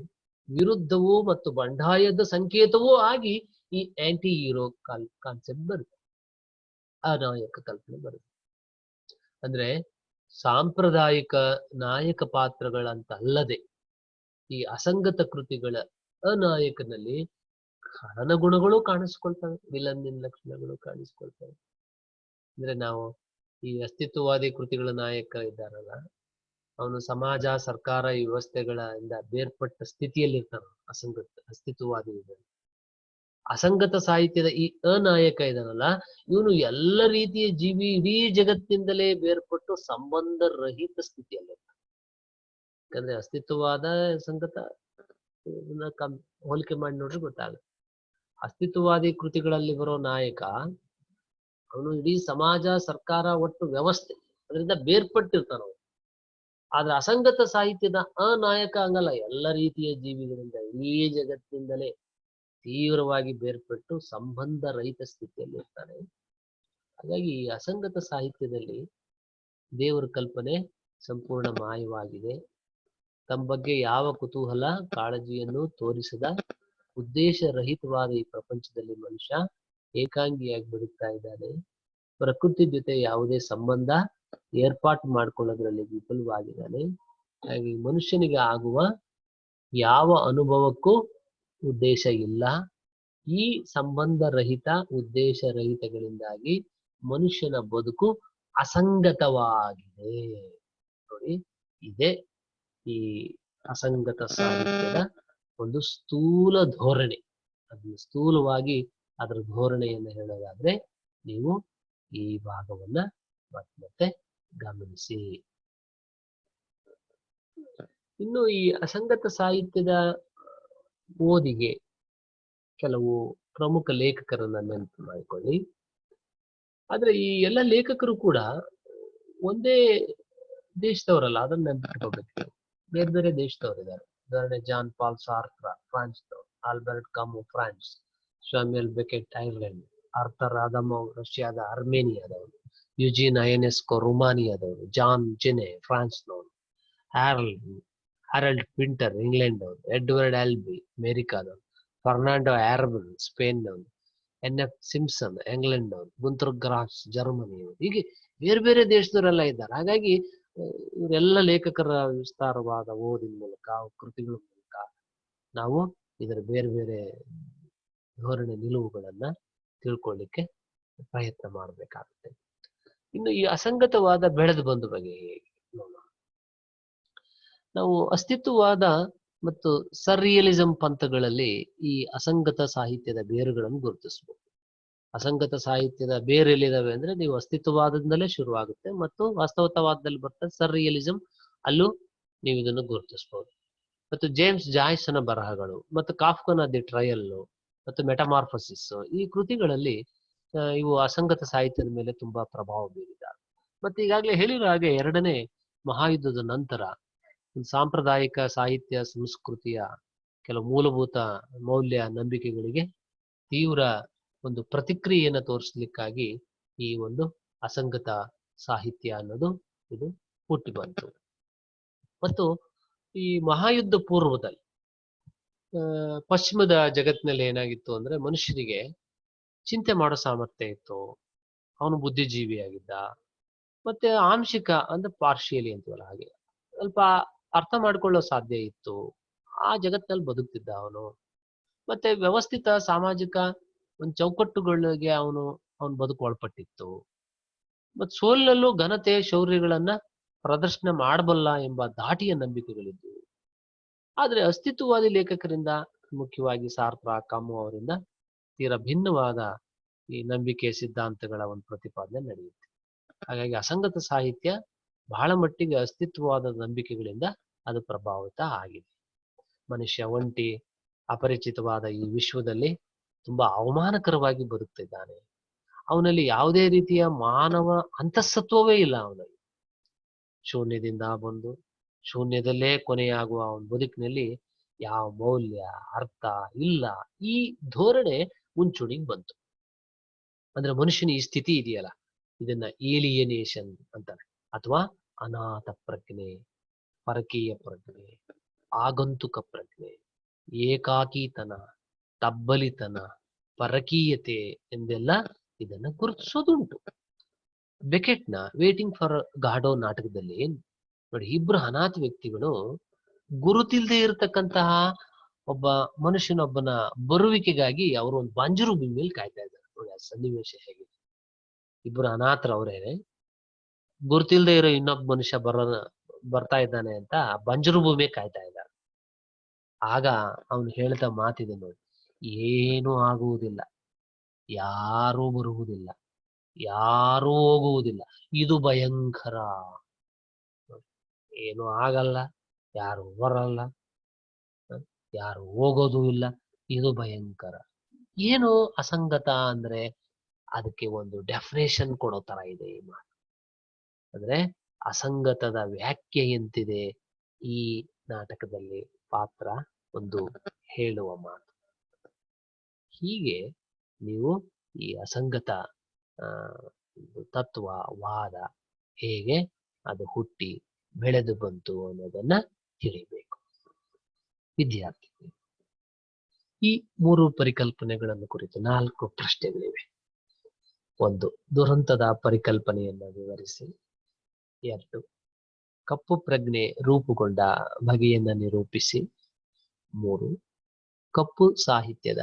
ವಿರುದ್ಧವೂ ಮತ್ತು ಬಂಡಾಯದ ಸಂಕೇತವೂ ಆಗಿ ಈ ಆಂಟಿ ಹೀರೋ ಕಾನ್ಸೆಪ್ಟ್ ಬರುತ್ತೆ, ಅನಾಯಕ ಕಲ್ಪನೆ ಬರುತ್ತೆ. ಅಂದ್ರೆ ಸಾಂಪ್ರದಾಯಿಕ ನಾಯಕ ಪಾತ್ರಗಳಂತ ಅಲ್ಲದೆ ಈ ಅಸಂಗತ ಕೃತಿಗಳ ಅನಾಯಕನಲ್ಲಿ ಖಳನ ಗುಣಗಳು ಕಾಣಿಸ್ಕೊಳ್ತವೆ, ವಿಲನ್ನಿನ ಲಕ್ಷಣಗಳು ಕಾಣಿಸ್ಕೊಳ್ತವೆ. ಅಂದ್ರೆ ನಾವು ಈ ಅಸ್ತಿತ್ವವಾದಿ ಕೃತಿಗಳ ನಾಯಕ ಇದ್ದಾರಲ್ಲ, ಅವನು ಸಮಾಜ, ಸರ್ಕಾರ, ಈ ವ್ಯವಸ್ಥೆಗಳಿಂದ ಬೇರ್ಪಟ್ಟ ಸ್ಥಿತಿಯಲ್ಲಿ ಇರ್ತಾನ. ಅಸಂಗತ ಅಸ್ತಿತ್ವವಾದಿ ಅಸಂಗತ ಸಾಹಿತ್ಯದ ಈ ಅನಾಯಕ ಇದನ್ನಲ್ಲ, ಇವನು ಎಲ್ಲ ರೀತಿಯ ಜೀವಿ ಇಡೀ ಜಗತ್ತಿನಿಂದಲೇ ಬೇರ್ಪಟ್ಟು ಸಂಬಂಧ ರಹಿತ ಸ್ಥಿತಿಯಲ್ಲಿ. ಯಾಕಂದ್ರೆ ಅಸ್ತಿತ್ವವಾದ ಸಂಗತ ಹೋಲಿಕೆ ಮಾಡಿ ನೋಡ್ರಿ ಗೊತ್ತಾಗುತ್ತೆ. ಅಸ್ತಿತ್ವವಾದಿ ಕೃತಿಗಳಲ್ಲಿ ಬರೋ ನಾಯಕ ಅವನು ಇಡೀ ಸಮಾಜ, ಸರ್ಕಾರ, ಒಟ್ಟು ವ್ಯವಸ್ಥೆ ಅದರಿಂದ ಬೇರ್ಪಟ್ಟಿರ್ತಾನ. ಆದ್ರೆ ಅಸಂಗತ ಸಾಹಿತ್ಯದ ಅನಾಯಕ ಹಂಗಲ್ಲ, ಎಲ್ಲ ರೀತಿಯ ಜೀವಿಗಳಿಂದ ಇಡೀ ಜಗತ್ತಿನಿಂದಲೇ ತೀವ್ರವಾಗಿ ಬೇರ್ಪಟ್ಟು ಸಂಬಂಧ ರಹಿತ ಸ್ಥಿತಿಯಲ್ಲಿ ಇರ್ತಾನೆ. ಹಾಗಾಗಿ ಈ ಅಸಂಗತ ಸಾಹಿತ್ಯದಲ್ಲಿ ದೇವರ ಕಲ್ಪನೆ ಸಂಪೂರ್ಣ ಮಾಯವಾಗಿದೆ. ತಮ್ಮ ಬಗ್ಗೆ ಯಾವ ಕುತೂಹಲ ಕಾಳಜಿಯನ್ನು ತೋರಿಸದ ಉದ್ದೇಶ ರಹಿತವಾದ ಈ ಪ್ರಪಂಚದಲ್ಲಿ ಮನುಷ್ಯ ಏಕಾಂಗಿಯಾಗಿ ಬದುಕ್ತಾ ಇದ್ದಾನೆ. ಪ್ರಕೃತಿ ಜೊತೆ ಯಾವುದೇ ಸಂಬಂಧ ಏರ್ಪಾಟು ಮಾಡ್ಕೊಳ್ಳೋದ್ರಲ್ಲಿ ವಿಫಲವಾಗಿದ್ದಾನೆ. ಹಾಗೆ ಮನುಷ್ಯನಿಗೆ ಆಗುವ ಯಾವ ಅನುಭವಕ್ಕೂ ಉದ್ದೇಶ ಇಲ್ಲ. ಈ ಸಂಬಂಧ ರಹಿತ, ಉದ್ದೇಶ ರಹಿತಗಳಿಂದಾಗಿ ಮನುಷ್ಯನ ಬದುಕು ಅಸಂಗತವಾಗಿದೆ. ನೋಡಿ, ಇದೇ ಈ ಅಸಂಗತ ಸಾಹಿತ್ಯದ ಒಂದು ಸ್ಥೂಲ ಧೋರಣೆ. ಅದನ್ನು ಸ್ಥೂಲವಾಗಿ ಅದರ ಧೋರಣೆಯನ್ನು ಹೇಳೋದಾದ್ರೆ ನೀವು ಈ ಭಾಗವನ್ನ ಮತ್ತೆ ಗಮನಿಸಿ. ಇನ್ನು ಈ ಅಸಂಗತ ಸಾಹಿತ್ಯದ ಓದಿಗೆ ಕೆಲವು ಪ್ರಮುಖ ಲೇಖಕರನ್ನ ನೆನಪು ಮಾಡಿಕೊಳ್ಳಿ. ಆದ್ರೆ ಈ ಎಲ್ಲ ಲೇಖಕರು ಕೂಡ ಒಂದೇ ದೇಶದವರಲ್ಲ, ಅದನ್ನ ನೆನಪಿಟ್ಕೋಬೇಕು. ಬೇರೆ ಬೇರೆ ದೇಶದವರಿದ್ದಾರೆ. ಉದಾಹರಣೆ ಜಾನ್ ಪಾಲ್ ಸಾರ್ತ್ರ ಫ್ರಾನ್ಸ್ದವರು, Albert Camus France, Samuel Beckett Ireland, Arthur Adamov ರಷ್ಯಾದ ಅರ್ಮೇನಿಯಾದವರು, ಯುಜೀನ್ ಅಯನೆಸ್ಕೋ ರುಮಾನಿಯಾದವರು, ಜಾನ್ ಜೆನೆ ಫ್ರಾನ್ಸ್ನವರು, ಹ್ಯಾರಲ್ಡ್ ಪಿಂಟರ್ ಇಂಗ್ಲೆಂಡ್ ಅವರು, ಎಡ್ವರ್ಡ್ ಆಲ್ಬಿ ಅಮೆರಿಕಾದವರು, ಫರ್ನಾಂಡೋ ಆರ್ಬನ್ ಸ್ಪೇನ್ನವರು, ಎನ್.ಎಫ್. ಸಿಂಪ್ಸನ್ ಇಂಗ್ಲೆಂಡ್ ಅವರು, ಗುಂತರ್ ಗ್ರಾಸ್ ಜರ್ಮನಿಯವರು, ಹೀಗೆ ಬೇರೆ ಬೇರೆ ದೇಶದವರೆಲ್ಲ ಇದ್ದಾರೆ. ಹಾಗಾಗಿ ಇವರೆಲ್ಲ ಲೇಖಕರ ವಿಸ್ತಾರವಾದ ಓದಿನ ಮೂಲಕ, ಕೃತಿಗಳ ಮೂಲಕ ನಾವು ಇದರ ಬೇರೆ ಬೇರೆ ಧೋರಣೆ, ನಿಲುವುಗಳನ್ನ ತಿಳ್ಕೊಳ್ಳಿಕ್ಕೆ ಪ್ರಯತ್ನ ಮಾಡಬೇಕಾಗುತ್ತೆ. ಇನ್ನು ಈ ಅಸಂಗತವಾದ ಬೆಳೆದು ಬಂದ ಬಗ್ಗೆ ನೋಡೋಣ. ನಾವು ಅಸ್ತಿತ್ವವಾದ ಮತ್ತು ಸರ್ರಿಯಲಿಸಂ ಪಂಥಗಳಲ್ಲಿ ಈ ಅಸಂಗತ ಸಾಹಿತ್ಯದ ಬೇರುಗಳನ್ನು ಗುರುತಿಸಬಹುದು. ಅಸಂಗತ ಸಾಹಿತ್ಯದ ಬೇರೆ ಎಲ್ಲಿದಾವೆ ಅಂದ್ರೆ, ನೀವು ಅಸ್ತಿತ್ವವಾದದಿಂದಲೇ ಶುರುವಾಗುತ್ತೆ ಮತ್ತು ವಾಸ್ತವತಾವಾದದಲ್ಲಿ ಬರ್ತದೆ ಸರ್ರಿಯಲಿಸಂ, ಅಲ್ಲೂ ನೀವು ಇದನ್ನು ಗುರುತಿಸಬಹುದು. ಮತ್ತು ಜೇಮ್ಸ್ ಜಾಯ್ಸನ ಬರಹಗಳು ಮತ್ತು ಕಾಫ್ಕನ ದಿ ಟ್ರಯಲ್ ಮತ್ತು ಮೆಟಮಾರ್ಫಸಿಸ್, ಈ ಕೃತಿಗಳಲ್ಲಿ ಇವು ಅಸಂಗತ ಸಾಹಿತ್ಯದ ಮೇಲೆ ತುಂಬಾ ಪ್ರಭಾವ ಬೀರಿದ್ದಾರೆ. ಮತ್ತೆ ಈಗಾಗಲೇ ಹೇಳಿರೋ ಹಾಗೆ ಎರಡನೇ ಮಹಾಯುದ್ಧದ ನಂತರ ಸಾಂಪ್ರದಾಯಿಕ ಸಾಹಿತ್ಯ ಸಂಸ್ಕೃತಿಯ ಕೆಲವು ಮೂಲಭೂತ ಮೌಲ್ಯ ನಂಬಿಕೆಗಳಿಗೆ ತೀವ್ರ ಒಂದು ಪ್ರತಿಕ್ರಿಯೆಯನ್ನು ತೋರಿಸ್ಲಿಕ್ಕಾಗಿ ಈ ಒಂದು ಅಸಂಗತ ಸಾಹಿತ್ಯ ಅನ್ನೋದು ಇದು ಹುಟ್ಟಿ ಬಂತು. ಮತ್ತು ಈ ಮಹಾಯುದ್ಧ ಪೂರ್ವದಲ್ಲಿ ಪಶ್ಚಿಮದ ಜಗತ್ತಿನಲ್ಲಿ ಏನಾಗಿತ್ತು ಅಂದ್ರೆ, ಮನುಷ್ಯನಿಗೆ ಚಿಂತೆ ಮಾಡೋ ಸಾಮರ್ಥ್ಯ ಇತ್ತು, ಅವನು ಬುದ್ಧಿಜೀವಿಯಾಗಿದ್ದ, ಮತ್ತೆ ಆಂಶಿಕ ಅಂದ್ರೆ ಪಾರ್ಶಿಯಲಿ ಅಂತೀವಲ್ಲ ಹಾಗೆ ಸ್ವಲ್ಪ ಅರ್ಥ ಮಾಡ್ಕೊಳ್ಳೋ ಸಾಧ್ಯ ಇತ್ತು. ಆ ಜಗತ್ತಿನಲ್ಲಿ ಬದುಕ್ತಿದ್ದ ಅವನು. ಮತ್ತೆ ವ್ಯವಸ್ಥಿತ ಸಾಮಾಜಿಕ ಒಂದು ಚೌಕಟ್ಟುಗಳಿಗೆ ಅವನು ಬದುಕು ಒಳಪಟ್ಟಿತ್ತು. ಮತ್ತು ಸೋಲಿನಲ್ಲೂ ಘನತೆ, ಶೌರ್ಯಗಳನ್ನ ಪ್ರದರ್ಶನ ಮಾಡಬಲ್ಲ ಎಂಬ ದಾಟಿಯ ನಂಬಿಕೆಗಳಿದ್ವು. ಆದ್ರೆ ಅಸ್ತಿತ್ವವಾದಿ ಲೇಖಕರಿಂದ, ಮುಖ್ಯವಾಗಿ ಸಾರ್ತ್ರ, ಕಾಮು ಅವರಿಂದ ತೀರಾ ಭಿನ್ನವಾದ ಈ ನಂಬಿಕೆ ಸಿದ್ಧಾಂತಗಳ ಒಂದು ಪ್ರತಿಪಾದನೆ ನಡೆಯುತ್ತೆ. ಹಾಗಾಗಿ ಅಸಂಗತ ಸಾಹಿತ್ಯ ಬಹಳ ಮಟ್ಟಿಗೆ ಅಸ್ತಿತ್ವವಾದ ನಂಬಿಕೆಗಳಿಂದ ಅದು ಪ್ರಭಾವಿತ ಆಗಿದೆ. ಮನುಷ್ಯ ಒಂಟಿ, ಅಪರಿಚಿತವಾದ ಈ ವಿಶ್ವದಲ್ಲಿ ತುಂಬಾ ಅವಮಾನಕರವಾಗಿ ಬದುಕ್ತಿದ್ದಾನೆ. ಅವನಲ್ಲಿ ಯಾವುದೇ ರೀತಿಯ ಮಾನವ ಅಂತಃಸತ್ವವೇ ಇಲ್ಲ. ಅವನಲ್ಲಿ ಶೂನ್ಯದಿಂದ ಬಂದು ಶೂನ್ಯದಲ್ಲೇ ಕೊನೆಯಾಗುವ ಅವನ ಬದುಕಿನಲ್ಲಿ ಯಾವ ಮೌಲ್ಯ, ಅರ್ಥ ಇಲ್ಲ. ಈ ಧೋರಣೆ ಮುಂಚೂಣಿಗೆ ಬಂತು. ಅಂದ್ರೆ ಮನುಷ್ಯನ ಈ ಸ್ಥಿತಿ ಇದೆಯಲ್ಲ, ಇದನ್ನ ಏಲಿಯನೇಷನ್ ಅಂತಾರೆ, ಅಥವಾ ಅನಾಥ ಪ್ರಜ್ಞೆ, ಪರಕೀಯ ಪ್ರಜ್ಞೆ, ಆಗಂತುಕ ಪ್ರಜ್ಞೆ, ಏಕಾಕಿತನ, ತಬ್ಬಲಿತನ, ಪರಕೀಯತೆ ಎಂದೆಲ್ಲ ಇದನ್ನ ಗುರುತಿಸೋದುಂಟು. ಬೆಕೆಟ್ನ ವೇಟಿಂಗ್ ಫಾರ್ ಗಾಡೋ ನಾಟಕದಲ್ಲಿ ನೋಡಿ, ಇಬ್ರು ಅನಾಥ ವ್ಯಕ್ತಿಗಳು ಗುರುತಿಲ್ದೇ ಇರತಕ್ಕಂತಹ ಒಬ್ಬ ಮನುಷ್ಯನೊಬ್ಬನ ಬರುವಿಕೆಗಾಗಿ ಅವರು ಒಂದು ಬಂಜರು ಭೂಮಿಯಲ್ಲಿ ಕಾಯ್ತಾ ಇದ್ದಾರೆ. ನೋಡಿ ಆ ಸನ್ನಿವೇಶ ಹೇಗಿದೆ. ಇಬ್ರು ಅನಾಥರು ಅವರೇನೆ, ಗುರುತಿಲ್ದೇ ಇರೋ ಇನ್ನೊಬ್ಬ ಮನುಷ್ಯ ಬರ್ತಾ ಇದ್ದಾನೆ ಅಂತ ಬಂಜರು ಭೂಮಿ ಕಾಯ್ತಾ ಇದ್ದಾರೆ. ಆಗ ಅವನು ಹೇಳ್ತಾ ಮಾತಿದೆ ನೋಡಿ, ಏನೂ ಆಗುವುದಿಲ್ಲ, ಯಾರೂ ಬರುವುದಿಲ್ಲ, ಯಾರೂ ಹೋಗುವುದಿಲ್ಲ. ಇದು ಭಯಂಕರ. ಏನು ಆಗಲ್ಲ, ಯಾರು ಬರಲ್ಲ, ಯಾರು ಹೋಗೋದು ಇಲ್ಲ. ಇದು ಭಯಂಕರ. ಏನು ಅಸಂಗತ ಅಂದ್ರೆ ಅದಕ್ಕೆ ಒಂದು ಡೆಫಿನೇಷನ್ ಕೊಡೋ ತರ ಇದೆ ಈ ಮಾತು. ಅಂದ್ರೆ ಅಸಂಗತದ ವ್ಯಾಖ್ಯೆ ಎಂತಿದೆ ಈ ನಾಟಕದಲ್ಲಿ ಪಾತ್ರ ಒಂದು ಹೇಳುವ ಮಾತು. ಹೀಗೆ ನೀವು ಈ ಅಸಂಗತ ತತ್ವ ವಾದ ಹೇಗೆ ಅದು ಹುಟ್ಟಿ ಬೆಳೆದು ಬಂತು ಅನ್ನೋದನ್ನ ತಿಳಿಬೇಕು. ವಿದ್ಯಾರ್ಥಿ, ಈ 3 ಪರಿಕಲ್ಪನೆಗಳನ್ನು ಕುರಿತು 4 ಪ್ರಶ್ನೆಗಳಿವೆ. 1, ದುರಂತದ ಪರಿಕಲ್ಪನೆಯನ್ನು ವಿವರಿಸಿ. 2, ಕಪ್ಪು ಪ್ರಜ್ಞೆ ರೂಪುಗೊಂಡ ಬಗೆಯನ್ನು ನಿರೂಪಿಸಿ. 3, ಕಪ್ಪು ಸಾಹಿತ್ಯದ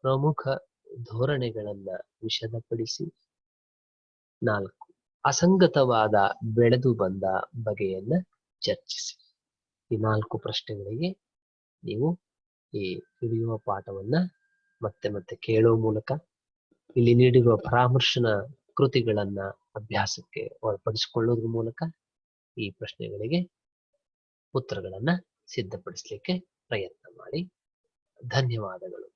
ಪ್ರಮುಖ ಧೋರಣೆಗಳನ್ನ ವಿಶದಪಡಿಸಿ. 4, ಅಸಂಗತವಾದ ಬೆಳೆದು ಬಂದ ಬಗೆಯನ್ನ ಚರ್ಚಿಸಿ. ಈ 4 ಪ್ರಶ್ನೆಗಳಿಗೆ ನೀವು ಈ ವಿಡಿಯೋ ಪಾಠವನ್ನ ಮತ್ತೆ ಮತ್ತೆ ಕೇಳುವ ಮೂಲಕ, ಇಲ್ಲಿ ನೀಡಿರುವ ಪರಾಮರ್ಶನ ಕೃತಿಗಳನ್ನ ಅಭ್ಯಾಸಕ್ಕೆ ಒಳಪಡಿಸಿಕೊಳ್ಳುವುದರ ಮೂಲಕ ಈ ಪ್ರಶ್ನೆಗಳಿಗೆ ಉತ್ತರಗಳನ್ನ ಸಿದ್ಧಪಡಿಸಲಿಕ್ಕೆ ಪ್ರಯತ್ನ ಮಾಡಿ. ಧನ್ಯವಾದಗಳು.